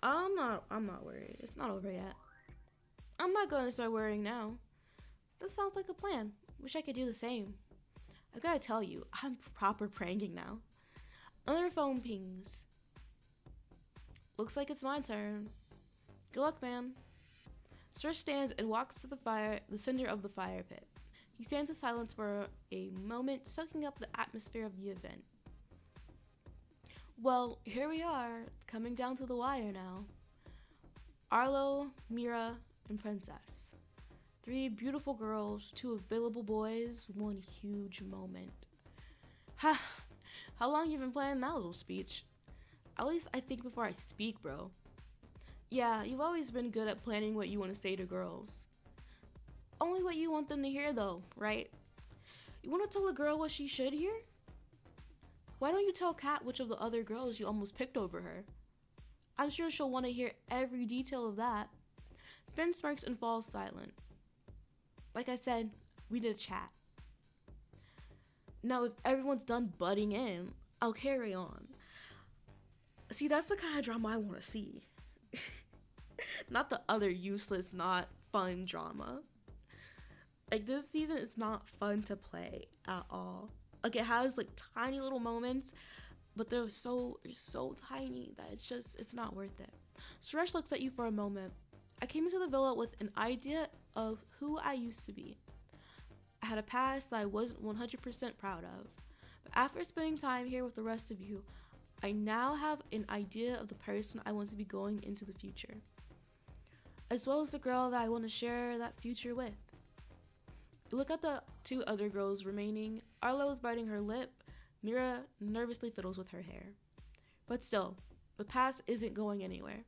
I'm not worried. It's not over yet. I'm not going to start worrying now. This sounds like a plan. Wish I could do the same. I gotta tell you, I'm proper pranking now. Another phone pings. Looks like it's my turn. Good luck, man. Sir stands and walks to the center of the fire pit. He stands in silence for a moment, soaking up the atmosphere of the event. Well, here we are, coming down to the wire now. Arlo, Mira, and Princess. 3 beautiful girls, 2 available boys, 1 huge moment. Ha! How long you been planning that little speech? At least I think before I speak, bro. Yeah, you've always been good at planning what you want to say to girls. Only what you want them to hear, though, right? You want to tell a girl what she should hear? Why don't you tell Kat which of the other girls you almost picked over her? I'm sure she'll want to hear every detail of that. Finn smirks and falls silent. Like I said, we did a chat. Now, if everyone's done butting in, I'll carry on. See, that's the kind of drama I want to see. Not the other useless, not fun drama. Like, this season, it's not fun to play at all. Like, it has, like, tiny little moments, but they're so tiny that it's not worth it. Suresh looks at you for a moment. I came into the villa with an idea of who I used to be. I had a past that I wasn't 100% proud of. But after spending time here with the rest of you, I now have an idea of the person I want to be going into the future, as well as the girl that I want to share that future with. You look at the two other girls remaining. Arlo is biting her lip. Mira nervously fiddles with her hair. But still, the past isn't going anywhere.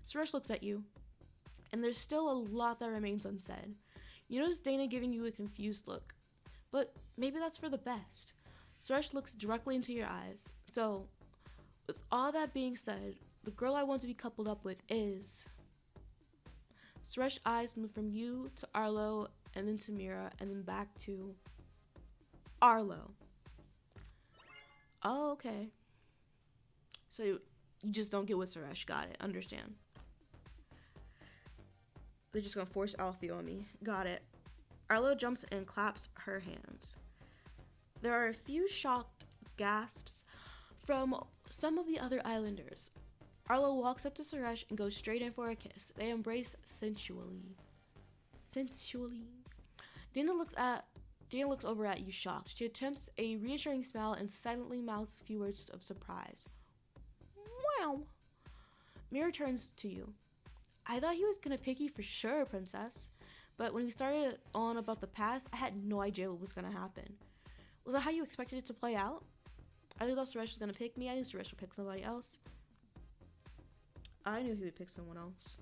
Suresh looks at you, and there's still a lot that remains unsaid. You notice Dana giving you a confused look, but maybe that's for the best. Suresh looks directly into your eyes. So, with all that being said, the girl I want to be coupled up with is... Suresh's eyes move from you to Arlo, and then to Mira, and then back to Arlo. Oh, okay. So you just don't get what Suresh got it. Understand. They're just gonna force Alfie on me. Got it. Arlo jumps and claps her hands. There are a few shocked gasps from some of the other islanders. Arlo walks up to Suresh and goes straight in for a kiss. They embrace sensually. Dana looks over at you shocked. She attempts a reassuring smile and silently mouths a few words of surprise. Wow. Mira turns to you. I thought he was gonna pick you for sure, princess. But when we started on about the past, I had no idea what was gonna happen. Was that how you expected it to play out? I thought Suresh was gonna pick me. I knew Suresh would pick somebody else. I knew he would pick someone else.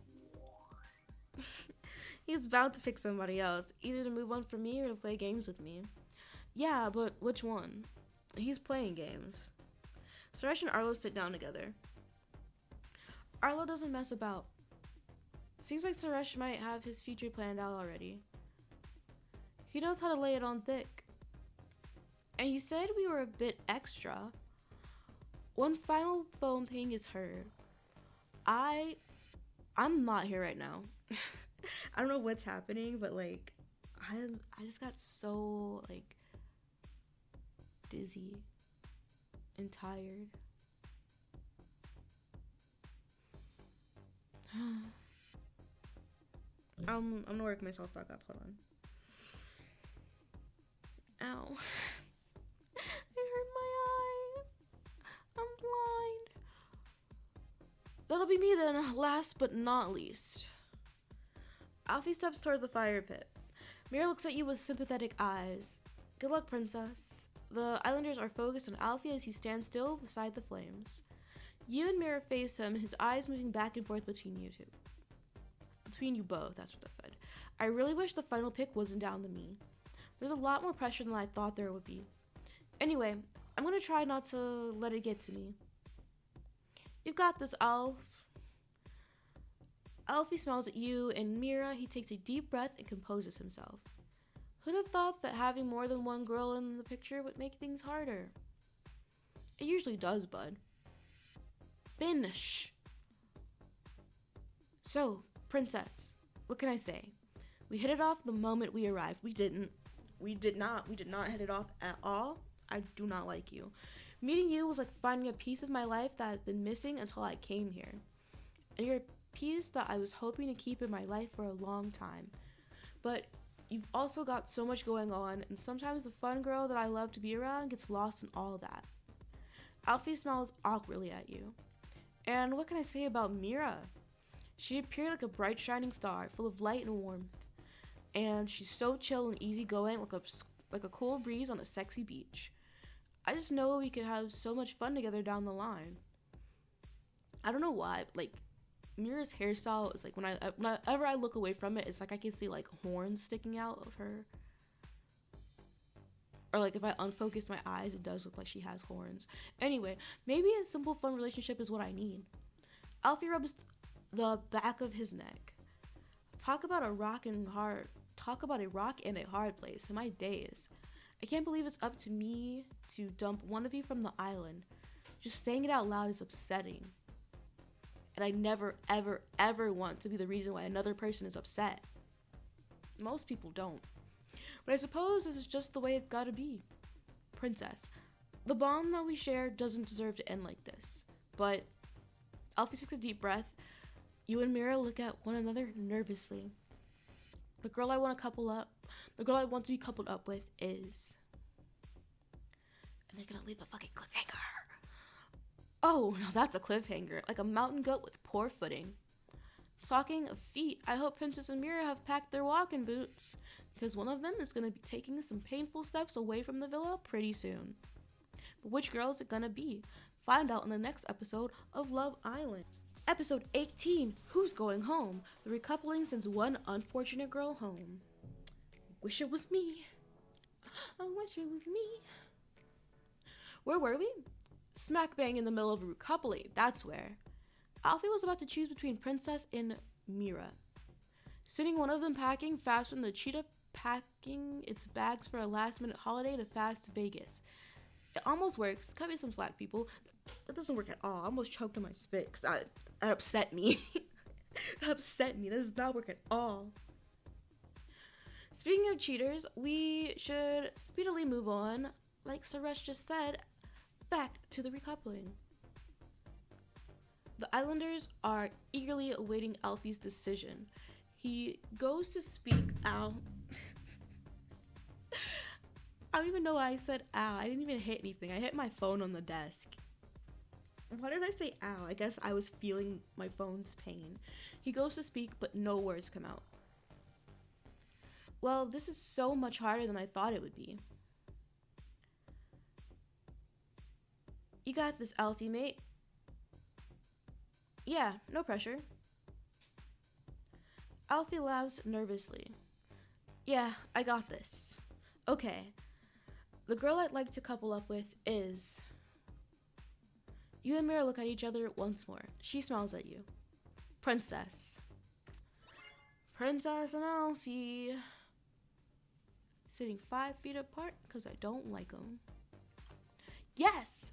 He's bound to pick somebody else, either to move on from me or to play games with me. Yeah, but which one? He's playing games. Suresh and Arlo sit down together. Arlo doesn't mess about. Seems like Suresh might have his future planned out already. He knows how to lay it on thick. And you said we were a bit extra. One final phone ping is heard. I'm not here right now. I don't know what's happening, but like I just got so like dizzy and tired. I'm gonna work myself back up. Hold on. Ow. It hurt my eye. I'm blind. That'll be me then, last but not least. Alfie steps toward the fire pit. Mira looks at you with sympathetic eyes. Good luck, princess. The islanders are focused on Alfie as he stands still beside the flames. You and Mira face him, his eyes moving back and forth between you two. Between you both, that's what that said. I really wish the final pick wasn't down to me. There's a lot more pressure than I thought there would be. Anyway, I'm gonna try not to let it get to me. You got this, Alf. Alfie smiles at you, and Mira, he takes a deep breath and composes himself. Who'd have thought that having more than one girl in the picture would make things harder? It usually does, bud. Finish. So, princess, what can I say? We hit it off the moment we arrived. We did not hit it off at all. I do not like you. Meeting you was like finding a piece of my life that had been missing until I came here. And you're a piece that I was hoping to keep in my life for a long time. But you've also got so much going on, and sometimes the fun girl that I love to be around gets lost in all that. Alfie smiles awkwardly at you. And what can I say about Mira? She appeared like a bright shining star, full of light and warmth. And she's so chill and easygoing, like a cool breeze on a sexy beach. I just know we could have so much fun together down the line. I don't know why, but like, Mira's hairstyle is like whenever I look away from it, it's like I can see like horns sticking out of her. Or like if I unfocus my eyes, it does look like she has horns. Anyway, maybe a simple fun relationship is what I need. Alfie rubs the back of his neck. Talk about a rock and a hard place. In my days. I can't believe it's up to me to dump one of you from the island. Just saying it out loud is upsetting. And I never, ever, ever want to be the reason why another person is upset. Most people don't. But I suppose this is just the way it's gotta be. Princess, the bond that we share doesn't deserve to end like this. But Alfie takes a deep breath. You and Mira look at one another nervously. The girl I want to be coupled up with is... And they're gonna leave a fucking cliffhanger. Oh, now that's a cliffhanger. Like a mountain goat with poor footing. Talking of feet, I hope Princess and Mira have packed their walking boots, because one of them is going to be taking some painful steps away from the villa pretty soon. But which girl is it going to be? Find out in the next episode of Love Island. Episode 18, Who's Going Home? The recoupling sends one unfortunate girl home. Wish it was me. I wish it was me. Where were we? Smack bang in the middle of a recoupling, that's where. Alfie was about to choose between Princess and Mira. Sitting one of them packing faster than the cheetah packing its bags for a last-minute holiday to fast Vegas. It almost works. Cut me some slack, people. That doesn't work at all. I almost choked on my spit because that upset me. That upset me. That does not work at all. Speaking of cheaters, we should speedily move on, like Suresh just said, back to the recoupling. The Islanders are eagerly awaiting Alfie's decision. He goes to speak out. I don't even know why I said ow. I didn't even hit anything. I hit my phone on the desk. Why did I say ow? I guess I was feeling my phone's pain. He goes to speak, but no words come out. Well, this is so much harder than I thought it would be. You got this, Alfie, mate. Yeah, no pressure. Alfie laughs nervously. Yeah, I got this. Okay. The girl I'd like to couple up with is... You and Mira look at each other once more. She smiles at you. Princess. Princess and Alfie. Sitting 5 feet apart because I don't like them. Yes!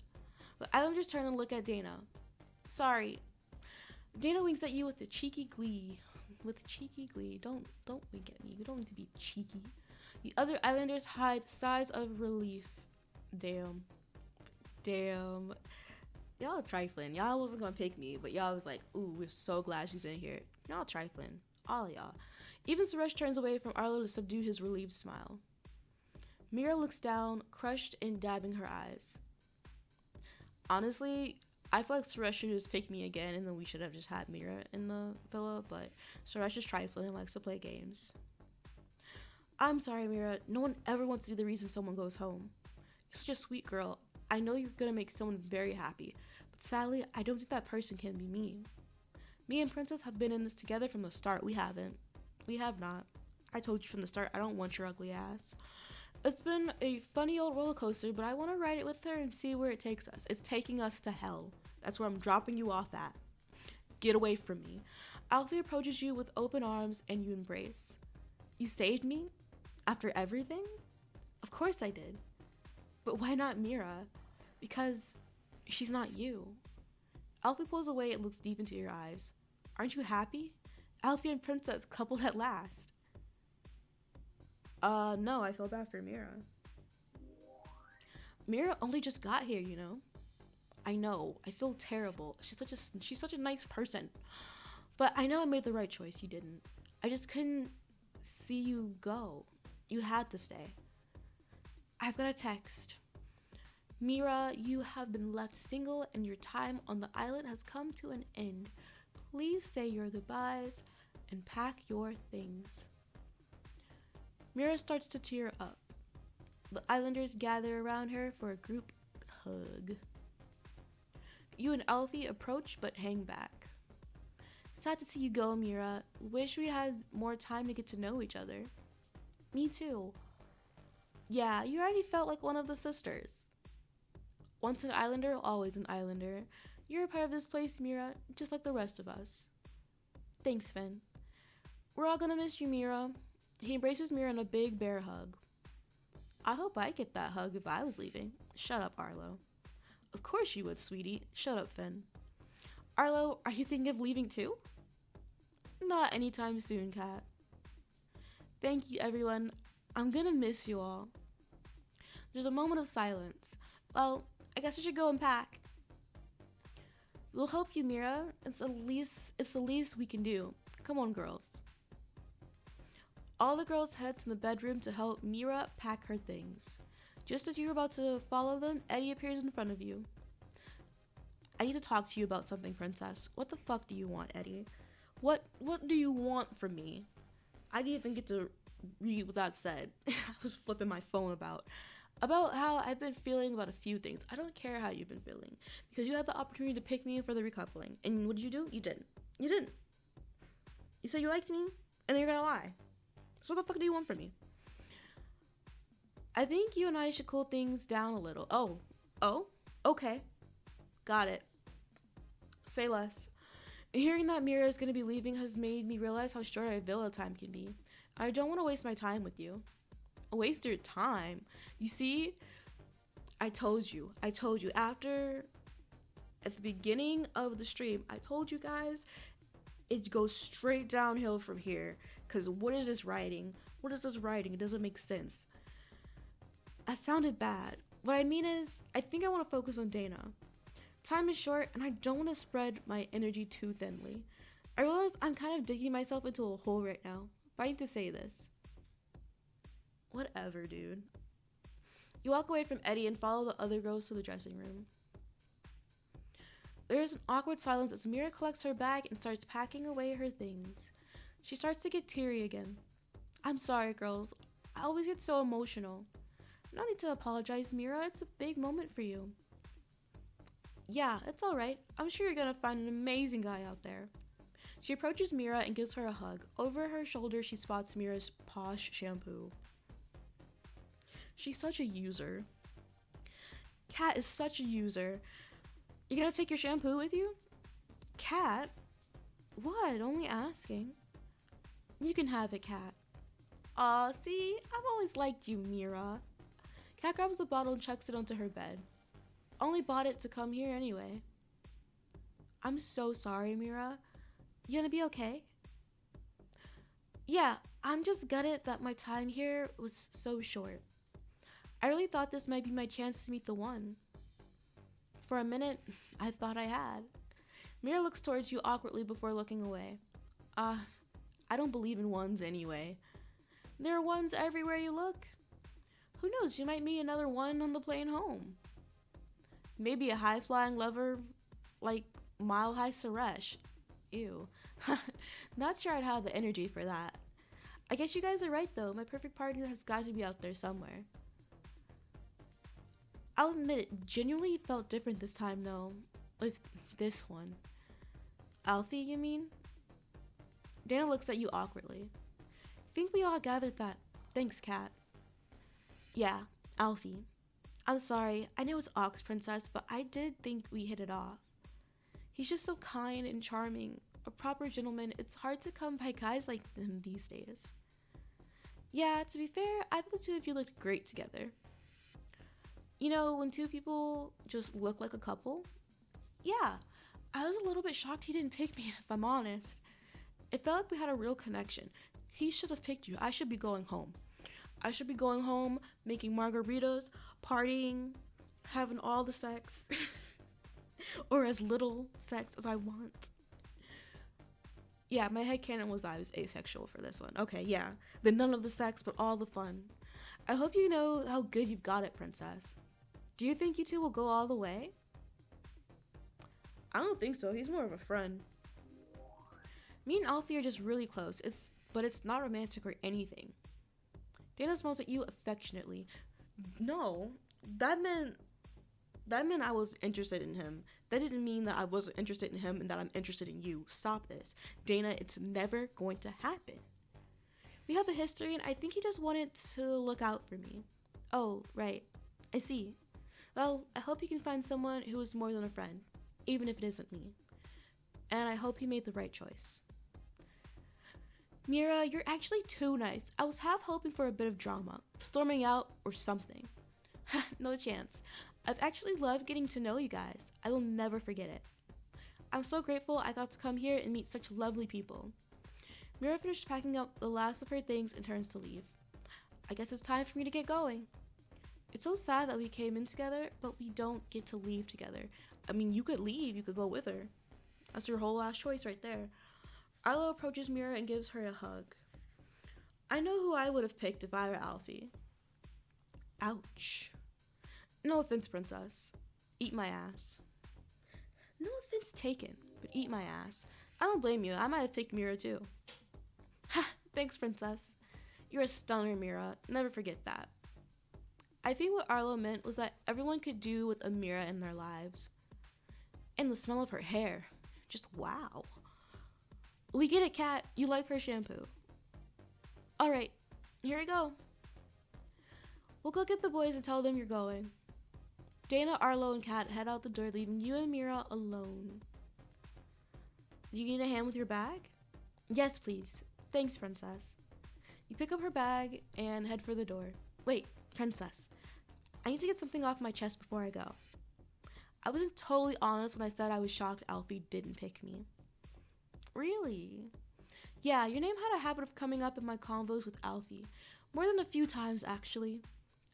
The Islanders turn and look at Dana. Sorry. Dana winks at you with cheeky glee. Don't wink at me. We don't need to be cheeky. The other Islanders hide sighs of relief. Damn. Y'all trifling. Y'all wasn't gonna pick me, but y'all was like, ooh, we're so glad she's in here. Y'all trifling. All of y'all. Even Suresh turns away from Arlo to subdue his relieved smile. Mira looks down, crushed and dabbing her eyes. Honestly, I feel like Suresh should just pick me again, and then we should have just had Mira in the villa, but Suresh is trifling and likes to play games. I'm sorry, Mira. No one ever wants to be the reason someone goes home. You're such a sweet girl. I know you're gonna make someone very happy, but sadly, I don't think that person can be me. Me and Princess have been in this together from the start. We haven't. We have not. I told you from the start, I don't want your ugly ass. It's been a funny old roller coaster, but I want to ride it with her and see where it takes us. It's taking us to hell. That's where I'm dropping you off at. Get away from me. Alfie approaches you with open arms and you embrace. You saved me? After everything? Of course I did. But why not Mira? Because she's not you. Alfie pulls away and looks deep into your eyes. Aren't you happy? Alfie and Princess coupled at last. No, I feel bad for Mira. Mira only just got here, you know. I know, I feel terrible. She's such a nice person. But I know I made the right choice, you didn't. I just couldn't see you go. You had to stay. I've got a text. Mira, you have been left single and your time on the island has come to an end. Please say your goodbyes and pack your things. Mira starts to tear up. The Islanders gather around her for a group hug. You and Alfie approach but hang back. Sad to see you go, Mira. Wish we had more time to get to know each other. Me too. Yeah, you already felt like one of the sisters. Once an islander, always an islander. You're a part of this place, Mira, just like the rest of us. Thanks, Finn. We're all gonna miss you, Mira. He embraces Mira in a big bear hug. I hope I get that hug if I was leaving. Shut up, Arlo. Of course you would, sweetie. Shut up, Finn. Arlo, are you thinking of leaving too? Not anytime soon, Kat. Thank you, everyone. I'm gonna miss you all. There's a moment of silence. Well, I guess I should go and pack. We'll help you, Mira. It's the least we can do. Come on, girls. All the girls head to the bedroom to help Mira pack her things. Just as you're about to follow them, Eddie appears in front of you. I need to talk to you about something, Princess. What the fuck do you want, Eddie? What do you want from me? I didn't even get to read what that said. I was flipping my phone about how I've been feeling about a few things. I don't care how you've been feeling, because you had the opportunity to pick me for the recoupling. And what did you do? You didn't. You didn't. You said you liked me, and then you're gonna lie. So what the fuck do you want from me? I think you and I should cool things down a little. Oh? Okay. Got it. Say less. Hearing that Mira is going to be leaving has made me realize how short our villa time can be. I don't want to waste my time with you. Waste your time? You see? I told you. At the beginning of the stream, I told you guys it goes straight downhill from here. Because what is this writing? It doesn't make sense. That sounded bad. What I mean is, I think I want to focus on Dana. Time is short, and I don't want to spread my energy too thinly. I realize I'm kind of digging myself into a hole right now, but I need to say this. Whatever, dude. You walk away from Eddie and follow the other girls to the dressing room. There is an awkward silence as Mira collects her bag and starts packing away her things. She starts to get teary again. I'm sorry, girls. I always get so emotional. No need to apologize, Mira. It's a big moment for you. Yeah, it's alright. I'm sure you're gonna find an amazing guy out there. She approaches Mira and gives her a hug. Over her shoulder, she spots Mira's posh shampoo. She's such a user. Kat is such a user. You gonna take your shampoo with you? Kat? What? Only asking. You can have it, Kat. Aw, see? I've always liked you, Mira. Kat grabs the bottle and chucks it onto her bed. Only bought it to come here anyway. I'm so sorry, Mira. You gonna be okay? Yeah, I'm just gutted that my time here was so short. I really thought this might be my chance to meet the one. For a minute, I thought I had. Mira looks towards you awkwardly before looking away. I don't believe in ones anyway. There are ones everywhere you look. Who knows, you might meet another one on the plane home. Maybe a high-flying lover like Mile High Suresh. Ew. Not sure I'd have the energy for that. I guess you guys are right though. My perfect partner has got to be out there somewhere. I'll admit it genuinely felt different this time though. With this one. Alfie, you mean? Dana looks at you awkwardly. Think we all gathered that. Thanks, Kat. Yeah, Alfie. I'm sorry, I know it's Ox Princess, but I did think we hit it off. He's just so kind and charming, a proper gentleman. It's hard to come by guys like him these days. Yeah, to be fair, I thought the two of you looked great together. You know, when two people just look like a couple? Yeah, I was a little bit shocked he didn't pick me, if I'm honest. It felt like we had a real connection. He should have picked you. I should be going home. I should be going home, making margaritas, partying, having all the sex, or as little sex as I want. Yeah, my headcanon was I was asexual for this one. Okay, yeah. Then none of the sex, but all the fun. I hope you know how good you've got it, Princess. Do you think you two will go all the way? I don't think so. He's more of a friend. Me and Alfie are just really close. But it's not romantic or anything. Dana smiles at you affectionately. No, that meant That meant I was interested in him. That didn't mean that I wasn't interested in him and that I'm interested in you. Stop this. Dana, it's never going to happen. We have a history, and I think he just wanted to look out for me. Oh, right. I see. Well, I hope you can find someone who is more than a friend, even if it isn't me. And I hope he made the right choice. Mira, you're actually too nice. I was half hoping for a bit of drama, storming out or something. No chance. I've actually loved getting to know you guys. I will never forget it. I'm so grateful I got to come here and meet such lovely people. Mira finished packing up the last of her things and turns to leave. I guess it's time for me to get going. It's so sad that we came in together, but we don't get to leave together. I mean, you could leave, you could go with her. That's your whole last choice right there. Arlo approaches Mira and gives her a hug. I know who I would have picked if I were Alfie. Ouch. No offense, princess. Eat my ass. No offense taken, but eat my ass. I don't blame you. I might have picked Mira too. Ha, thanks, princess. You're a stunner, Mira. Never forget that. I think what Arlo meant was that everyone could do with a Mira in their lives. And the smell of her hair. Just wow. We get it, Kat. You like her shampoo. Alright, here we go. We'll go get the boys and tell them you're going. Dana, Arlo, and Kat head out the door, leaving you and Mira alone. Do you need a hand with your bag? Yes, please. Thanks, princess. You pick up her bag and head for the door. Wait, princess. I need to get something off my chest before I go. I wasn't totally honest when I said I was shocked Alfie didn't pick me. Really? Yeah, your name had a habit of coming up in my convos with Alfie. More than a few times, actually.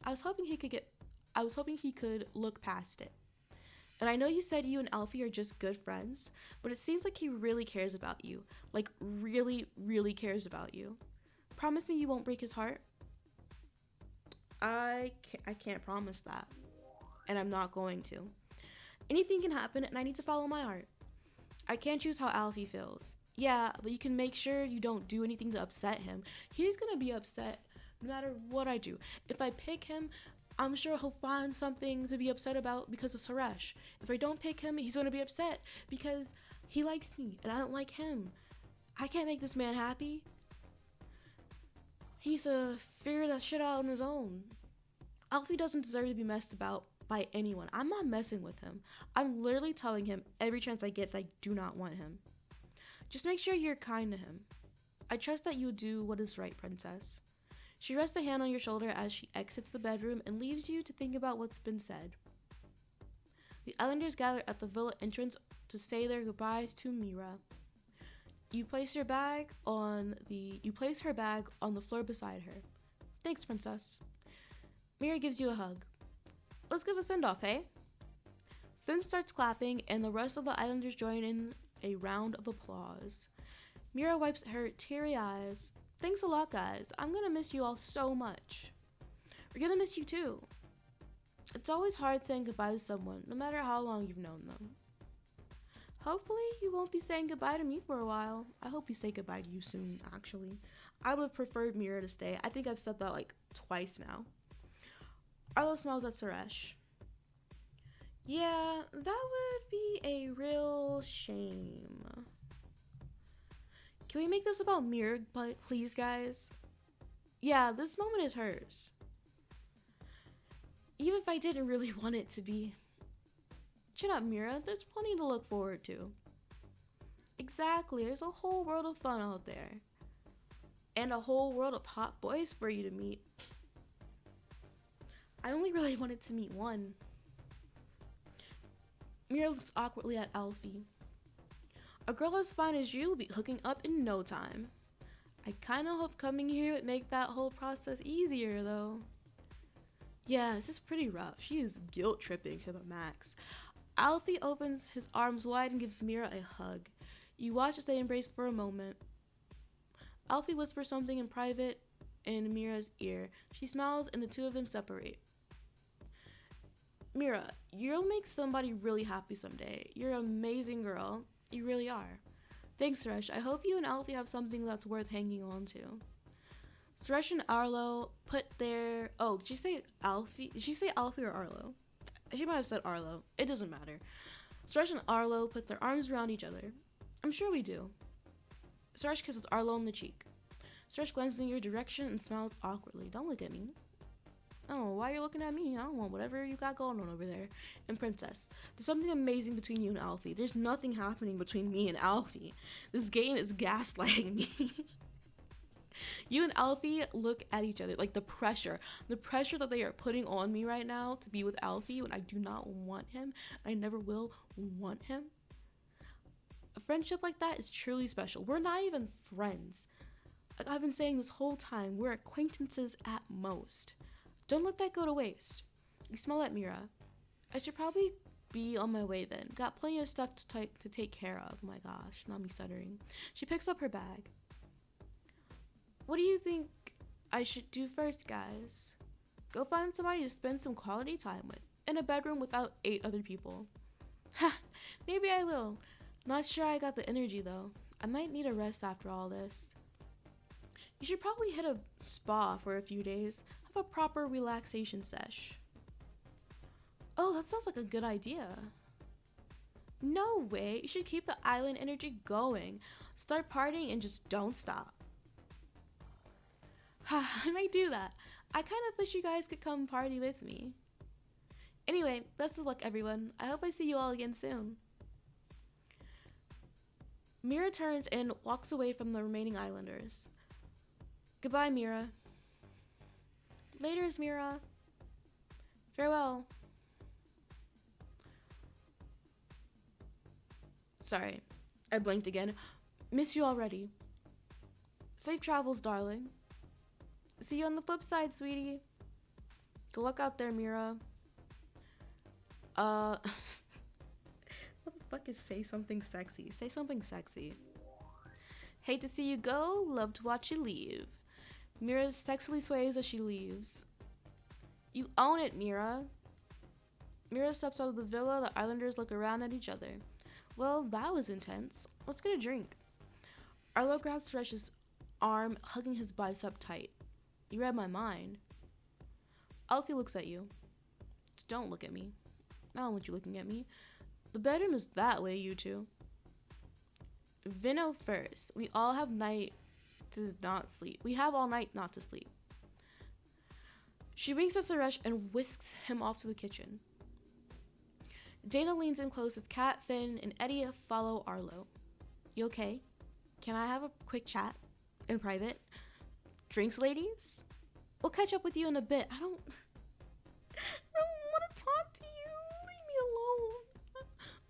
I was hoping he could look past it. And I know you said you and Alfie are just good friends, but it seems like he really cares about you. Like, really, really cares about you. Promise me you won't break his heart? I can't promise that. And I'm not going to. Anything can happen, and I need to follow my heart. I can't choose how Alfie feels. Yeah, but you can make sure you don't do anything to upset him. He's gonna be upset no matter what I do. If I pick him, I'm sure he'll find something to be upset about because of Suresh. If I don't pick him, he's gonna be upset because he likes me and I don't like him. I can't make this man happy. He needs to figure that shit out on his own. Alfie doesn't deserve to be messed about by anyone. I'm not messing with him. I'm literally telling him every chance I get that I do not want him. Just make sure you're kind to him. I trust that you'll do what is right, princess. She rests a hand on your shoulder as she exits the bedroom and leaves you to think about what's been said. The islanders gather at the villa entrance to say their goodbyes to Mira. You place her bag on the floor beside her. Thanks, princess. Mira gives you a hug. Let's give a send-off, hey? Finn starts clapping, and the rest of the islanders join in a round of applause. Mira wipes her teary eyes. Thanks a lot, guys. I'm gonna miss you all so much. We're gonna miss you too. It's always hard saying goodbye to someone, no matter how long you've known them. Hopefully, you won't be saying goodbye to me for a while. I hope you say goodbye to you soon, actually. I would have preferred Mira to stay. I think I've said that like twice now. Arlo smiles at Suresh. Yeah, that would be a real shame. Can we make this about Mira, please, guys? Yeah, this moment is hers. Even if I didn't really want it to be. Chin up, Mira. There's plenty to look forward to. Exactly. There's a whole world of fun out there. And a whole world of hot boys for you to meet. I only really wanted to meet one. Mira looks awkwardly at Alfie. A girl as fine as you will be hooking up in no time. I kinda hope coming here would make that whole process easier, though. Yeah, this is pretty rough. She is guilt tripping to the max. Alfie opens his arms wide and gives Mira a hug. You watch as they embrace for a moment. Alfie whispers something in private in Mira's ear. She smiles and the two of them separate. Mira, you'll make somebody really happy someday. You're an amazing girl. You really are. Thanks, Suresh. I hope you and Alfie have something that's worth hanging on to. Suresh and Arlo put their... Oh, did she say Alfie? Did she say Alfie or Arlo? She might have said Arlo. It doesn't matter. Suresh and Arlo put their arms around each other. I'm sure we do. Suresh kisses Arlo on the cheek. Suresh glances in your direction and smiles awkwardly. Don't look at me. Oh, why are you looking at me? I don't want whatever you got going on over there. And Princess, there's something amazing between you and Alfie. There's nothing happening between me and Alfie. This game is gaslighting me. You and Alfie look at each other, like the pressure that they are putting on me right now to be with Alfie when I do not want him. I never will want him. A friendship like that is truly special. We're not even friends. Like I've been saying this whole time, we're acquaintances at most. Don't let that go to waste. You smell that, Mira. I should probably be on my way then. Got plenty of stuff to take care of. Oh my gosh, not me stuttering. She picks up her bag. What do you think I should do first, guys? Go find somebody to spend some quality time with. In a bedroom without 8 other people. Ha! Maybe I will. Not sure I got the energy though. I might need a rest after all this. You should probably hit a spa for a few days. Have a proper relaxation sesh. Oh, that sounds like a good idea. No way. You should keep the island energy going. Start partying and just don't stop. I might do that. I kind of wish you guys could come party with me. Anyway, best of luck everyone. I hope I see you all again soon. Mira turns and walks away from the remaining islanders. Goodbye, Mira. Laters, Mira. Farewell. Sorry, I blinked again. Miss you already. Safe travels, darling. See you on the flip side, sweetie. Good luck out there, Mira. What the fuck is say something sexy? Say something sexy. Hate to see you go, love to watch you leave. Mira sexily sways as she leaves. You own it, Mira. Mira steps out of the villa. The islanders look around at each other. Well, that was intense. Let's get a drink. Arlo grabs Suresh's arm, hugging his bicep tight. You read my mind. Alfie looks at you. Don't look at me. I don't want you looking at me. The bedroom is that way, you two. Vino first. We all have night to not sleep. We have all night not to sleep. She winks at Suresh and whisks him off to the kitchen. Dana leans in close as Kat, Finn, and Eddie follow Arlo. You okay? Can I have a quick chat? In private? Drinks, ladies? We'll catch up with you in a bit. I don't want to talk to you.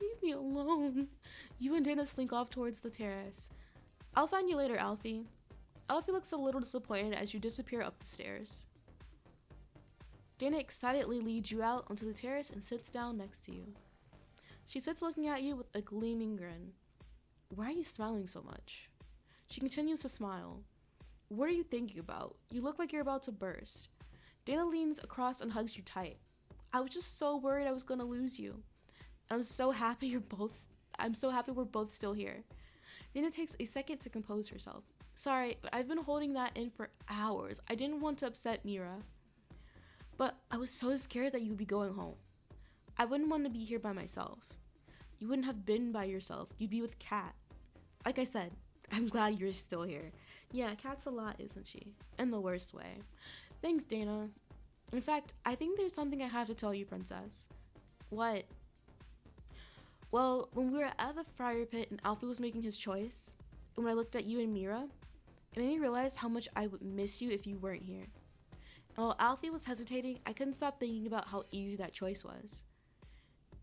Leave me alone. You and Dana slink off towards the terrace. I'll find you later, Alfie. Alfie looks a little disappointed as you disappear up the stairs. Dana excitedly leads you out onto the terrace and sits down next to you. She sits looking at you with a gleaming grin. Why are you smiling so much? She continues to smile. What are you thinking about? You look like you're about to burst. Dana leans across and hugs you tight. I was just so worried I was going to lose you. I'm so happy we're both still here. Dana takes a second to compose herself. Sorry, but I've been holding that in for hours. I didn't want to upset Mira. But I was so scared that you'd be going home. I wouldn't want to be here by myself. You wouldn't have been by yourself. You'd be with Kat. Like I said, I'm glad you're still here. Yeah, Kat's a lot, isn't she? In the worst way. Thanks, Dana. In fact, I think there's something I have to tell you, Princess. What? Well, when we were at the fire pit and Alfie was making his choice, and when I looked at you and Mira, it made me realize how much I would miss you if you weren't here. And while Alfie was hesitating, I couldn't stop thinking about how easy that choice was.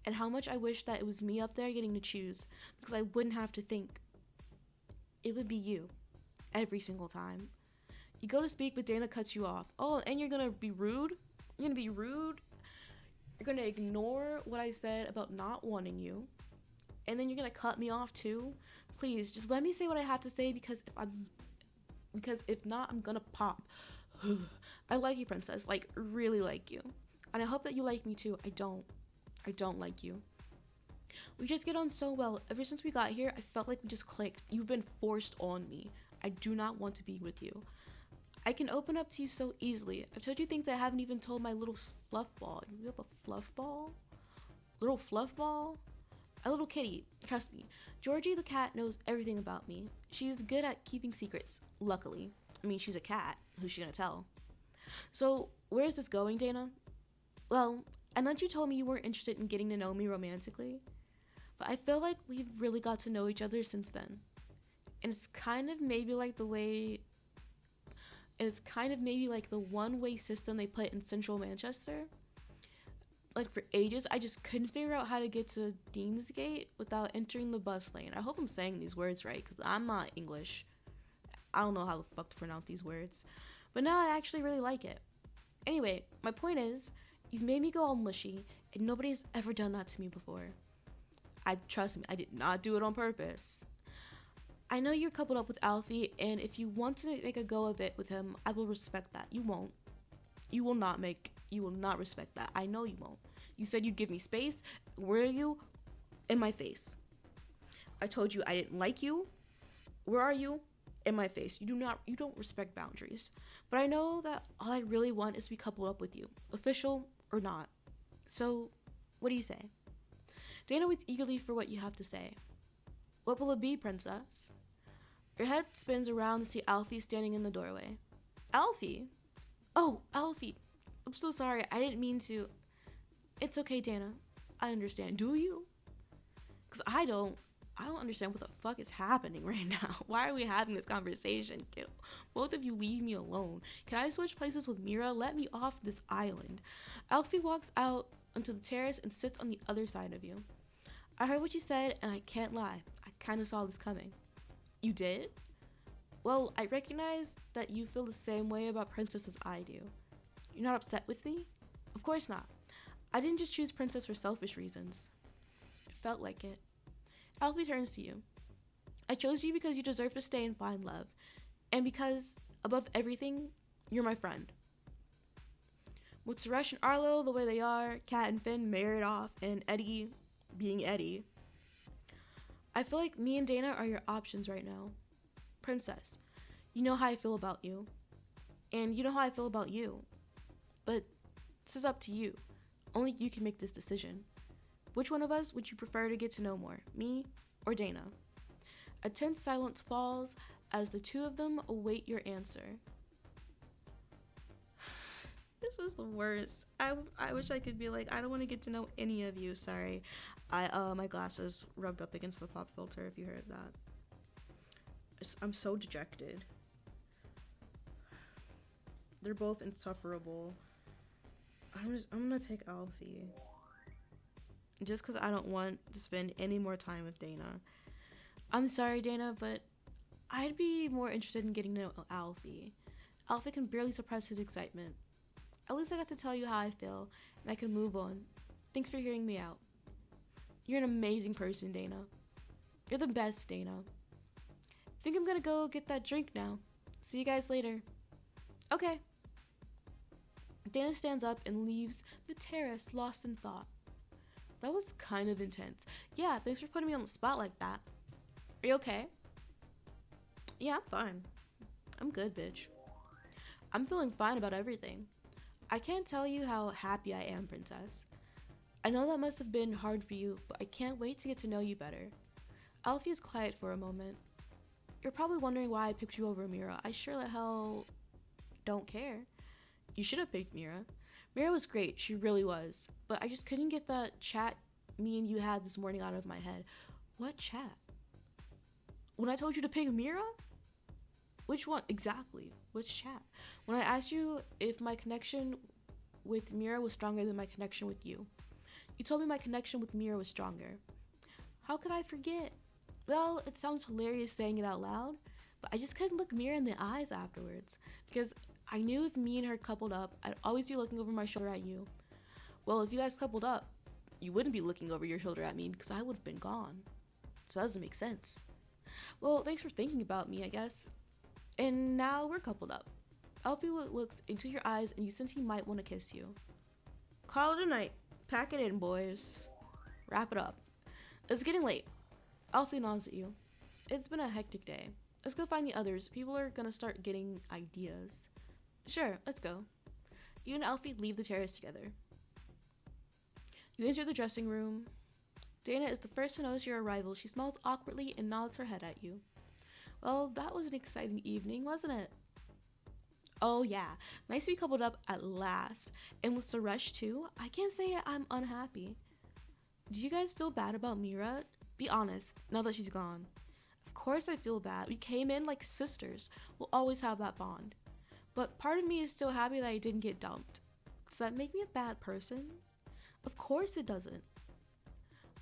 And how much I wish that it was me up there getting to choose, because I wouldn't have to think. It would be you. Every single time. You go to speak, but Dana cuts you off. Oh, and you're gonna be rude? You're gonna be rude? You're gonna ignore what I said about not wanting you. And then you're gonna cut me off too? Please, just let me say what I have to say, because if not, I'm gonna pop. I like you, Princess. Like, really like you. And I hope that you like me too. I don't like you. We just get on so well. Ever since we got here, I felt like we just clicked. You've been forced on me. I do not want to be with you. I can open up to you so easily. I've told you things I haven't even told my little fluff ball. You have a fluff ball? Little fluff ball? A little kitty. Trust me. Georgie the cat knows everything about me. She's good at keeping secrets, luckily. I mean, she's a cat. Who's she gonna tell? So, where is this going, Dana? Well, I know you told me you weren't interested in getting to know me romantically, but I feel like we've really got to know each other since then. And it's kind of maybe like the one-way system they put in central Manchester. Like for ages, I just couldn't figure out how to get to Deansgate without entering the bus lane. I hope I'm saying these words right, because I'm not English. I don't know how the fuck to pronounce these words. But now I actually really like it. Anyway, my point is, you've made me go all mushy, and nobody's ever done that to me before. Trust me, I did not do it on purpose. I know you're coupled up with Alfie, and if you want to make a go of it with him, I will respect that. You won't. You will not respect that. I know you won't. You said you'd give me space. Where are you? In my face. I told you I didn't like you. Where are you? In my face. You don't respect boundaries. But I know that all I really want is to be coupled up with you, official or not. So, what do you say? Dana waits eagerly for what you have to say. What will it be, princess? Your head spins around to see Alfie standing in the doorway. Alfie? Oh, Alfie. I'm so sorry. I didn't mean to. It's okay, Dana. I understand. Do you? Because I don't understand what the fuck is happening right now. Why are we having this conversation? Both of you leave me alone. Can I switch places with Mira? Let me off this island. Alfie walks out onto the terrace and sits on the other side of you. I heard what you said, and I can't lie. I kind of saw this coming. You did? Well, I recognize that you feel the same way about Princess as I do. You're not upset with me? Of course not. I didn't just choose Princess for selfish reasons. It felt like it. Alfie turns to you. I chose you because you deserve to stay and find love. And because, above everything, you're my friend. With Suresh and Arlo the way they are, Kat and Finn married off, and Eddie being Eddie, I feel like me and Dana are your options right now. Princess, you know how I feel about you. And you know how I feel about you. But this is up to you. Only you can make this decision. Which one of us would you prefer to get to know more, me or Dana? A tense silence falls as the two of them await your answer. This is the worst. I wish I could be like, I don't want to get to know any of you. Sorry. My glasses rubbed up against the pop filter, if you heard that. I'm so dejected. They're both insufferable. I'm gonna pick Alfie. Just because I don't want to spend any more time with Dana. I'm sorry, Dana, but I'd be more interested in getting to know Alfie. Alfie can barely suppress his excitement. At least I got to tell you how I feel, and I can move on. Thanks for hearing me out. You're an amazing person, Dana. You're the best, Dana. Think I'm gonna go get that drink now. See you guys later. Okay. Dana stands up and leaves the terrace lost in thought. That was kind of intense. Yeah, thanks for putting me on the spot like that. Are you okay? Yeah, I'm fine. I'm good, bitch. I'm feeling fine about everything. I can't tell you how happy I am, princess. I know that must have been hard for you, but I can't wait to get to know you better. Alfie is quiet for a moment. You're probably wondering why I picked you over Mira. I sure the hell don't care. You should have picked Mira. Mira was great, she really was. But I just couldn't get that chat me and you had this morning out of my head. What chat? When I told you to pick Mira? Which one? Exactly. Which chat? When I asked you if my connection with Mira was stronger than my connection with you. You told me my connection with Mira was stronger. How could I forget? Well, it sounds hilarious saying it out loud, but I just couldn't look Mira in the eyes afterwards, because I knew if me and her coupled up, I'd always be looking over my shoulder at you. Well, if you guys coupled up, you wouldn't be looking over your shoulder at me because I would have been gone. So that doesn't make sense. Well, thanks for thinking about me, I guess. And now we're coupled up. Alfie looks into your eyes and you sense he might want to kiss you. Call it a night. Pack it in, boys. Wrap it up. It's getting late. Alfie nods at you. It's been a hectic day. Let's go find the others. People are gonna start getting ideas. Sure, let's go. You and Alfie leave the terrace together. You enter the dressing room. Dana is the first to notice your arrival. She smiles awkwardly and nods her head at you. Well, that was an exciting evening, wasn't it? Oh yeah, nice to be coupled up at last. And with Suresh too, I can't say I'm unhappy. Do you guys feel bad about Mira? Be honest, now that she's gone. Of course I feel bad. We came in like sisters. We'll always have that bond. But part of me is still happy that I didn't get dumped. Does that make me a bad person? Of course it doesn't.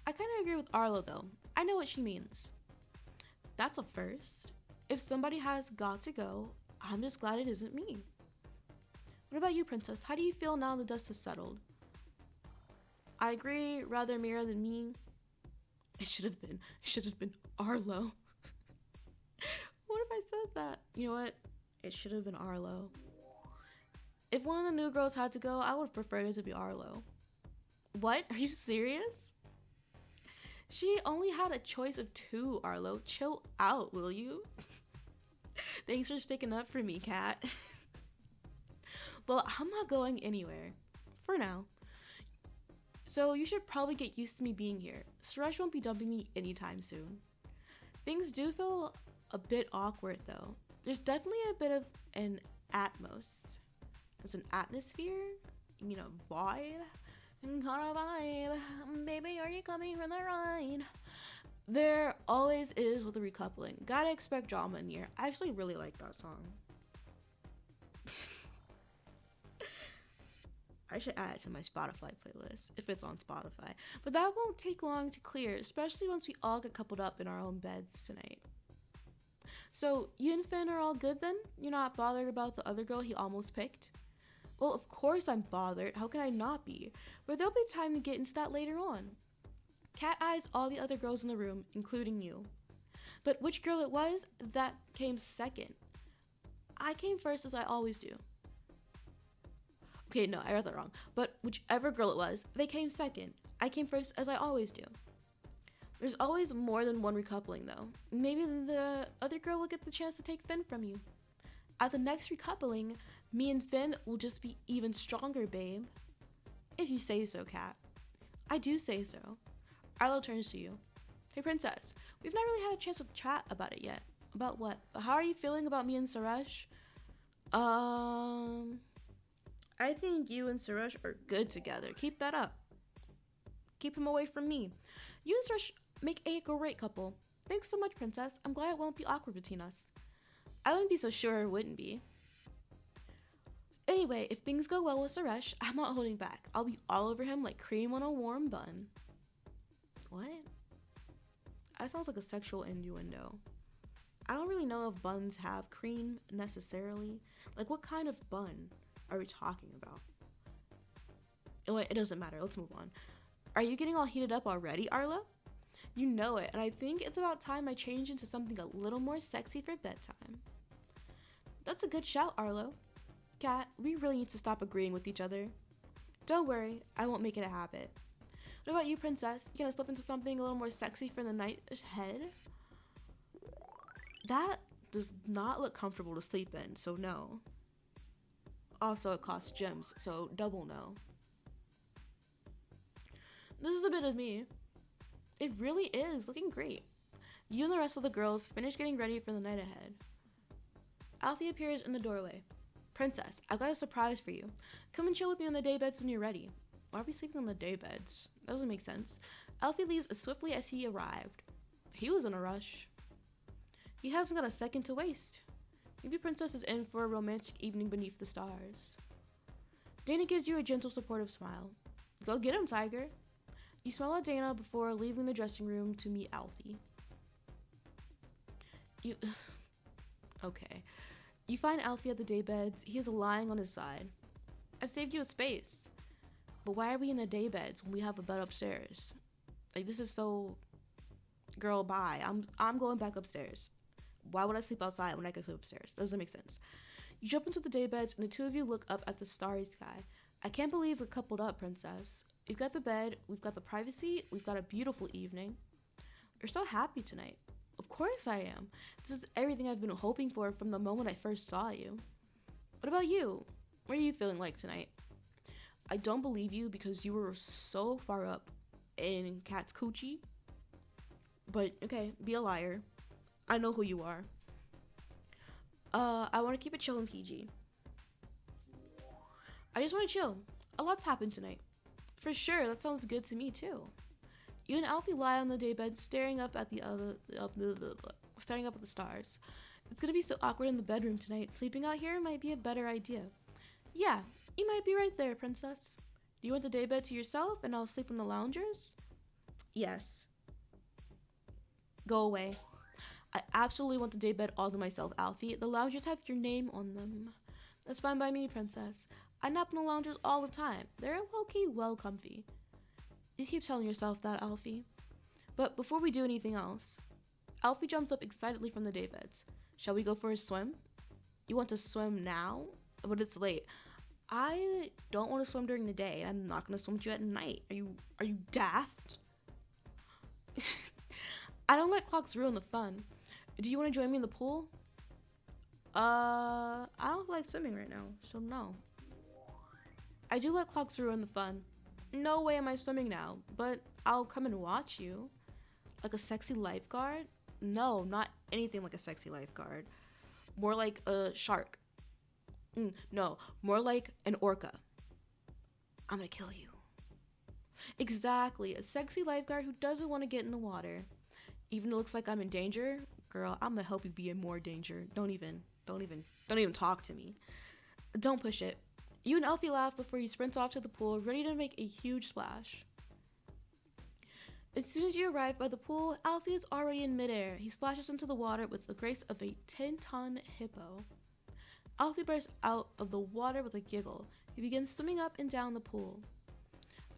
I kind of agree with Arlo though. I know what she means. That's a first. If somebody has got to go, I'm just glad it isn't me. What about you, Princess? How do you feel now the dust has settled? I agree, rather Mira than me. It should have been Arlo. What if I said that? You know what? It should have been Arlo. If one of the new girls had to go, I would have preferred it to be Arlo. What? Are you serious? She only had a choice of 2, Arlo. Chill out, will you? Thanks for sticking up for me, Kat. Well, I'm not going anywhere. For now. So you should probably get used to me being here. Suresh won't be dumping me anytime soon. Things do feel a bit awkward though. There's definitely a bit of an atmos. There's an atmosphere, vibe. Kind of vibe. Baby, are you coming for the ride? There always is with the recoupling. Gotta expect drama in here. I actually really like that song. I should add it to my Spotify playlist, if it's on Spotify. But that won't take long to clear, especially once we all get coupled up in our own beds tonight. So, you and Finn are all good then? You're not bothered about the other girl he almost picked? Well, of course I'm bothered. How can I not be? But there'll be time to get into that later on. Cat eyes all the other girls in the room, including you. But which girl it was, that came second. I came first as I always do. Okay, no, I read that wrong. But whichever girl it was, they came second. I came first as I always do. There's always more than one recoupling though. Maybe the other girl will get the chance to take Finn from you. At the next recoupling, me and Finn will just be even stronger, babe. If you say so, Kat. I do say so. Arlo turns to you. Hey, Princess. We've not really had a chance to chat about it yet. About what? How are you feeling about me and Suresh? I think you and Suresh are good together. Keep that up. Keep him away from me. You and Suresh make a great couple. Thanks so much, Princess. I'm glad it won't be awkward between us. I wouldn't be so sure it wouldn't be. Anyway, if things go well with Suresh, I'm not holding back. I'll be all over him like cream on a warm bun. What? That sounds like a sexual innuendo. I don't really know if buns have cream necessarily. Like, what kind of bun are we talking about? Anyway, it doesn't matter. Let's move on. Are you getting all heated up already, Arlo? You know it, and I think it's about time I change into something a little more sexy for bedtime. That's a good shout, Arlo. Kat, we really need to stop agreeing with each other. Don't worry, I won't make it a habit. What about you, Princess? You gonna slip into something a little more sexy for the night ahead? That does not look comfortable to sleep in, so no. Also, it costs gems, so double no. This is a bit of me. It really is looking great. You and the rest of the girls finish getting ready for the night ahead. Alfie appears in the doorway. Princess, I've got a surprise for you. Come and chill with me on the daybeds when you're ready. Why are we sleeping on the daybeds? That doesn't make sense. Alfie leaves as swiftly as he arrived. He was in a rush. He hasn't got a second to waste. Maybe Princess is in for a romantic evening beneath the stars. Dana gives you a gentle, supportive smile. Go get him, Tiger. You smile at Dana before leaving the dressing room to meet Alfie. Okay. You find Alfie at the daybeds. He is lying on his side. I've saved you a space. But why are we in the daybeds when we have a bed upstairs? Like, this is so... Girl, bye. I'm going back upstairs. Why would I sleep outside when I can sleep upstairs? Doesn't make sense. You jump into the daybeds and the two of you look up at the starry sky. I can't believe we're coupled up, Princess. We've got the bed, we've got the privacy, we've got a beautiful evening. You're so happy tonight. Of course I am. This is everything I've been hoping for from the moment I first saw you. What about you? What are you feeling like tonight? I don't believe you because you were so far up in Cat's coochie. But okay, be a liar. I know who you are. I want to keep it chill and PG. I just want to chill. A lot's happened tonight. For sure, that sounds good to me too. You and Alfie lie on the daybed, staring up at the stars. It's gonna be so awkward in the bedroom tonight. Sleeping out here might be a better idea. Yeah, you might be right there, princess. Do you want the daybed to yourself, and I'll sleep in the loungers? Yes. Go away. I absolutely want the daybed all to myself, Alfie. The loungers have your name on them. That's fine by me, princess. I nap in the loungers all the time. They're low-key well comfy. You keep telling yourself that, Alfie. But before we do anything else, Alfie jumps up excitedly from the daybeds. Shall we go for a swim? You want to swim now? But it's late. I don't want to swim during the day. I'm not going to swim with you at night. Are you daft? I don't let clocks ruin the fun. Do you want to join me in the pool? I don't like swimming right now, so no. I do let clocks ruin the fun. No way am I swimming now, but I'll come and watch you. Like a sexy lifeguard? No, not anything like a sexy lifeguard. More like a shark. No, more like an orca. I'm gonna kill you. Exactly, a sexy lifeguard who doesn't want to get in the water. Even though it looks like I'm in danger, girl, I'm gonna help you be in more danger. Don't even talk to me. Don't push it. You and Alfie laugh before you sprint off to the pool, ready to make a huge splash. As soon as you arrive by the pool, Alfie is already in midair. He splashes into the water with the grace of a 10-ton hippo. Alfie bursts out of the water with a giggle. He begins swimming up and down the pool.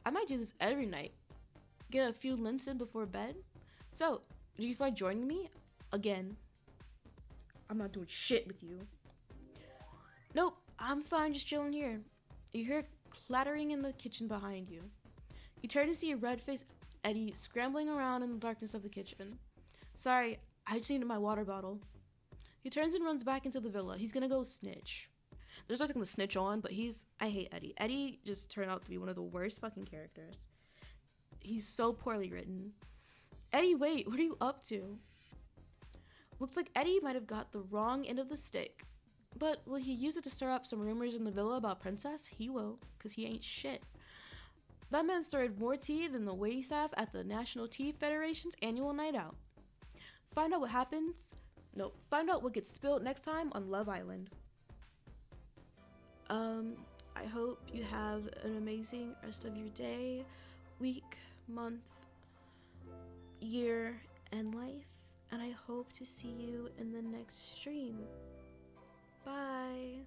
I might do this every night. Get a few lints in before bed. So, do you feel like joining me? Again. I'm not doing shit with you. Nope, I'm fine just chilling here. You hear clattering in the kitchen behind you. You turn to see a red-faced Eddie scrambling around in the darkness of the kitchen. Sorry, I just needed my water bottle. He turns and runs back into the villa. He's gonna go snitch. There's nothing to snitch on, but I hate Eddie. Eddie just turned out to be one of the worst fucking characters. He's so poorly written. Eddie, wait, what are you up to? Looks like Eddie might have got the wrong end of the stick. But will he use it to stir up some rumors in the villa about Princess? He will, because he ain't shit. That man stirred more tea than the waiting staff at the National Tea Federation's annual night out. Find out what gets spilled next time on Love Island. I hope you have an amazing rest of your day, week, month, year, and life. And I hope to see you in the next stream. Bye.